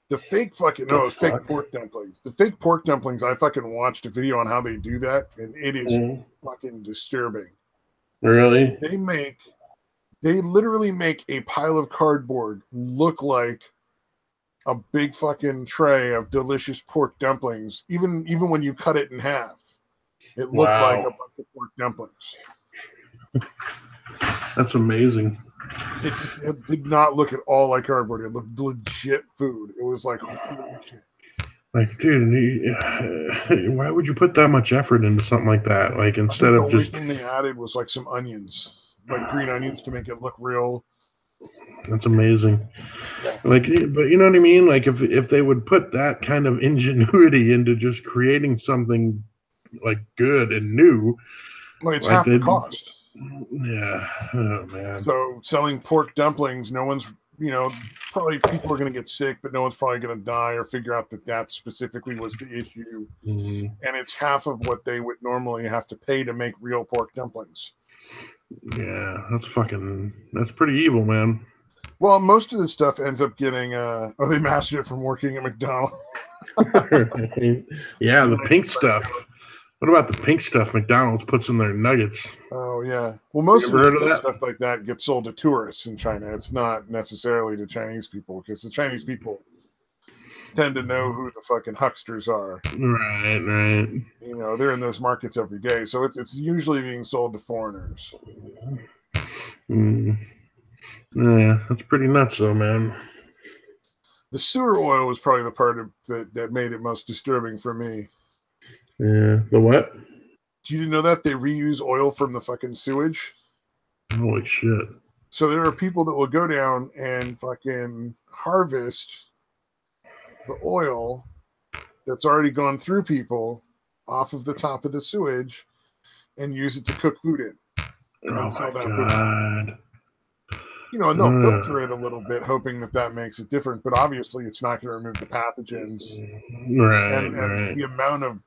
The fake fake pork dumplings. The fake pork dumplings, I fucking watched a video on how they do that, and it is fucking disturbing. Really? They literally make a pile of cardboard look like a big fucking tray of delicious pork dumplings. Even when you cut it in half, it looked like a bunch of pork dumplings. That's amazing. It did not look at all like cardboard. It looked legit food. It was like, holy shit. Like, dude, why would you put that much effort into something like that? Like, instead of just... The only thing they added was like some onions, like green onions, to make it look real. That's amazing. Like, but you know what I mean? Like, if they would put that kind of ingenuity into just creating something like good and new, well, it's half the cost. Yeah. Oh man. So selling pork dumplings, no one's, probably people are going to get sick, but no one's probably going to die or figure out that specifically was the issue. Mm-hmm. And it's half of what they would normally have to pay to make real pork dumplings. Yeah, that's pretty evil, man. Well, most of the stuff ends up getting, they mastered it from working at McDonald's. Yeah, the pink stuff. What about the pink stuff McDonald's puts in their nuggets? Oh, yeah. Well, most of the stuff like that gets sold to tourists in China. It's not necessarily to Chinese people, because the Chinese people tend to know who the fucking hucksters are. Right. They're in those markets every day. So it's usually being sold to foreigners. Yeah, that's pretty nuts though, man. The sewer oil was probably the part that made it most disturbing for me. Yeah. The what? Do you know that they reuse oil from the fucking sewage? Holy shit. So there are people that will go down and fucking harvest the oil that's already gone through people off of the top of the sewage and use it to cook food in. Oh my God. And they'll filter it a little bit, hoping that makes it different. But obviously, it's not going to remove the pathogens. Right. And the amount of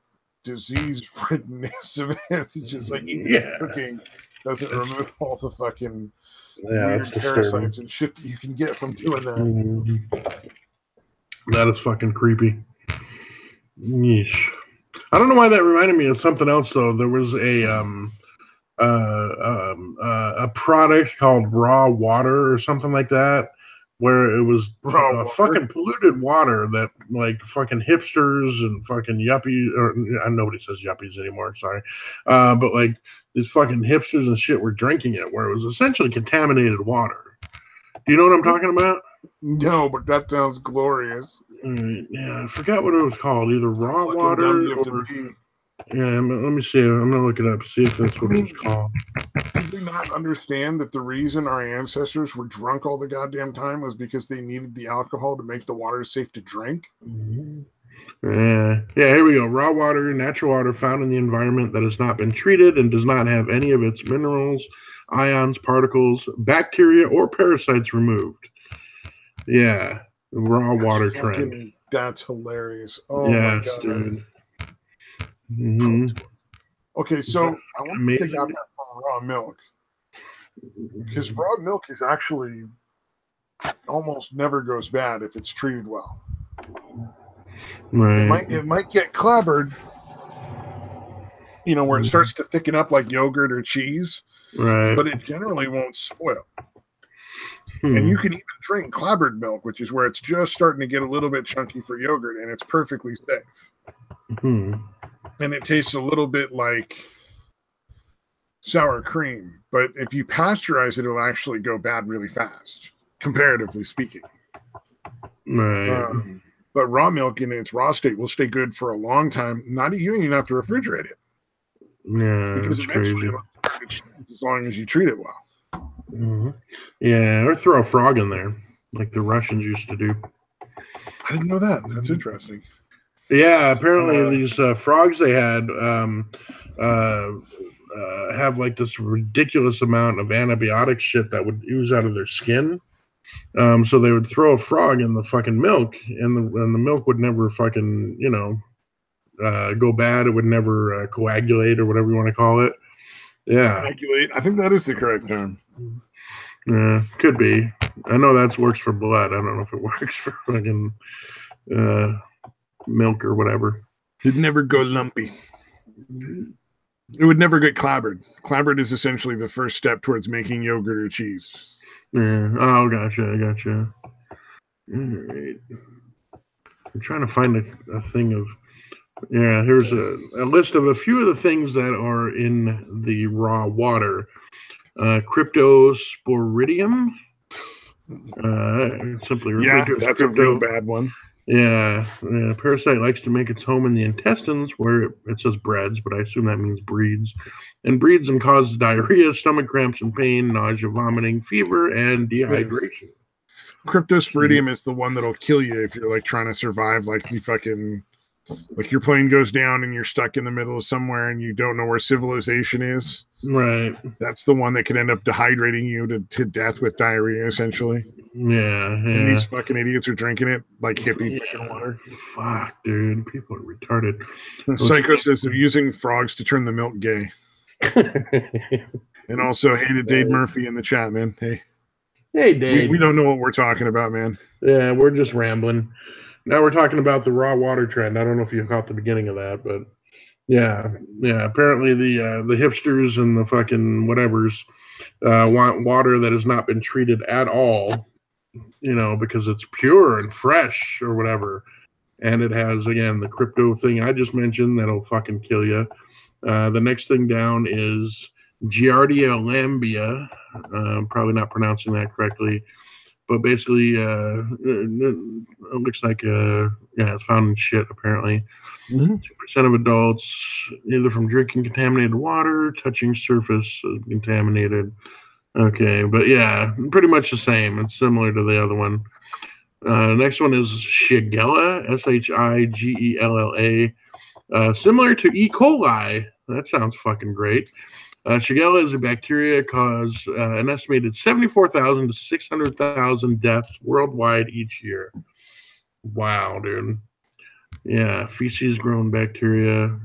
disease riddenness of it, it's just like cooking doesn't remove all the fucking weird parasites and shit that you can get from doing that. Mm-hmm. That is fucking creepy. Yeesh. I don't know why that reminded me of something else though. There was a product called raw water or something like that, where it was fucking polluted water that like fucking hipsters and fucking yuppies, or nobody says yuppies anymore, sorry, but like these fucking hipsters and shit were drinking it, where it was essentially contaminated water. Do you know what I'm talking about? No, but that sounds glorious. Yeah, I forgot what it was called. Either raw water or... Yeah, let me see. I'm going to look it up, see if that's what it was called. Did they not understand that the reason our ancestors were drunk all the goddamn time was because they needed the alcohol to make the water safe to drink? Mm-hmm. Yeah, here we go. Raw water, natural water found in the environment that has not been treated and does not have any of its minerals, ions, particles, bacteria, or parasites removed. Yeah, raw water trend. That's hilarious. Oh my God. Dude. Mm-hmm. Okay, so I wonder if they got that from raw milk. Because raw milk is actually almost never goes bad if it's treated well. Right. It might get clabbered, where it starts to thicken up like yogurt or cheese. Right. But it generally won't spoil. And you can even drink clabbered milk, which is where it's just starting to get a little bit chunky for yogurt, and it's perfectly safe. And it tastes a little bit like sour cream. But if you pasteurize it, it'll actually go bad really fast, comparatively speaking. Right. But raw milk in its raw state will stay good for a long time. You don't even have to refrigerate it. Yeah, because eventually it'll change as long as you treat it well. Mm-hmm. Yeah, or throw a frog in there, like the Russians used to do. I didn't know that. That's interesting. Yeah, apparently these frogs they had have like this ridiculous amount of antibiotic shit that would ooze out of their skin. So they would throw a frog in the fucking milk, and the milk would never fucking go bad. It would never coagulate or whatever you want to call it. Yeah, coagulate. I think that is the correct term. Yeah, could be. I know that works for blood. I don't know if it works for fucking milk or whatever. It'd never go lumpy. It would never get clabbered. Clabbered is essentially the first step towards making yogurt or cheese. Yeah. Oh, gotcha. All right. I'm trying to find a thing of. Yeah, here's a list of a few of the things that are in the raw water. Cryptosporidium. Simply referred to as that's crypto. A real bad one. Yeah, parasite likes to make its home in the intestines, where it says breeds, but I assume that means breeds, and breeds and causes diarrhea, stomach cramps and pain, nausea, vomiting, fever, and dehydration. Cryptosporidium is the one that'll kill you if you're like trying to survive, like you fucking, like your plane goes down and you're stuck in the middle of somewhere and you don't know where civilization is. Right. That's the one that could end up dehydrating you to death with diarrhea, essentially. Yeah. And these fucking idiots are drinking it like hippie fucking water. Fuck, dude. People are retarded. Psycho says they're using frogs to turn the milk gay. And also, hey to Dade Murphy in the chat, man. Hey, Dade. We don't know what we're talking about, man. Yeah, we're just rambling. Now we're talking about the raw water trend. I don't know if you caught the beginning of that, but yeah. Apparently the hipsters and the fucking whatevers want water that has not been treated at all, because it's pure and fresh or whatever. And it has, again, the crypto thing I just mentioned that'll fucking kill you. The next thing down is Giardia lambia. Probably not pronouncing that correctly. But basically, it looks like it's found in shit, apparently. 2% of adults, either from drinking contaminated water, touching surface contaminated. Okay, but yeah, pretty much the same. It's similar to the other one. Next one is Shigella, Shigella. Similar to E. coli. That sounds fucking great. Shigella is a bacteria cause an estimated 74,000 to 600,000 deaths worldwide each year. Wow, dude. Yeah, feces-grown bacteria.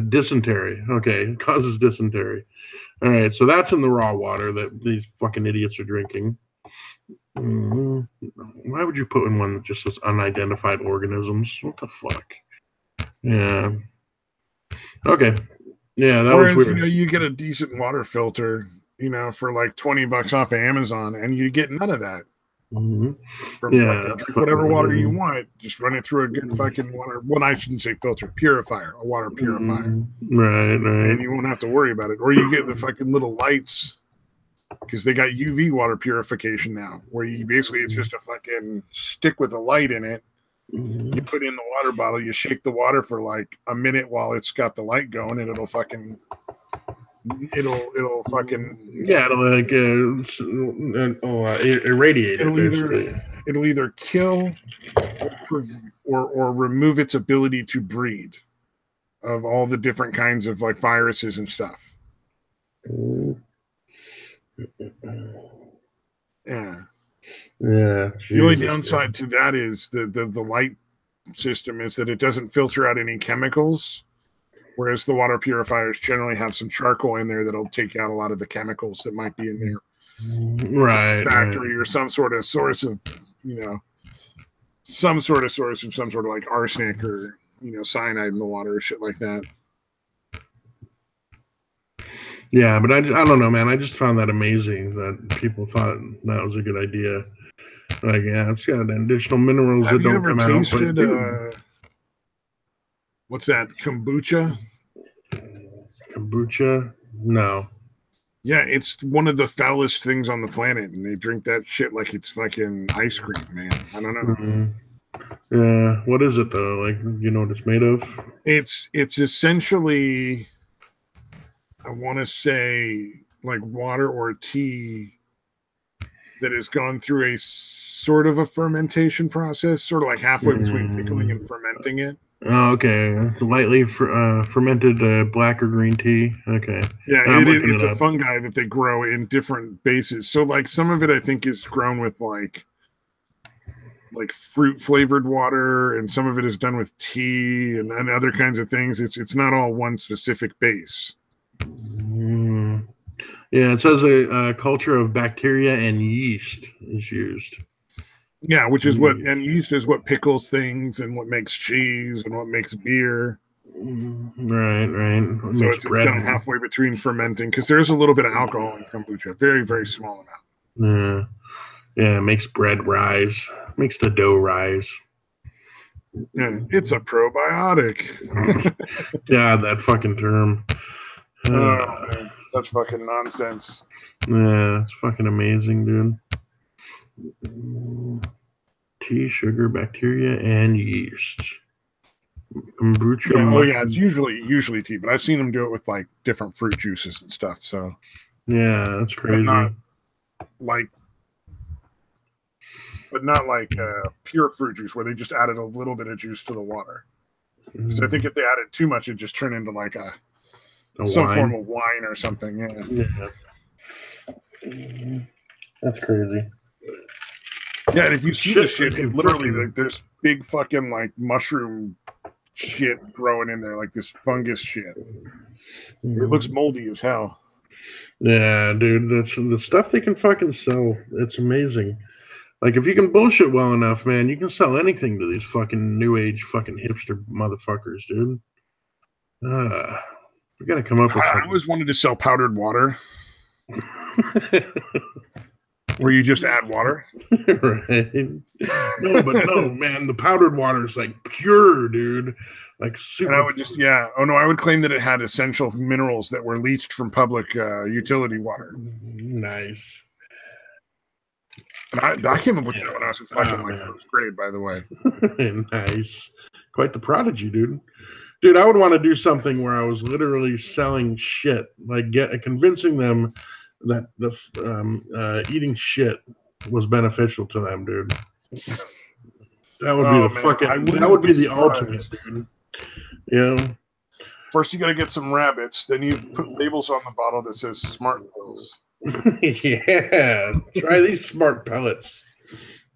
Dysentery. Okay, it causes dysentery. All right, so that's in the raw water that these fucking idiots are drinking. Why would you put in one that just says unidentified organisms? What the fuck? Yeah. Okay. Yeah, that was weird. You get a decent water filter, for like $20 off of Amazon, and you get none of that. From drink whatever water you want. Just run it through a good fucking water. Well, I shouldn't say filter, purifier, a water purifier. Right. And you won't have to worry about it. Or you get the fucking little lights, because they got UV water purification now, where you basically it's just a fucking stick with a light in it. You put in the water bottle, you shake the water for like a minute while it's got the light going, and it'll fucking irradiate. It'll either kill or remove its ability to breed of all the different kinds of like viruses and stuff. Yeah. Yeah. The only downside to that is the light system is that it doesn't filter out any chemicals, whereas the water purifiers generally have some charcoal in there that'll take out a lot of the chemicals that might be in there. Right. Factory or some sort of source of, some sort of like arsenic or, cyanide in the water or shit like that. Yeah, but I don't know, man. I just found that amazing that people thought that was a good idea. Like, yeah, it's got additional minerals that don't come out. Have you ever tasted, what's that, kombucha? Kombucha? No. Yeah, it's one of the foulest things on the planet, and they drink that shit like it's fucking ice cream, man. I don't know. Yeah, what is it, though? Like, you know what it's made of? It's essentially, I want to say, like water or tea that has gone through a sort of a fermentation process, sort of like halfway between pickling and fermenting it. Oh, okay. Lightly fermented black or green tea. Okay. Yeah, it's a fungi that they grow in different bases. So, like, some of it I think is grown with like fruit flavored water, and some of it is done with tea and other kinds of things. It's not all one specific base. Yeah, it says a culture of bacteria and yeast is used. Yeah, which is what, and yeast is what pickles things and what makes cheese and what makes beer. Right. What so it's kind of halfway between fermenting, because there's a little bit of alcohol in kombucha, very, very small amount. Yeah, it makes bread rise, makes the dough rise. Yeah, it's a probiotic. God, that fucking term. Oh, man. That's fucking nonsense. Yeah, it's fucking amazing, dude. Tea, sugar, bacteria, and yeast. Kombucha. Yeah, yeah, it's usually tea, but I've seen them do it with like different fruit juices and stuff. So yeah, that's crazy. But not like pure fruit juice where they just added a little bit of juice to the water. So I think if they added too much, it'd just turn into like some form of wine or something. Yeah. That's crazy. Yeah, and if you see the shit, literally like there's big fucking like mushroom shit growing in there, like this fungus shit. It looks moldy as hell. Yeah, dude, that's the stuff they can fucking sell. It's amazing. Like, if you can bullshit well enough, man, you can sell anything to these fucking new age fucking hipster motherfuckers, dude. We gotta come up with something. I always wanted to sell powdered water. Where you just add water. Right. No, man, the powdered water is like pure, dude. Like super. And I would just, I would claim that it had essential minerals that were leached from public utility water. Nice. And I came up with that when I was in fucking first grade, by the way. Nice. Quite the prodigy, dude. Dude, I would want to do something where I was literally selling shit, like convincing them that the eating shit was beneficial to them, dude. That would be that would be the ultimate, dude. You know? First you gotta get some rabbits, then you put labels on the bottle that says smart pills. Yeah. Try these smart pellets.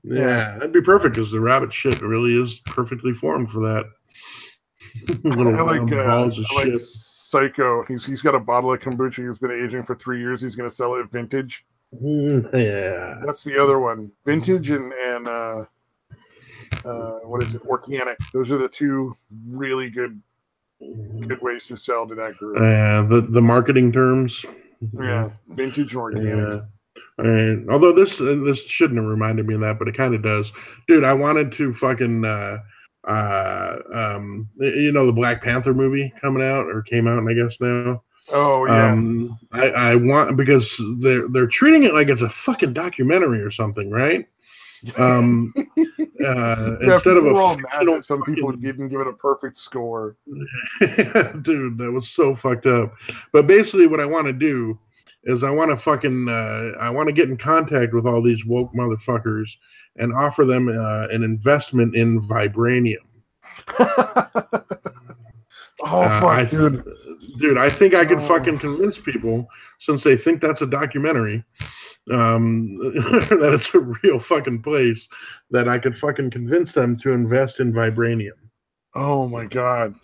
Yeah, that'd be perfect because the rabbit shit really is perfectly formed for that. I like Psycho. He's got a bottle of kombucha. He's been aging for 3 years. He's going to sell it vintage. Yeah, that's the other one. Vintage and what is it? Organic. Those are the two really good ways to sell to that group. The marketing terms. Yeah, vintage and organic. Although this shouldn't have reminded me of that, but it kind of does, dude. I wanted to fucking. The Black Panther movie came out, I guess now. Oh yeah. I want, because they're treating it like it's a fucking documentary or something, right? Instead of all mad that some people didn't give it a perfect score. Dude, that was so fucked up. But basically, what I want to do is I want to get in contact with all these woke motherfuckers and offer them an investment in vibranium. Dude. Dude, I think I could fucking convince people, since they think that's a documentary, that it's a real fucking place, that I could fucking convince them to invest in vibranium. Oh my God.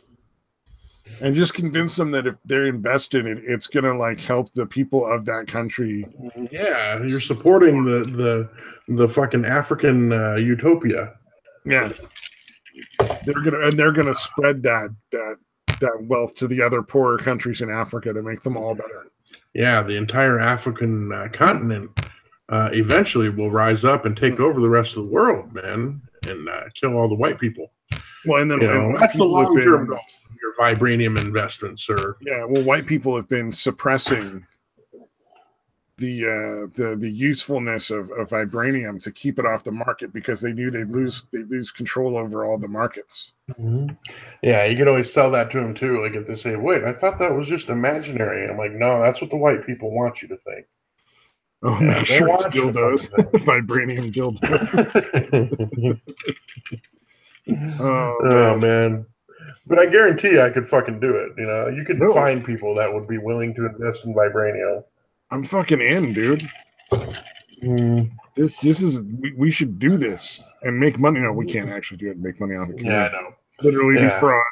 And just convince them that if they're invested in it, it's gonna like help the people of that country. Yeah, you're supporting the fucking African utopia. Yeah, they're gonna spread that wealth to the other poorer countries in Africa to make them all better. Yeah, the entire African continent eventually will rise up and take over the rest of the world, man, and kill all the white people. Well, and then that's the long-term goal. Your vibranium investments, sir. Yeah, well, white people have been suppressing the usefulness of vibranium to keep it off the market because they knew they'd lose control over all the markets. Mm-hmm. Yeah, you could always sell that to them too. Like if they say, "Wait, I thought that was just imaginary," I'm like, "No, that's what the white people want you to think." Oh, yeah, make sure it's dildos, vibranium dildos. Oh man. But I guarantee I could fucking do it. You know, you could find people that would be willing to invest in vibranium. I'm fucking in, dude. This is we should do this and make money. No, we can't actually do it and make money off of it. Yeah, I know. Literally be fraud.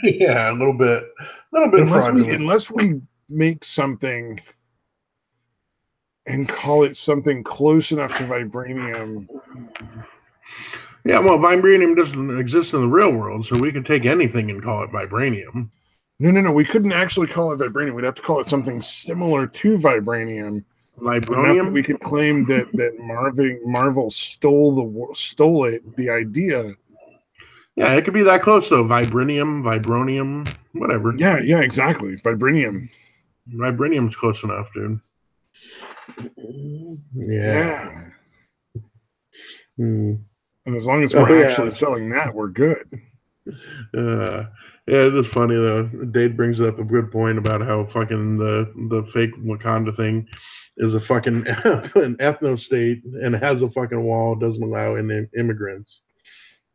Yeah, a little bit unless we make something and call it something close enough to vibranium Yeah, well, vibranium doesn't exist in the real world, so we could take anything and call it vibranium. No. We couldn't actually call it vibranium. We'd have to call it something similar to vibranium. Vibranium. That we could claim that Marvel stole it, the idea. Yeah, it could be that close though. Vibranium, whatever. Yeah, exactly. Vibranium. Vibranium's close enough, dude. Yeah. And as long as we're actually selling that, we're good. Yeah, it is funny though. Dade brings up a good point about how fucking the fake Wakanda thing is a fucking an ethno state and has a fucking wall, doesn't allow in immigrants.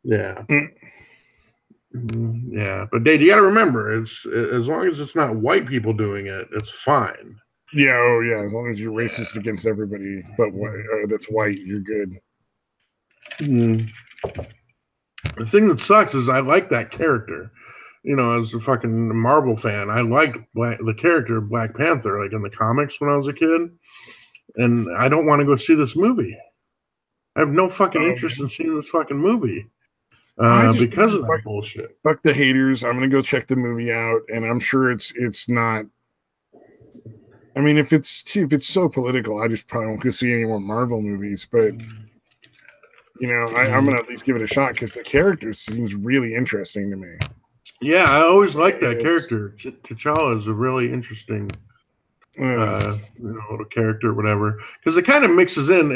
Yeah. Yeah, but Dade, you got to remember, it's as long as it's not white people doing it, it's fine. Yeah, as long as you're racist against everybody, but that's white, you're good. The thing that sucks is I like that character. You know, as a fucking Marvel fan, I liked the character of Black Panther, like in the comics when I was a kid, and I don't want to go see this movie. I have no fucking interest in seeing this fucking movie. Because of that bullshit. Fuck the haters. I'm gonna go check the movie out, and I'm sure it's not. I mean, if it's so political, I just probably won't go see any more Marvel movies. But you know, I'm gonna at least give it a shot because the character seems really interesting to me. Yeah, I always like that character. T'Challa is a really interesting, little character, or whatever, because it kind of mixes in.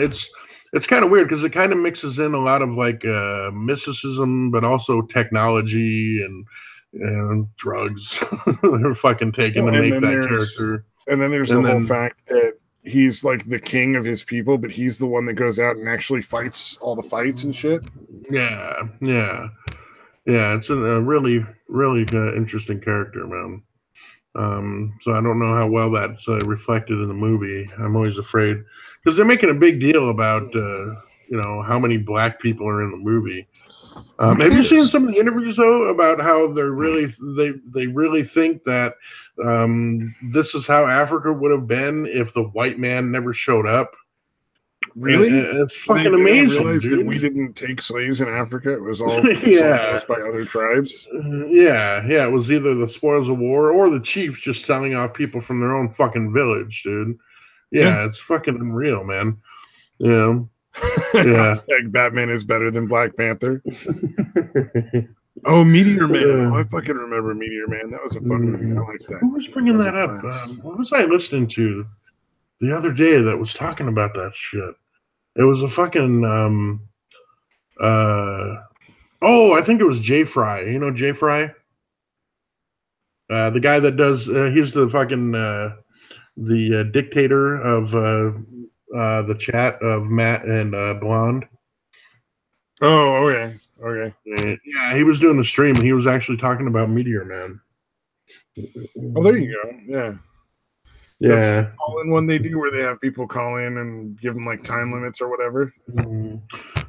It's kind of weird because it kind of mixes in a lot of like mysticism, but also technology and drugs. They're fucking taking to make that character. And then there's the whole fact that he's like the king of his people, but he's the one that goes out and actually fights all the fights and shit. Yeah. It's a really, really interesting character, man. So I don't know how well that's reflected in the movie. I'm always afraid because they're making a big deal about how many black people are in the movie. Have you seen some of the interviews though about how they really think that this is how Africa would have been if the white man never showed up? Really? It's fucking amazing. Realize that we didn't take slaves in Africa. It was all by other tribes. It was either the spoils of war or the chiefs just selling off people from their own fucking village, dude. Yeah. It's fucking unreal, man. Yeah. Batman is better than Black Panther. Oh, Meteor Man. I fucking remember Meteor Man. That was a fun movie. I like that. Who was bringing that up? What was I listening to the other day that was talking about that shit? It was a fucking I think it was Jay Fry. You know Jay Fry? The guy that does he's the fucking the dictator of the chat of Matt and Blonde. Oh, okay. Yeah, he was doing a stream and he was actually talking about Meteor Man. Oh, there you go. Yeah. Yeah. That's the call-in one they do where they have people call in and give them like time limits or whatever.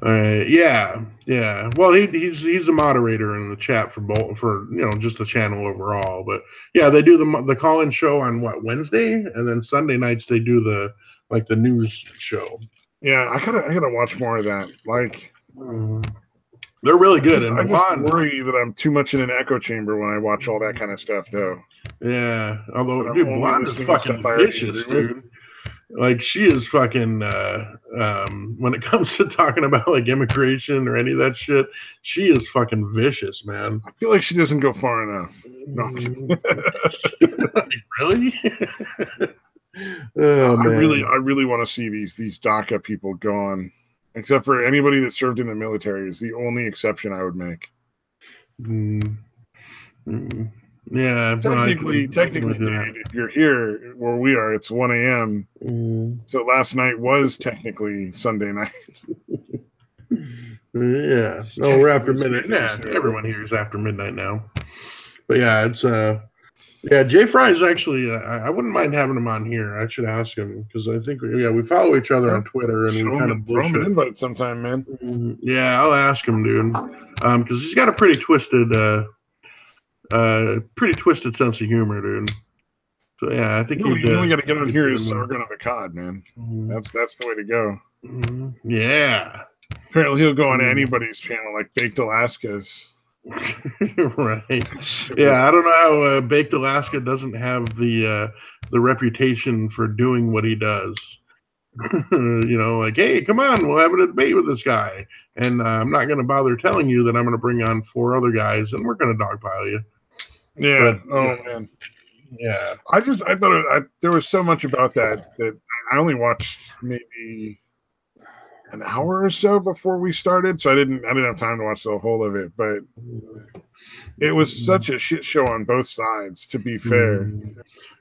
Yeah. Well, he's a moderator in the chat for just the channel overall. But yeah, they do the call-in show on Wednesday, and then Sunday nights they do the news show. Yeah, I gotta watch more of that. Like, they're really good. I just worry that I'm too much in an echo chamber when I watch all that kind of stuff, though. Yeah, although dude, Blonde is fucking vicious, dude. Like she is fucking. When it comes to talking about like immigration or any of that shit, she is fucking vicious, man. I feel like she doesn't go far enough. No, really? I really want to see these DACA people gone. Except for anybody that served in the military is the only exception I would make. Yeah, technically, dude, if you're here where we are, it's 1 a.m. So last night was technically Sunday night. Yeah, no, we're after midnight. Yeah, everyone here is after midnight now. But yeah, it's Jay Fry is actually. I wouldn't mind having him on here. I should ask him because I think we follow each other on Twitter and we kind of throw him an invite sometime, man. Yeah, I'll ask him, dude, because he's got a pretty twisted sense of humor, dude. So yeah, I think you only got to get on here as Sargon of Akkad, man. That's the way to go. Yeah. Apparently, he'll go on anybody's channel, like Baked Alaska's. Right. Yeah, I don't know how Baked Alaska doesn't have the reputation for doing what he does. Like, hey, come on, we'll have a debate with this guy, and I'm not going to bother telling you that I'm going to bring on 4 other guys, and we're going to dogpile you. Yeah. Man. Yeah. I thought there was so much about that I only watched maybe an hour or so before we started, so I didn't have time to watch the whole of it, but it was such a shit show on both sides, to be fair.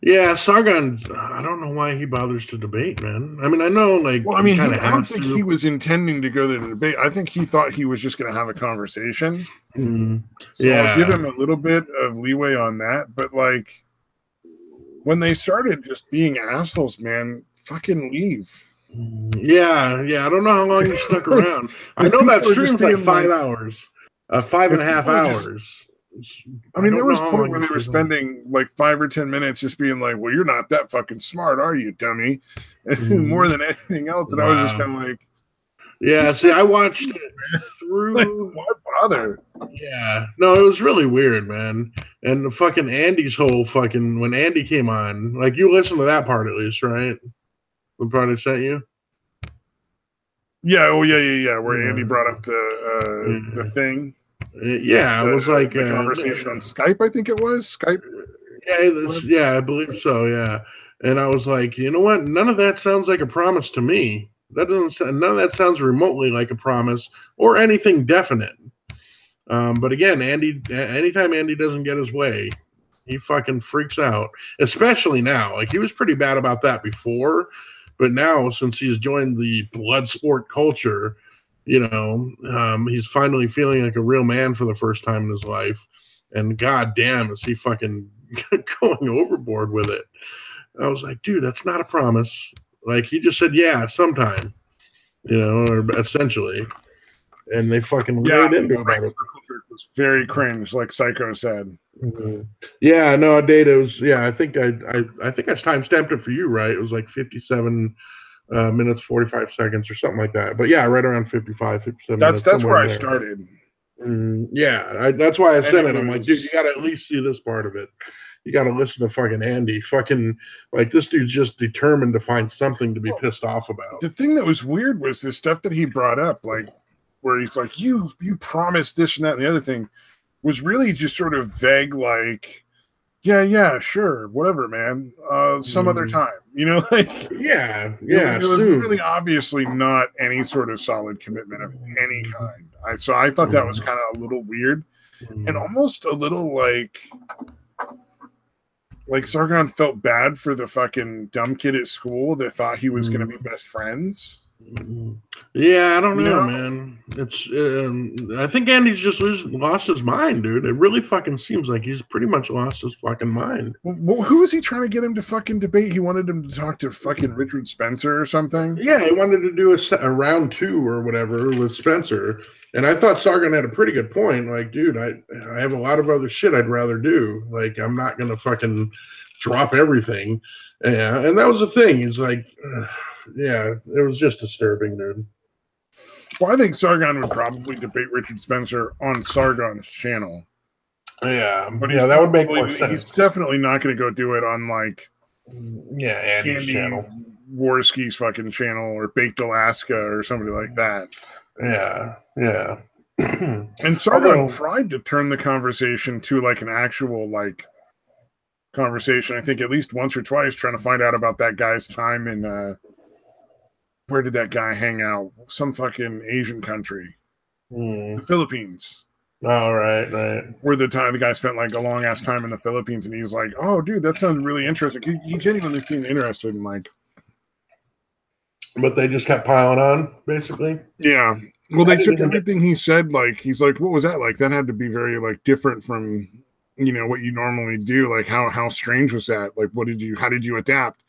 Yeah, Sargon, I don't know why he bothers to debate, man. I mean, I know, like, well, I mean, I don't think he was intending to go there to debate. I think he thought he was just going to have a conversation. So I'll give him a little bit of leeway on that, but like, when they started just being assholes, man, fucking leave. Yeah. I don't know how long you stuck around. I know that stream's like 5 hours, 5.5 hours. I mean, there was a point where they were spending like 5 or 10 minutes just being like, well, you're not that fucking smart, are you, dummy? More than anything else. And I was just kind of like, yeah, see, I watched it through. Like, why bother? Yeah. No, it was really weird, man. And the fucking Andy's whole fucking, when Andy came on, like, you listened to that part at least, right? The part I sent you? Yeah, where Andy brought up the thing. Yeah, it was like the conversation on Skype, I think it was. Skype? Yeah, I believe so, yeah. And I was like, you know what? None of that sounds like a promise to me. None of that sounds remotely like a promise or anything definite. But again, anytime Andy doesn't get his way, he fucking freaks out. Especially now. Like, he was pretty bad about that before, but now, since he's joined the blood sport culture, he's finally feeling like a real man for the first time in his life. And goddamn, is he fucking going overboard with it. I was like, dude, that's not a promise. Like, he just said, yeah, sometime, or essentially. And they fucking laid into it. It was very cringe, like Psycho said. Mm-hmm. Yeah, no, Data was, I think I time-stamped it for you, right? It was like 57 minutes, 45 seconds or something like that. But yeah, right around 55, 57 minutes. That's where I started. That's why I said it. I'm like, dude, you got to at least see this part of it. You got to listen to fucking Andy. Fucking, like, this dude's just determined to find something to be pissed off about. The thing that was weird was the stuff that he brought up, like, where he's like, you promised this and that and the other thing, was really just sort of vague, like, yeah, sure, whatever, man. Some other time, like, it was really obviously not any sort of solid commitment of any kind. So I thought that was kind of a little weird and almost a little like Sargon felt bad for the fucking dumb kid at school that thought he was going to be best friends. Yeah, I don't know, man. It's I think Andy's just lost his mind, dude. It really fucking seems like he's pretty much lost his fucking mind. Well, who was he trying to get him to fucking debate? He wanted him to talk to fucking Richard Spencer or something? Yeah, he wanted to do a round 2 or whatever with Spencer. And I thought Sargon had a pretty good point. Like, dude, I have a lot of other shit I'd rather do. Like, I'm not going to fucking drop everything. Yeah, and that was the thing. He's like... yeah, it was just disturbing, dude. Well, I think Sargon would probably debate Richard Spencer on Sargon's channel. Yeah, but that would make more sense. He's definitely not going to go do it on, like, Andy's channel, Worski's fucking channel, or Baked Alaska, or somebody like that. Yeah. And Sargon tried to turn the conversation to, like, an actual, like, conversation. I think at least once or twice, trying to find out about that guy's time in where did that guy hang out? Some fucking Asian country. The Philippines. Oh, right. Where the guy spent like a long ass time in the Philippines, and he's like, "Oh, dude, that sounds really interesting." You can't even seem interested in, like. But they just kept piling on, basically. Yeah. Well, they took everything he said. Like, he's like, "What was that like?" That had to be very like different from, what you normally do. Like, how strange was that? Like, how did you adapt?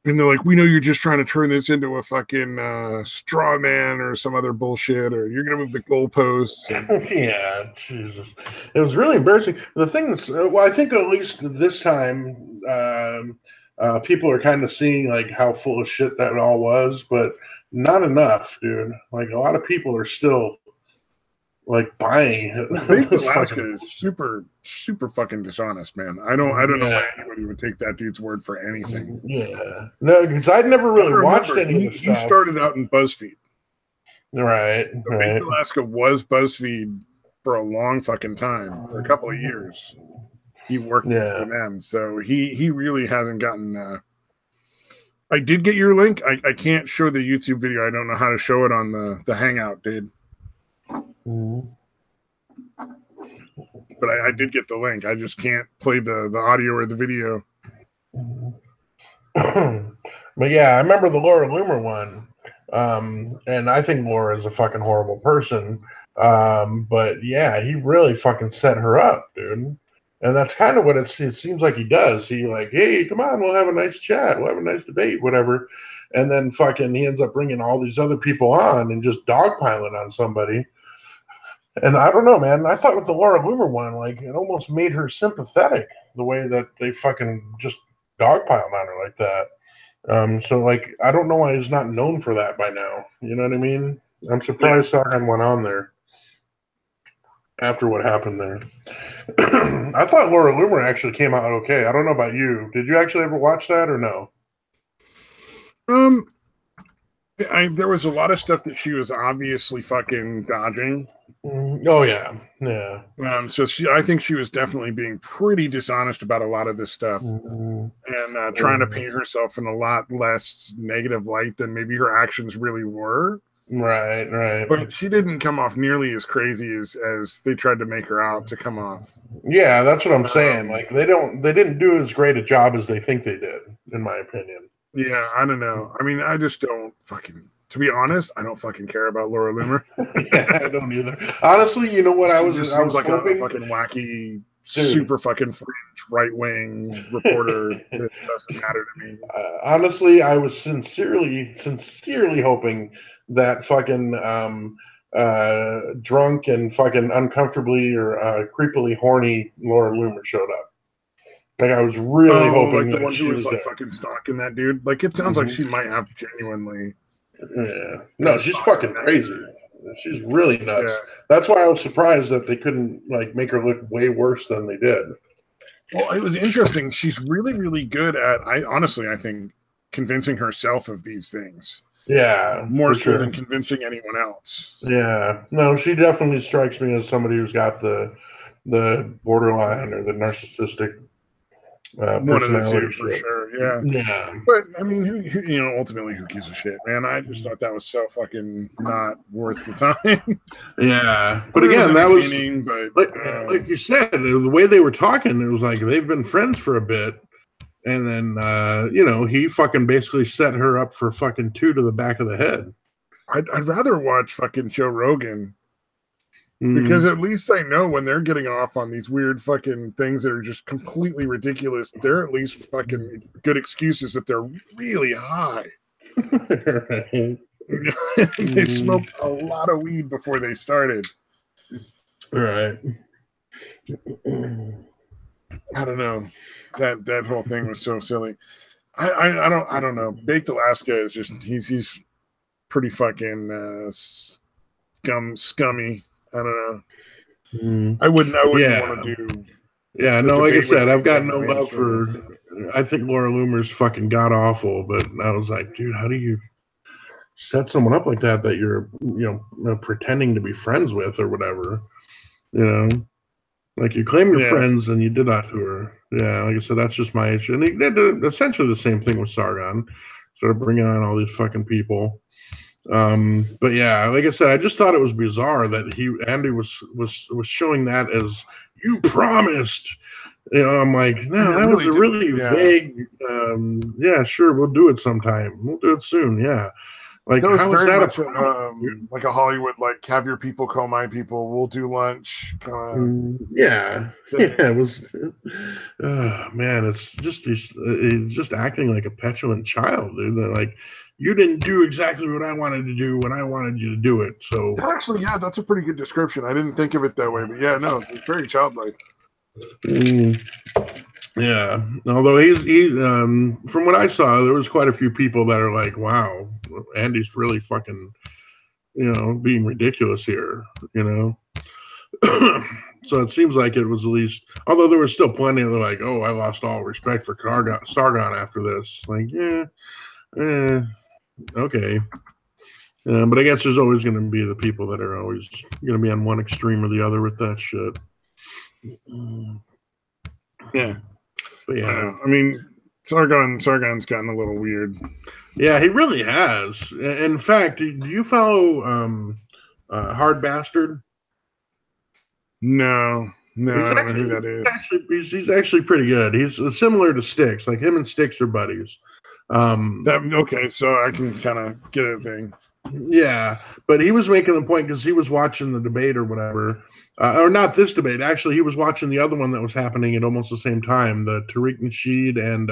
And they're like, we know you're just trying to turn this into a fucking straw man or some other bullshit, or you're going to move the goalposts. Yeah, Jesus. It was really embarrassing. The thing is, I think at least this time, people are kind of seeing like how full of shit that all was, but not enough, dude. Like a lot of people are still like buying it. Baked Alaska is super fucking dishonest, man. I don't know why anybody would take that dude's word for anything. Yeah, no, because I'd never really watched any of the stuff. He started out in BuzzFeed, right? Baked Alaska was BuzzFeed for a long fucking time, for a couple of years. He worked for them, so he really hasn't gotten. I did get your link. I can't show the YouTube video. I don't know how to show it on the Hangout, dude. Mm-hmm. But I did get the link. I just can't play the audio or the video. But yeah, I remember the Laura Loomer one. And I think Laura is a fucking horrible person. But yeah, he really fucking set her up, dude. And that's kind of what it seems like he does. He like, hey, come on, we'll have a nice chat. We'll have a nice debate, whatever. And then fucking he ends up bringing all these other people on and just dogpiling on somebody. And I don't know, man. I thought with the Laura Loomer one, like, it almost made her sympathetic, the way that they fucking just dogpiled on her like that. So, like, I don't know why he's not known for that by now. You know what I mean? I'm surprised Sargon went on there after what happened there. I thought Laura Loomer actually came out okay. I don't know about you. Did you actually ever watch that or no? There was a lot of stuff that she was obviously fucking dodging. Oh yeah. So I think she was definitely being pretty dishonest about a lot of this stuff, and trying to paint herself in a lot less negative light than maybe her actions really were. Right. But she didn't come off nearly as crazy as they tried to make her out to come off. Yeah, that's what I'm saying. Like they didn't do as great a job as they think they did, in my opinion. Yeah, I don't know. I mean, I just don't fucking. To be honest, I don't fucking care about Laura Loomer. Yeah, I don't either. Honestly, you know what? I was like hoping, a fucking wacky, super fucking fringe right wing reporter. It doesn't matter to me. Honestly, I was sincerely hoping that fucking drunk and fucking uncomfortably or creepily horny Laura Loomer showed up. Like I was really hoping like the one who was like fucking stalking that dude. Like it sounds like she might have genuinely. Yeah. No, she's fucking crazy. She's really nuts. Yeah. That's why I was surprised that they couldn't like make her look way worse than they did. Well, it was interesting. She's really, really good at. I think convincing herself of these things. Yeah, more so than convincing anyone else. Yeah, no, she definitely strikes me as somebody who's got the borderline or the narcissistic. One of the two for sure. Yeah. But I mean, who ultimately, who gives a shit, man? I just thought that was so fucking not worth the time. Yeah, but again, that was like you said, the way they were talking, it was like they've been friends for a bit, and then he fucking basically set her up for fucking 2 to the back of the head. I'd rather watch fucking Joe Rogan. Because at least I know when they're getting off on these weird fucking things that are just completely ridiculous, they're at least fucking good excuses that they're really high. They smoked a lot of weed before they started. Right. I don't know. That whole thing was so silly. I don't know. Baked Alaska is just he's pretty fucking scummy. I don't know. I wouldn't want to do. Yeah, no, like I said, I've got no love for. I think Laura Loomer's fucking god awful, but I was like, dude, how do you set someone up like that you're pretending to be friends with or whatever? Like you claim you're friends and you did that to her. Yeah, like I said, that's just my issue. And they did essentially the same thing with Sargon, sort of bringing on all these fucking people. But yeah, like I said, I just thought it was bizarre that Andy was showing that as you promised. I'm like, no, that was a really vague. Yeah, sure, we'll do it sometime. We'll do it soon. Yeah, like that was very much like a Hollywood, like have your people call my people. We'll do lunch. Yeah, it was. Man, it's just acting like a petulant child, dude. That like. You didn't do exactly what I wanted to do when I wanted you to do it. So actually, yeah, that's a pretty good description. I didn't think of it that way, but yeah, no, it's very childlike. Yeah. Although from what I saw, there was quite a few people that are like, "Wow, Andy's really fucking, being ridiculous here," So it seems like it was at least, although there was still plenty of like, "Oh, I lost all respect for Sargon after this." Like, okay. But I guess there's always going to be the people that are always going to be on one extreme or the other with that shit. Yeah. But yeah. I mean, Sargon's gotten a little weird. Yeah, he really has. In fact, do you follow Hard Bastard? No, I don't know who that is. He's actually pretty good. He's similar to Styx. Like him and Styx are buddies. Okay, so I can kind of get a thing. Yeah, but he was making the point because he was watching the debate or whatever. Or not this debate. Actually, he was watching the other one that was happening at almost the same time. The Tariq Nasheed and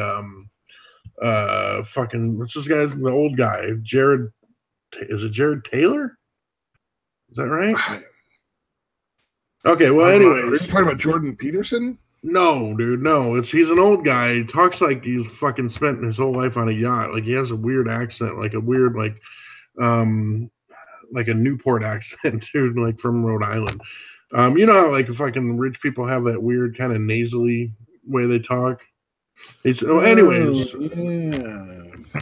what's this guy's, the old guy, Jared. Is it Jared Taylor? Is that right? Okay, well, anyways. Are you talking about Jordan Peterson? No, dude, no. He's an old guy. He talks like he's fucking spent his whole life on a yacht. Like he has a weird accent, like a weird like a Newport accent, dude, like from Rhode Island. You know how like fucking rich people have that weird kind of nasally way they talk? Anyways. Yes.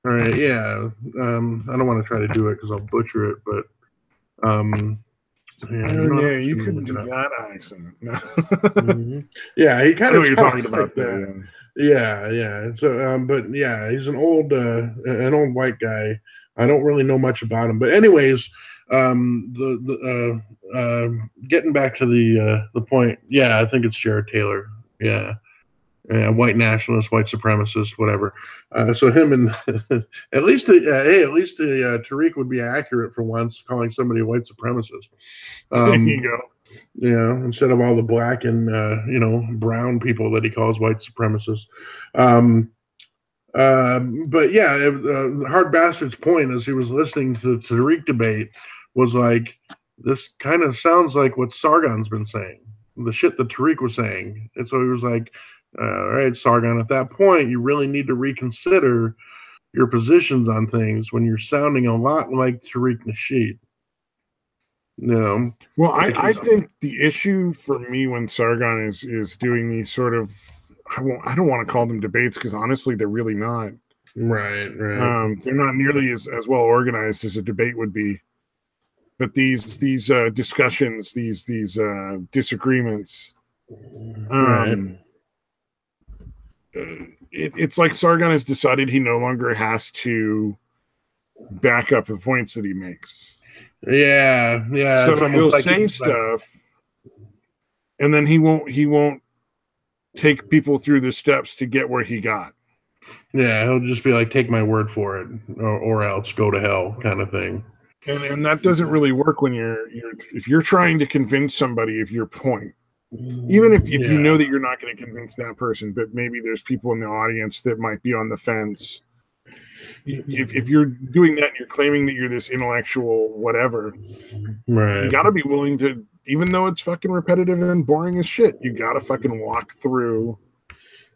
All right, yeah. I don't want to try to do it because I'll butcher it, but you couldn't do that accent. Yeah, he kind of you're talking about that. Yeah. So, but yeah, he's an old white guy. I don't really know much about him, but anyways, getting back to the point. Yeah, I think it's Jared Taylor. Yeah. White nationalist, white supremacist, whatever. So him and at least Tariq would be accurate for once, calling somebody a white supremacist. There you go. Yeah, instead of all the black and brown people that he calls white supremacists. But yeah, Hard Bastard's point as he was listening to the Tariq debate was like, this kind of sounds like what Sargon's been saying, the shit that Tariq was saying. And so he was like, all right, Sargon, at that point, you really need to reconsider your positions on things when you're sounding a lot like Tariq Nasheed. Well, I think the issue for me when Sargon is doing these sort of, I don't want to call them debates because honestly, they're really not. Right. They're not nearly as well organized as a debate would be. But these discussions, these disagreements, it's like Sargon has decided he no longer has to back up the points that he makes. Yeah. So he'll say stuff, and then he won't take people through the steps to get where he got. Yeah, he'll just be like, take my word for it, or else go to hell, kind of thing. And that doesn't really work when if you're trying to convince somebody of your point. Even if you know that you're not going to convince that person, but maybe there's people in the audience that might be on the fence. If you're doing that and you're claiming that you're this intellectual whatever, right? You got to be willing to, even though it's fucking repetitive and boring as shit, you got to fucking walk through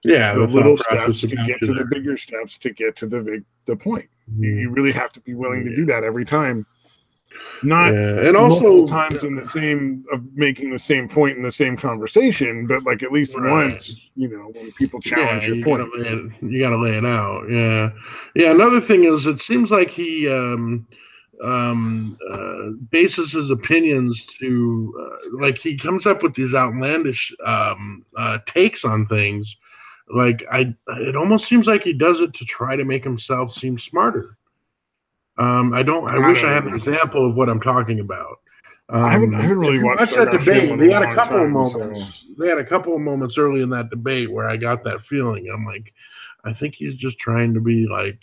the little steps to get to the bigger steps to get to the point. You really have to be willing to do that every time. Not and also times in the same of making the same point in the same conversation, but like at least once, when people challenge your point, you got to lay it out. Yeah. Another thing is, it seems like he bases his opinions to like he comes up with these outlandish takes on things. Like it almost seems like he does it to try to make himself seem smarter. I wish I had an example of what I'm talking about. I haven't really watched that debate. They had a couple of moments. So. They had a couple of moments early in that debate where I got that feeling. I'm like, I think he's just trying to be like,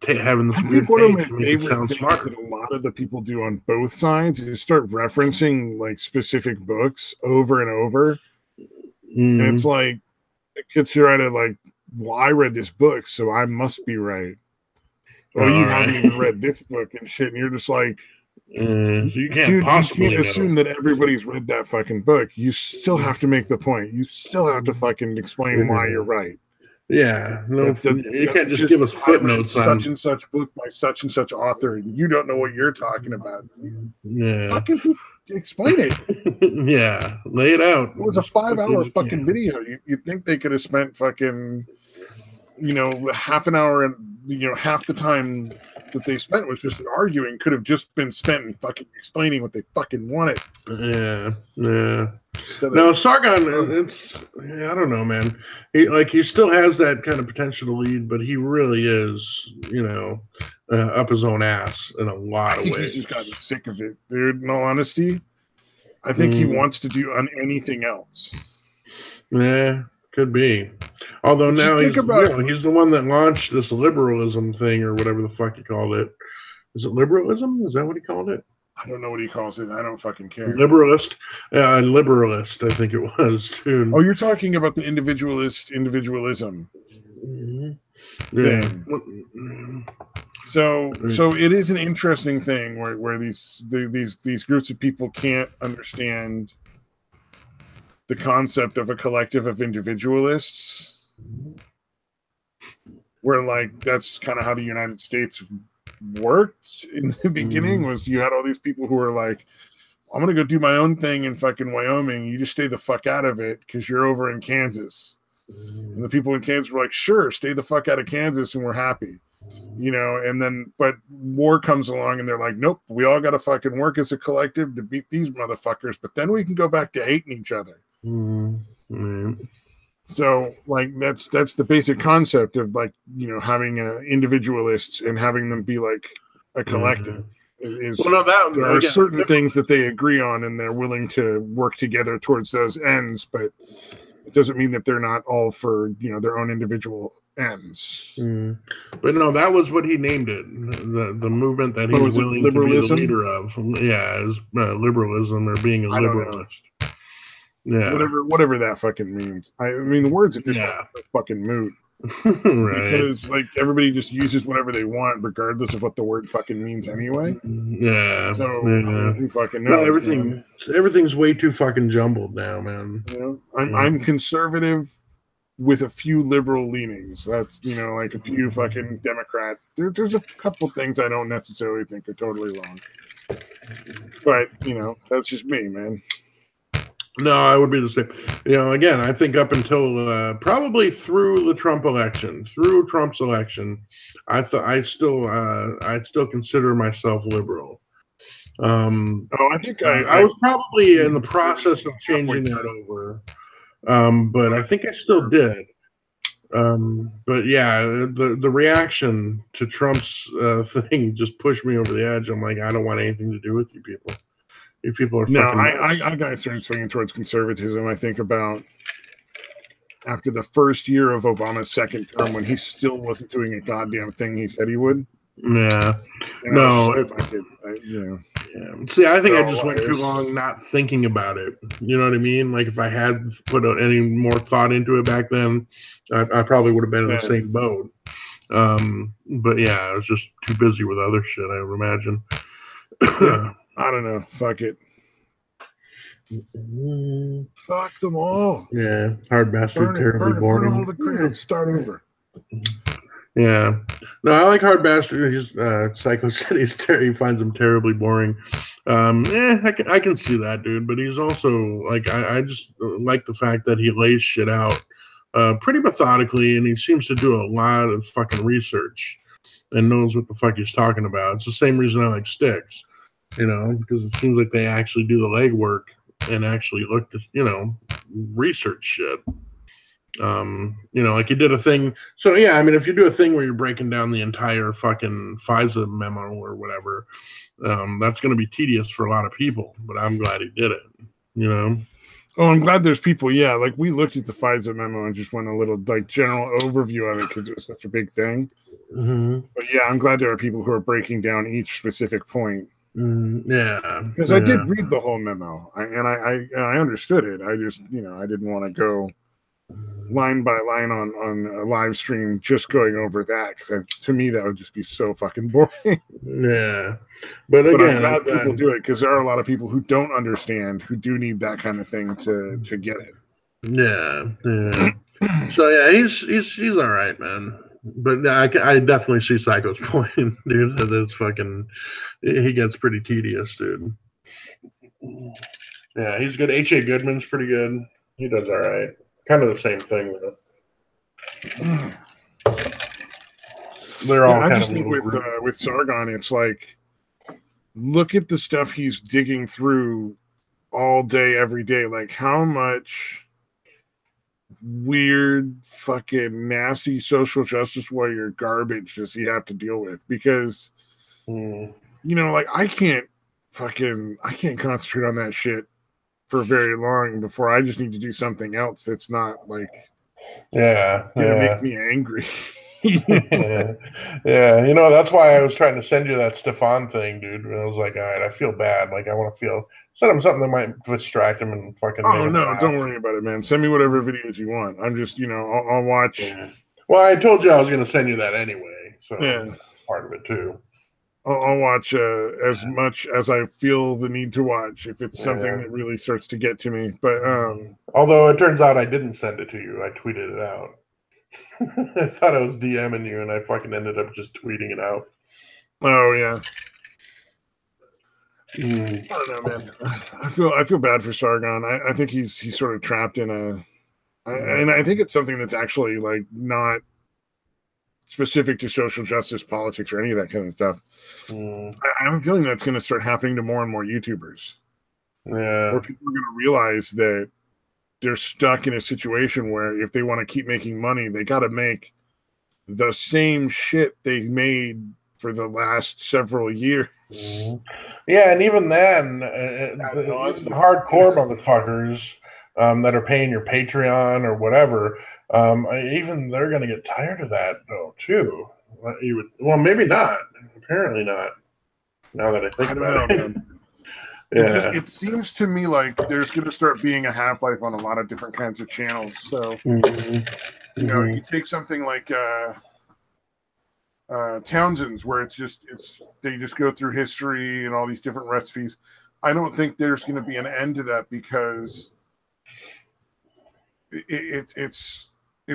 having. I think one of my favorite things that a lot of the people do on both sides is start referencing like specific books over and over, and it's like it gets you right at like, well, I read this book, so I must be right. Well, you haven't even read this book and shit, and you're just like, So you can't possibly you can't assume that everybody's read that fucking book. You still have to make the point. You still have to fucking explain why you're right. Yeah, no, you can't just give us footnotes on such and such book by such and such author, and you don't know what you're talking about. Yeah, fucking explain it. Yeah, lay it out. It was a 5-hour fucking video. You'd think they could have spent fucking, half an hour, and half the time that they spent was just arguing. Could have just been spent in fucking explaining what they fucking wanted. Yeah. No, Sargon, I don't know, man. He still has that kind of potential to lead, but he really is, up his own ass in a lot of ways. He's just gotten sick of it, dude. In all honesty, I think he wants to do on anything else. Yeah, could be. Although now he's the one that launched this liberalism thing or whatever the fuck he called it. Is it liberalism? Is that what he called it? I don't know what he calls it. I don't fucking care. Liberalist, I think it was too. Oh, you're talking about the individualism thing. So it is an interesting thing where these groups of people can't understand the concept of a collective of individualists, where that's kind of how the United States worked in the beginning. Was you had all these people who were like, I'm gonna go do my own thing in fucking Wyoming, you just stay the fuck out of it because you're over in Kansas. And the people in Kansas were like, sure, stay the fuck out of Kansas and we're happy, and then but war comes along and they're like, nope, we all gotta fucking work as a collective to beat these motherfuckers, but then we can go back to hating each other. So that's the basic concept of having individualists and having them be like a collective. There are certain things that they agree on and they're willing to work together towards those ends, but it doesn't mean that they're not all for their own individual ends. But no, that was what he named it. The movement that he's willing to be the leader of. Yeah, is liberalism or being a liberalist. Yeah, whatever that fucking means. I mean, the words at this point are fucking moot. Right. Because everybody just uses whatever they want, regardless of what the word fucking means anyway. Yeah. So who fucking knows? Everything's way too fucking jumbled now, man. I'm conservative with a few liberal leanings. That's a few fucking Democrat. There's a couple things I don't necessarily think are totally wrong. But that's just me, man. No, I would be the same. Again, I think up until probably through Trump's election, I still consider myself liberal. I think I was probably in the process of changing that over, but I think I still did. But yeah, the reaction to Trump's thing just pushed me over the edge. I'm like, I don't want anything to do with you people. You people are I got started swinging towards conservatism. I think about after the first year of Obama's second term, when he still wasn't doing a goddamn thing he said he would. Yeah. See, I think I just went too long not thinking about it. You know what I mean? Like if I had put any more thought into it back then, I probably would have been in the same boat. But yeah, I was just too busy with other shit, I would imagine. I don't know. Fuck it. Fuck them all. Yeah. Hard bastard, terribly boring. Burn all the crap. Start over. Yeah. No, I like Hard Bastard. Psycho said he finds him terribly boring. I can see that, dude. But he's also like, I just like the fact that he lays shit out pretty methodically, and he seems to do a lot of fucking research and knows what the fuck he's talking about. It's the same reason I like Styx. Because it seems like they actually do the legwork and actually look to, research shit. Like you did a thing. So yeah, I mean, if you do a thing where you're breaking down the entire fucking FISA memo or whatever, that's going to be tedious for a lot of people. But I'm glad he did it. Oh, I'm glad there's people. Yeah, like we looked at the FISA memo and just went a little general overview of it because it was such a big thing. But yeah, I'm glad there are people who are breaking down each specific point. Yeah, because I did read the whole memo, and I understood it. I just I didn't want to go line by line on a live stream, just going over that, because to me that would just be so fucking boring. Yeah, but again, I'm glad people do it, because there are a lot of people who don't understand, who do need that kind of thing to get it. Yeah. So yeah, he's all right, man. But I definitely see Psycho's point, dude. That's fucking. He gets pretty tedious, dude. Yeah, he's good. H.A. Goodman's pretty good. He does all right. Kind of the same thing, though. They're all. I just think with Sargon, it's like, look at the stuff he's digging through all day, every day. Like, how much weird, fucking nasty social justice warrior garbage does he have to deal with? Because, you know, like, I can't concentrate on that shit for very long before I just need to do something else that's not like gonna make me angry. Yeah, you know, that's why I was trying to send you that Stefan thing, dude. And I was like, all right, I feel bad. Like, I want to send him something that might distract him and fucking. Oh no, don't worry about it, man. Send me whatever videos you want. I'm just, you know, I'll watch. Yeah. Well, I told you I was going to send you that anyway, so that's part of it too. I'll watch as much as I feel the need to watch if it's something that really starts to get to me. But although it turns out I didn't send it to you, I tweeted it out. I thought I was DMing you, and I fucking ended up just tweeting it out. Oh yeah. I don't know, man. I feel bad for Sargon. I think he's sort of trapped in and I think it's something that's actually like not specific to social justice, politics, or any of that kind of stuff. I have a feeling that's going to start happening to more and more YouTubers. Yeah, where people are going to realize that they're stuck in a situation where if they want to keep making money, they got to make the same shit they made for the last several years. Yeah, and even then, the hardcore motherfuckers that are paying your Patreon or whatever, even they're going to get tired of that, though, too. Well, maybe not. Apparently not. Now that I think about it. Yeah. It seems to me like there's going to start being a half-life on a lot of different kinds of channels. So, you know, you take something like Townsend's, where they just go through history and all these different recipes. I don't think there's going to be an end to that, because it's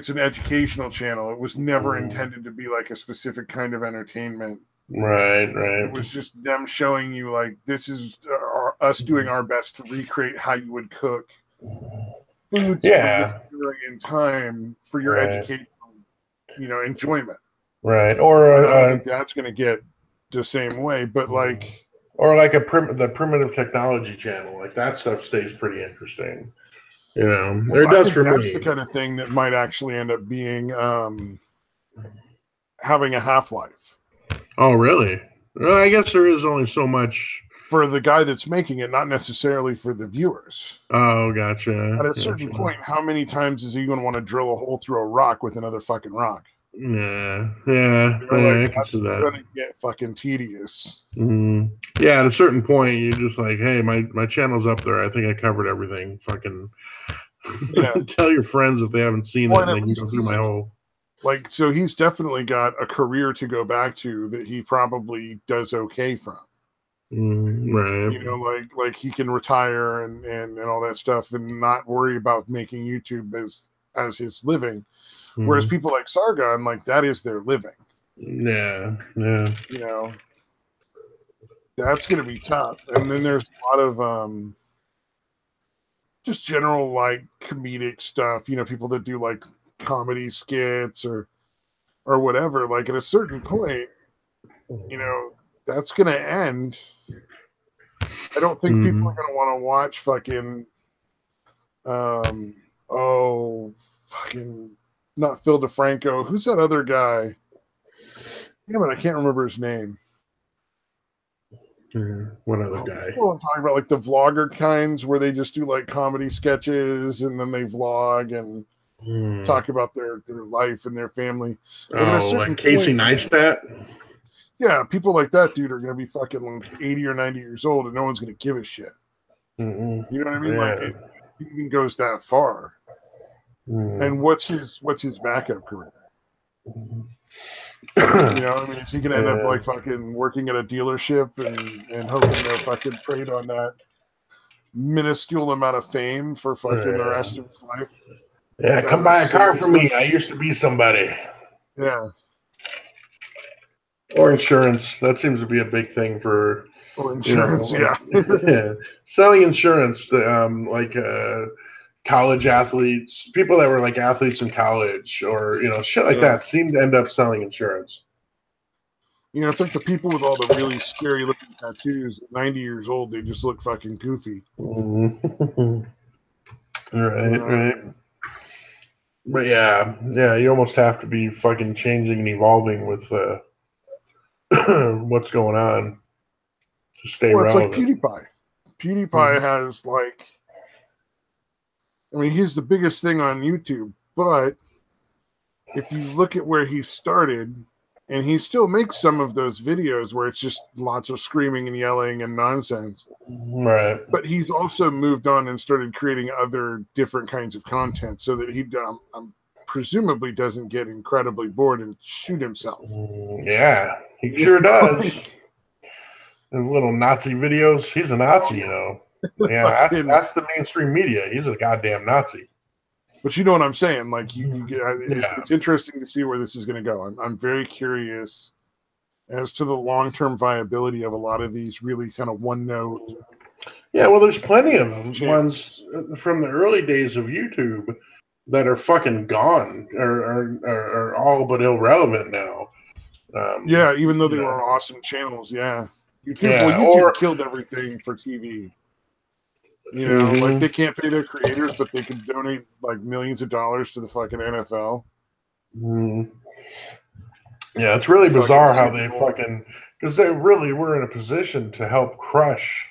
an educational channel. It was never intended to be like a specific kind of entertainment. Right. It was just them showing you, like, this is us doing our best to recreate how you would cook foods from this period in time for your educational, you know, enjoyment. Right. Or I don't think that's going to get the same way, but like, or like the primitive technology channel, like that stuff stays pretty interesting. You know, it does for me. That's the kind of thing that might actually end up being having a half-life. Oh, really? Well, I guess there is only so much for the guy that's making it, not necessarily for the viewers. Oh, gotcha. At a certain point, how many times is he going to want to drill a hole through a rock with another fucking rock? Yeah. Like, that's going to get fucking tedious. Yeah, at a certain point, you're just like, hey, my channel's up there. I think I covered everything. Fucking tell your friends if they haven't seen it, and they can go through my whole. Like, so he's definitely got a career to go back to that he probably does okay from. Right. You know, like he can retire and all that stuff and not worry about making YouTube as his living. Whereas people like Sargon, like, that is their living. Yeah. You know, that's going to be tough. And then there's a lot of just general, like, comedic stuff. You know, people that do like comedy skits or whatever. Like, at a certain point, you know, that's going to end. I don't think people are going to want to watch fucking not Phil DeFranco. Who's that other guy? Yeah, but I can't remember his name. What other guy? I'm talking about, like, the vlogger kinds where they just do like comedy sketches and then they vlog and talk about their life and their family. Like Casey Neistat? Yeah, people like that, dude, are going to be fucking like 80 or 90 years old and no one's going to give a shit. You know what I mean? Like, it even goes that far. And what's his backup career? You know, I mean, is he gonna end up like fucking working at a dealership and hoping to fucking trade on that minuscule amount of fame for fucking the rest of his life? Yeah, come buy a car from me. I used to be somebody. Yeah. Or insurance. That seems to be a big thing for. Or insurance, yeah. Selling insurance, college athletes, people that were like athletes in college, or shit like that, seem to end up selling insurance. You know, it's like the people with all the really scary looking tattoos. 90 years old, they just look fucking goofy. Right. But yeah, you almost have to be fucking changing and evolving with what's going on to stay relevant. It's like PewDiePie. PewDiePie has like, I mean, he's the biggest thing on YouTube, but if you look at where he started, and he still makes some of those videos where it's just lots of screaming and yelling and nonsense. Right. But he's also moved on and started creating other different kinds of content so that he presumably doesn't get incredibly bored and shoot himself. Yeah, he sure does. His little Nazi videos. He's a Nazi, Yeah, that's the mainstream media. He's a goddamn Nazi. But you know what I'm saying? Like, it's interesting to see where this is going to go. I'm very curious as to the long-term viability of a lot of these really kind of one-note. Yeah, well, there's plenty of ones from the early days of YouTube that are fucking gone, or are all but irrelevant now. Even though they were awesome channels, YouTube killed everything for TV. You know, like they can't pay their creators, but they can donate like millions of dollars to the fucking NFL. Yeah, it's really bizarre how they because they really were in a position to help crush,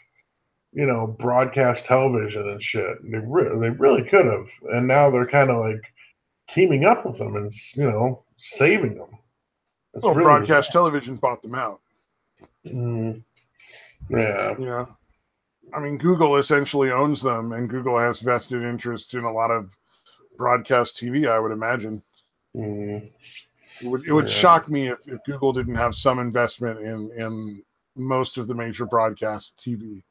broadcast television and shit. They really could have, and now they're kind of like teaming up with them and saving them. Well, really broadcast television bought them out. Yeah. I mean, Google essentially owns them, and Google has vested interests in a lot of broadcast TV, I would imagine. It would shock me if Google didn't have some investment in most of the major broadcast TV.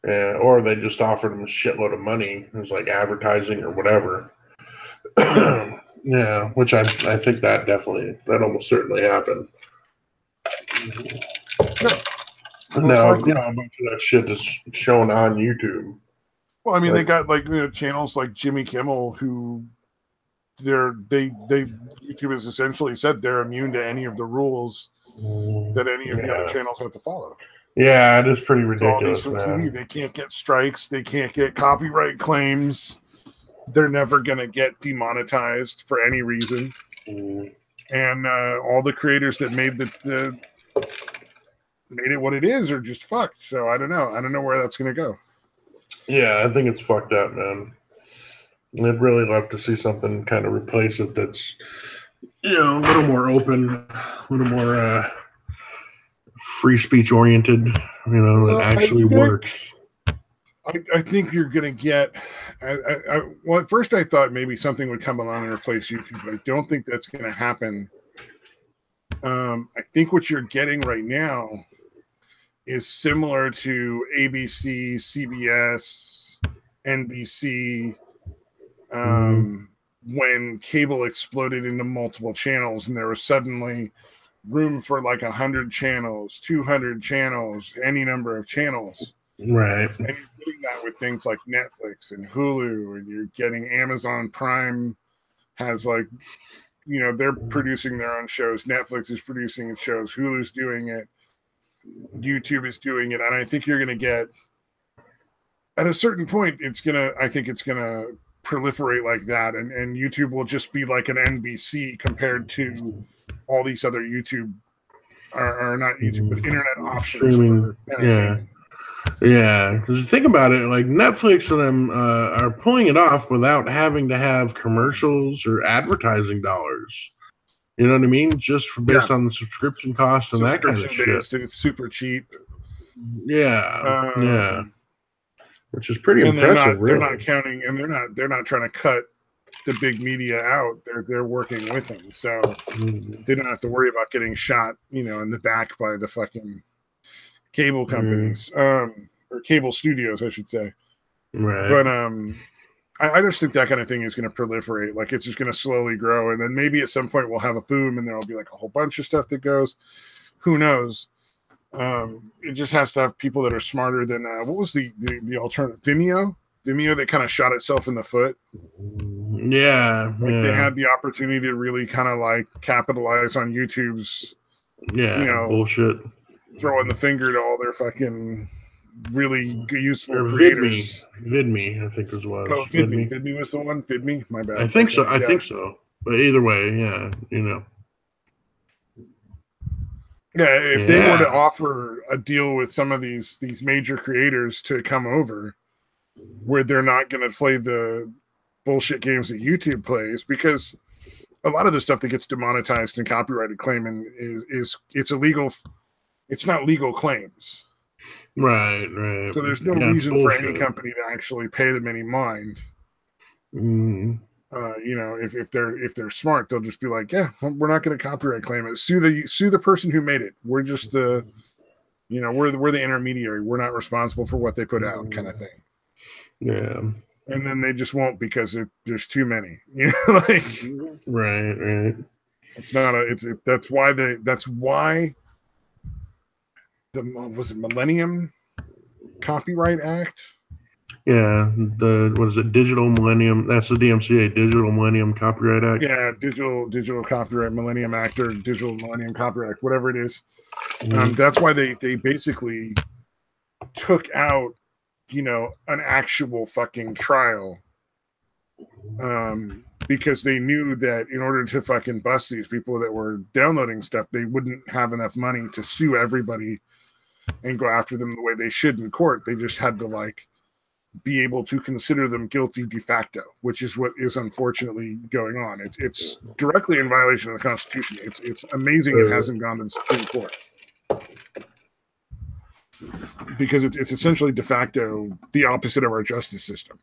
Yeah, or they just offered them a shitload of money. It was like advertising or whatever. Yeah, which I think that almost certainly happened. No, a bunch of that shit is shown on YouTube. Well, I mean, they got channels like Jimmy Kimmel, who YouTube has essentially said they're immune to any of the rules that any of the other channels have to follow. Yeah, it is pretty ridiculous. All these from TV, they can't get strikes, they can't get copyright claims. They're never gonna get demonetized for any reason. And all the creators that made made it what it is are just fucked. So I don't know where that's going to go. Yeah, I think it's fucked up, man. I'd really love to see something kind of replace it that's, a little more open, a little more free speech oriented, that actually works. I think you're going to get. Well, at first I thought maybe something would come along and replace YouTube, but I don't think that's going to happen. I think what you're getting right now is similar to ABC, CBS, NBC, when cable exploded into multiple channels and there was suddenly room for like 100 channels, 200 channels, any number of channels. Right. And you're getting that with things like Netflix and Hulu, and you're getting Amazon Prime has they're producing their own shows. Netflix is producing its shows. Hulu's doing it. YouTube is doing it. And I think you're going to get, at a certain point, I think it's going to proliferate like that. And YouTube will just be like an NBC compared to all these other YouTube, or not YouTube, but internet options. Streaming. Yeah, because think about it, like Netflix and them are pulling it off without having to have commercials or advertising dollars. You know what I mean? Just based on the subscription cost and that kind of shit. It's super cheap. Yeah, which is pretty impressive. They're not counting, and they're not trying to cut the big media out. They're working with them, so they don't have to worry about getting shot, in the back by the fucking cable companies, or cable studios, I should say. Right. But I just think that kind of thing is going to proliferate. Like, it's just going to slowly grow, and then maybe at some point we'll have a boom, and there'll be like a whole bunch of stuff that goes. Who knows? It just has to have people that are smarter than what was the alternative? Vimeo that kind of shot itself in the foot. Yeah, they had the opportunity to really kind of like capitalize on YouTube's bullshit, throwing the finger to all their fucking really useful creators. VidMe, I think was. Oh, VidMe was the one. VidMe, my bad. I think so. I think so. But either way, yeah, Yeah, if they were to offer a deal with some of these major creators to come over, where they're not going to play the bullshit games that YouTube plays, because a lot of the stuff that gets demonetized and copyrighted claiming is it's illegal. It's not legal claims. Right. So there's no reason for any company to actually pay them any mind. If they're smart, they'll just be like, yeah, we're not going to copyright claim it. Sue the person who made it. We're just we're the intermediary. We're not responsible for what they put out, kind of thing. Yeah. And then they just won't because there's too many. Right. It's not that's why was it Millennium Copyright Act? Yeah, Digital Millennium? That's the DMCA, Digital Millennium Copyright Act. Yeah, Digital Copyright Millennium Act, or Digital Millennium Copyright Act, whatever it is. That's why they basically took out, an actual fucking trial, because they knew that in order to fucking bust these people that were downloading stuff, they wouldn't have enough money to sue everybody and go after them the way they should in court. They just had to be able to consider them guilty de facto, which is what is unfortunately going on. It's directly in violation of the Constitution. It's amazing it hasn't gone to the Supreme Court, because it's essentially de facto the opposite of our justice system.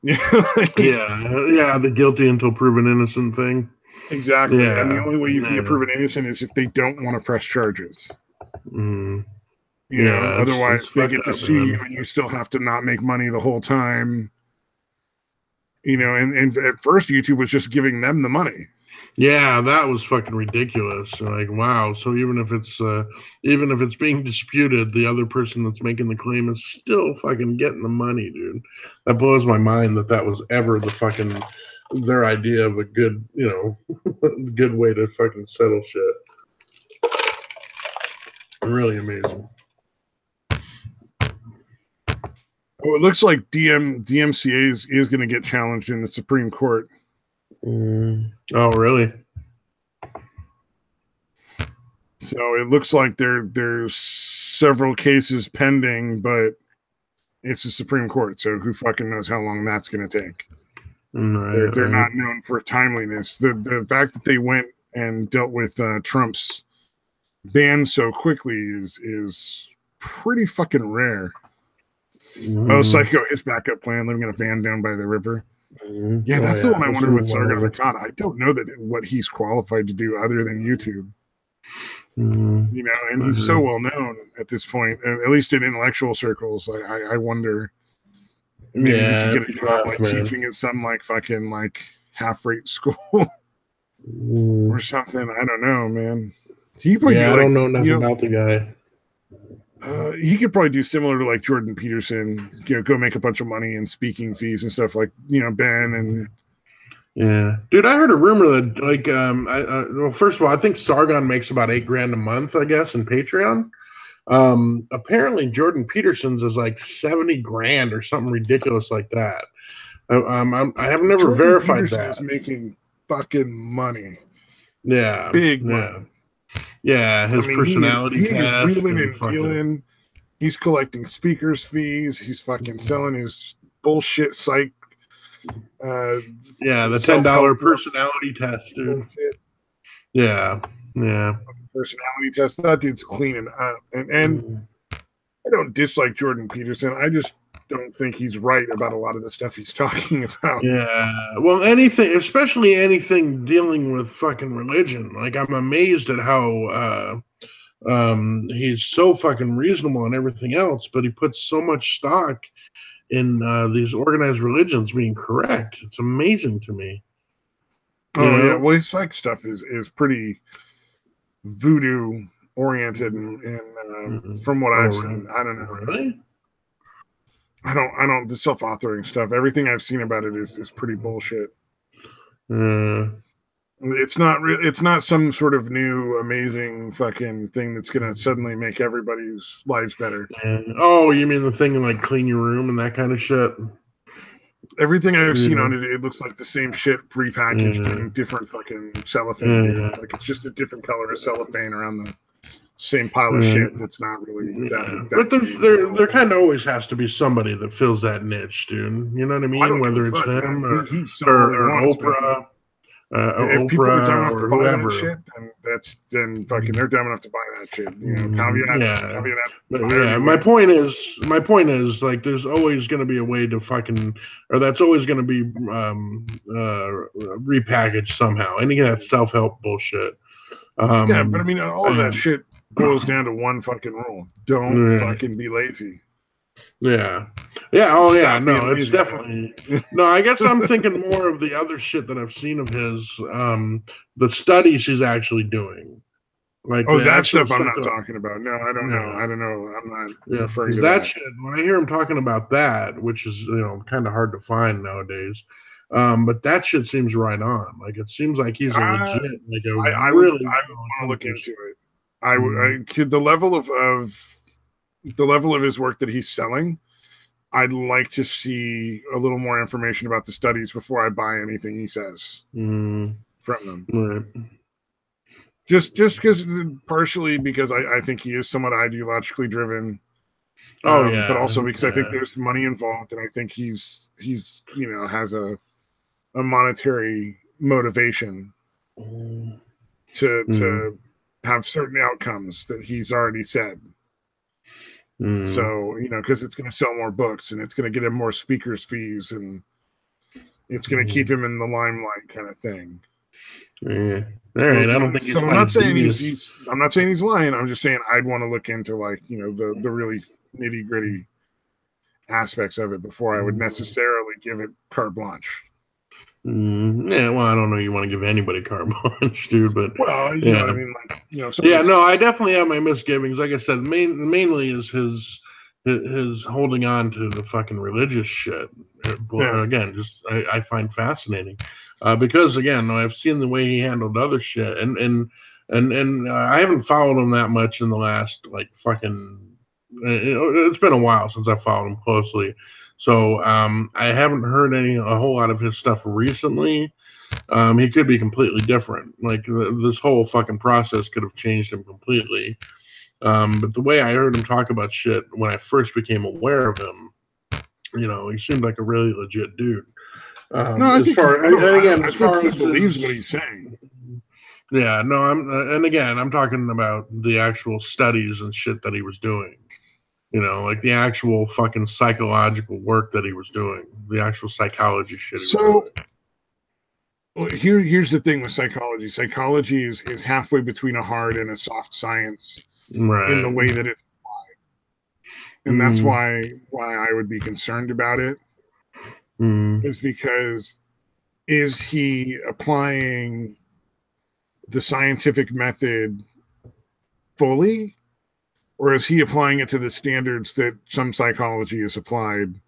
The guilty until proven innocent thing. Exactly. Yeah. And the only way you can get proven innocent is if they don't want to press charges. Otherwise they get to sue you, and you still have to not make money the whole time. And at first YouTube was just giving them the money. Yeah, that was fucking ridiculous. Like, wow. So even if it's being disputed, the other person that's making the claim is still fucking getting the money, dude. That blows my mind that was ever the fucking their idea of a good, good way to fucking settle shit. Really amazing. Well, it looks like DMCA is going to get challenged in the Supreme Court. Oh, really? So it looks like there's several cases pending, but it's the Supreme Court, so who fucking knows how long that's going to take. Right, they're not known for timeliness. The fact that they went and dealt with Trump's ban so quickly is pretty fucking rare. Oh, Psycho, his backup plan, living in a van down by the river. Yeah, that's the one I wonder with Sargon Nakata. I don't know what he's qualified to do other than YouTube. And he's so well known at this point, at least in intellectual circles. I wonder, maybe he could get a job teaching at some fucking half-rate school or something. I don't know, man. I don't know nothing about the guy. He could probably do similar to Jordan Peterson, go make a bunch of money in speaking fees and stuff Ben and. Yeah, dude, I heard a rumor that well, first of all, I think Sargon makes about $8,000 a month, I guess, in Patreon. Apparently Jordan Peterson's is $70,000 or something ridiculous like that. I have never Jordan verified Peterson that. Is making fucking money. Yeah, big money. Yeah, his personality. He is wheeling and dealing. He's collecting speakers fees. He's fucking selling his bullshit psych. The $10 personality test, dude. Yeah. Personality test. That dude's cleaning up. And I don't dislike Jordan Peterson. I just don't think he's right about a lot of the stuff he's talking about. Yeah. Well, anything, especially anything dealing with fucking religion. Like, I'm amazed at how he's so fucking reasonable and everything else, but he puts so much stock in these organized religions being correct. It's amazing to me. Yeah. Well, his psych stuff is pretty voodoo oriented, and from what I've seen, I don't know. Really? I don't. The self-authoring stuff. Everything I've seen about it is pretty bullshit. It's not some sort of new amazing fucking thing that's gonna suddenly make everybody's lives better. Oh, you mean the thing like clean your room and that kind of shit? Everything I've seen on it looks like the same shit prepackaged in different fucking cellophane. Like it's just a different color of cellophane around the same pile of shit that's not really that but there kind of always has to be somebody that fills that niche, dude. You know what I mean? Whether it's him or Oprah. If people are dumb enough to buy whoever. that shit, then fucking they're dumb enough to buy that shit. You know, caveat. My point is like there's always going to be a way to fucking, or that's always going to be repackaged somehow. Any of that self-help bullshit. But I mean, all of that shit boils down to one fucking rule: don't fucking be lazy. Yeah. Oh, yeah. No, it's definitely. No, I guess I'm thinking more of the other shit that I've seen of his, the studies he's actually doing. Like that stuff I'm not talking about. No, I don't know. I don't know. I'm not referring to that shit. When I hear him talking about that, which is kind of hard to find nowadays, but that shit seems right on. Like it seems like he's a legit. Like I would want to look into it. The level of his work that he's selling, I'd like to see a little more information about the studies before I buy anything he says from them. Right. Just because, partially because I think he is somewhat ideologically driven. But also because I think there's money involved, and I think he's has a monetary motivation to have certain outcomes that he's already said. So, because it's going to sell more books and it's going to get him more speakers fees and it's going to keep him in the limelight kind of thing. Yeah. All right. I don't think I'm not saying he's lying. I'm just saying I'd want to look into the really nitty gritty aspects of it before I would necessarily give it carte blanche. Yeah, well, I don't know. You want to give anybody carte blanche, dude, but you know what I mean. No, I definitely have my misgivings. Like I said, mainly is his holding on to the fucking religious shit. Again, just I find fascinating because again, I've seen the way he handled other shit, and I haven't followed him that much in the last fucking. It's been a while since I followed him closely. So I haven't heard a whole lot of his stuff recently. He could be completely different. Like this whole fucking process could have changed him completely. But the way I heard him talk about shit when I first became aware of him, he seemed like a really legit dude. I think he believes what he's saying. Yeah, no, I'm talking about the actual studies and shit that he was doing. Like the actual fucking psychological work that he was doing, the actual psychology shit. Here's the thing with psychology. Psychology is halfway between a hard and a soft science in the way that it's applied. And that's why I would be concerned about it. Is because is he applying the scientific method fully? Or is he applying it to the standards that some psychology is applied,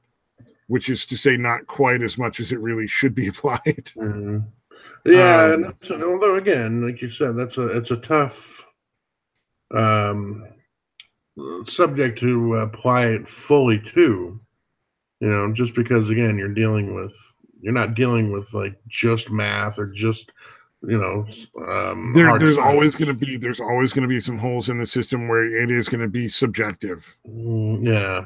which is to say not quite as much as it really should be applied? Yeah, although again, like you said, it's a tough subject to apply it fully to. Just because again, you're not dealing with like just math or just there's always going to be some holes in the system where it is going to be subjective. Yeah.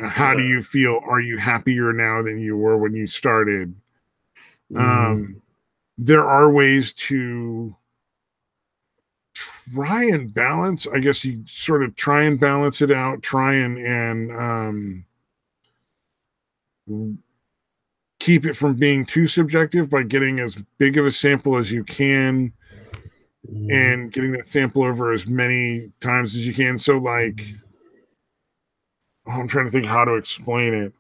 How do you feel? Are you happier now than you were when you started? There are ways to try and balance. I guess you sort of try and balance it out, try and keep it from being too subjective by getting as big of a sample as you can and getting that sample over as many times as you can. So, like, I'm trying to think how to explain it.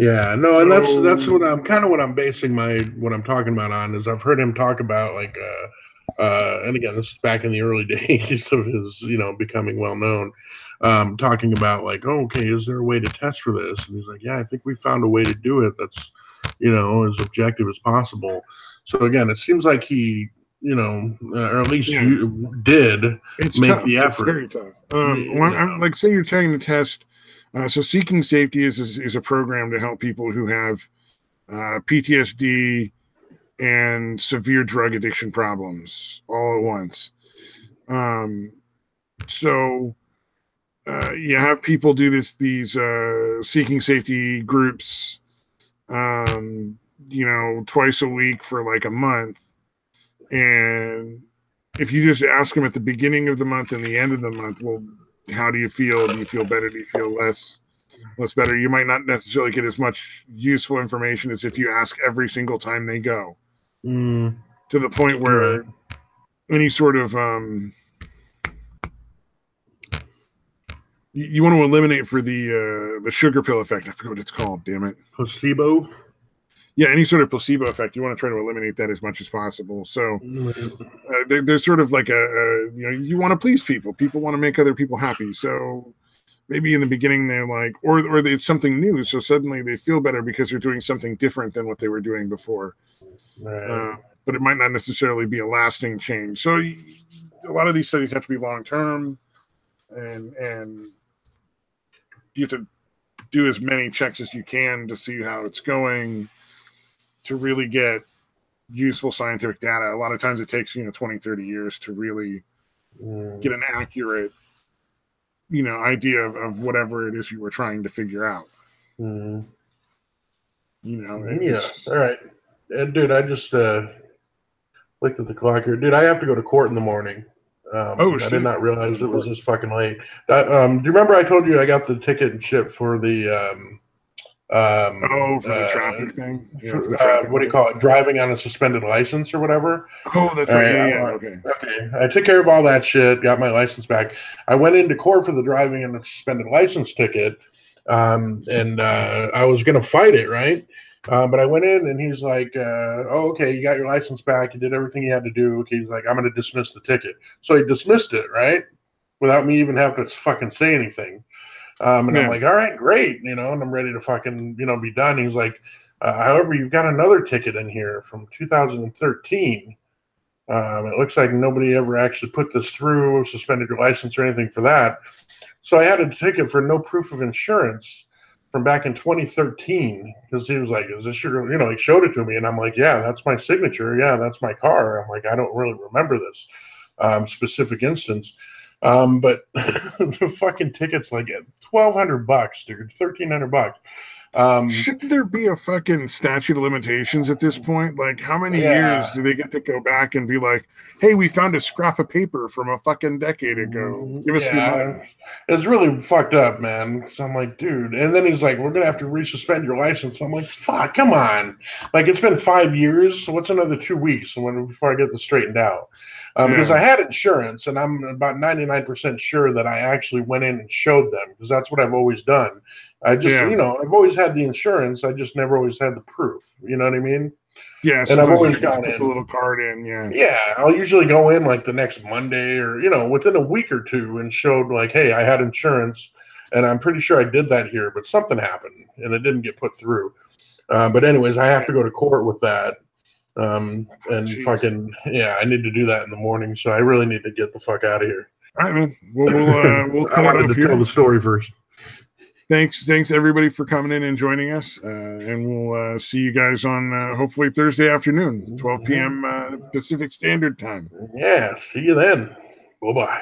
Yeah, no, and that's what I'm kind of what I'm basing what I'm talking about on is I've heard him talk about like and again, this is back in the early days of his, becoming well known, talking about like, oh, okay, is there a way to test for this? And he's like, yeah, I think we found a way to do it that's, as objective as possible. So again, it seems like he, or at least you did make tough. The effort. It's very tough. Like, say you're trying to test. So Seeking Safety is a program to help people who have PTSD and severe drug addiction problems all at once. So you have people do these Seeking Safety groups, twice a week for like a month. And if you just ask them at the beginning of the month and the end of the month, well, how do you feel? Do you feel better? Do you feel less better? You might not necessarily get as much useful information as if you ask every single time they go. To the point where any sort of you want to eliminate for the sugar pill effect. I forget what it's called. Damn it, placebo. Yeah, any sort of placebo effect. You want to try to eliminate that as much as possible. So there's sort of like you want to please people. People want to make other people happy. So maybe in the beginning they're like, or it's something new. So suddenly they feel better because they're doing something different than what they were doing before. Right. But it might not necessarily be a lasting change. So a lot of these studies have to be long term, and you have to do as many checks as you can to see how it's going to really get useful scientific data. A lot of times it takes 20, 30 years to really get an accurate idea of whatever it is you were trying to figure out. Yeah. All right. And dude, I just looked at the clock here. Dude, I have to go to court in the morning. I did not realize it was this fucking late. Do you remember I told you I got the ticket and shit for the for the traffic thing? What do you call it? Driving on a suspended license or whatever? Oh, that's right. Yeah, okay. Okay. I took care of all that shit, got my license back. I went into court for the driving and the suspended license ticket, and I was going to fight it, right? But I went in and he's like, oh, okay, you got your license back. You did everything you had to do. Okay, he's like, I'm going to dismiss the ticket. So he dismissed it, right? Without me even having to fucking say anything. And I'm like, all right, great. And I'm ready to fucking, be done. He's like, however, you've got another ticket in here from 2013. It looks like nobody ever actually put this through, suspended your license or anything for that. So I had a ticket for no proof of insurance from back in 2013, because he was like, is this your, he showed it to me. And I'm like, yeah, that's my signature. Yeah, that's my car. I'm like, I don't really remember this specific instance. But the fucking ticket's like $1,200, dude, $1,300. Shouldn't there be a fucking statute of limitations at this point? Like, how many years do they get to go back and be like, hey, we found a scrap of paper from a fucking decade ago. Give us your money. It's really fucked up, man. So I'm like, dude. And then he's like, we're going to have to resuspend your license. I'm like, fuck, come on. Like, it's been 5 years. So what's another 2 weeks before I get this straightened out? Because I had insurance, and I'm about 99% sure that I actually went in and showed them, because that's what I've always done. I just, I've always had the insurance. I just never always had the proof. You know what I mean? Yeah. And I've always gone in. Put the little card in. Yeah. Yeah. I'll usually go in like the next Monday or, within a week or two and showed like, hey, I had insurance, and I'm pretty sure I did that here, but something happened and it didn't get put through. But anyways, I have to go to court with that. Fucking, I need to do that in the morning. So I really need to get the fuck out of here. All right, man. We'll I wanted to tell the story first. Thanks everybody for coming in and joining us, and we'll see you guys on hopefully Thursday afternoon, 12 p.m. Pacific Standard Time. Yeah, see you then. Bye-bye.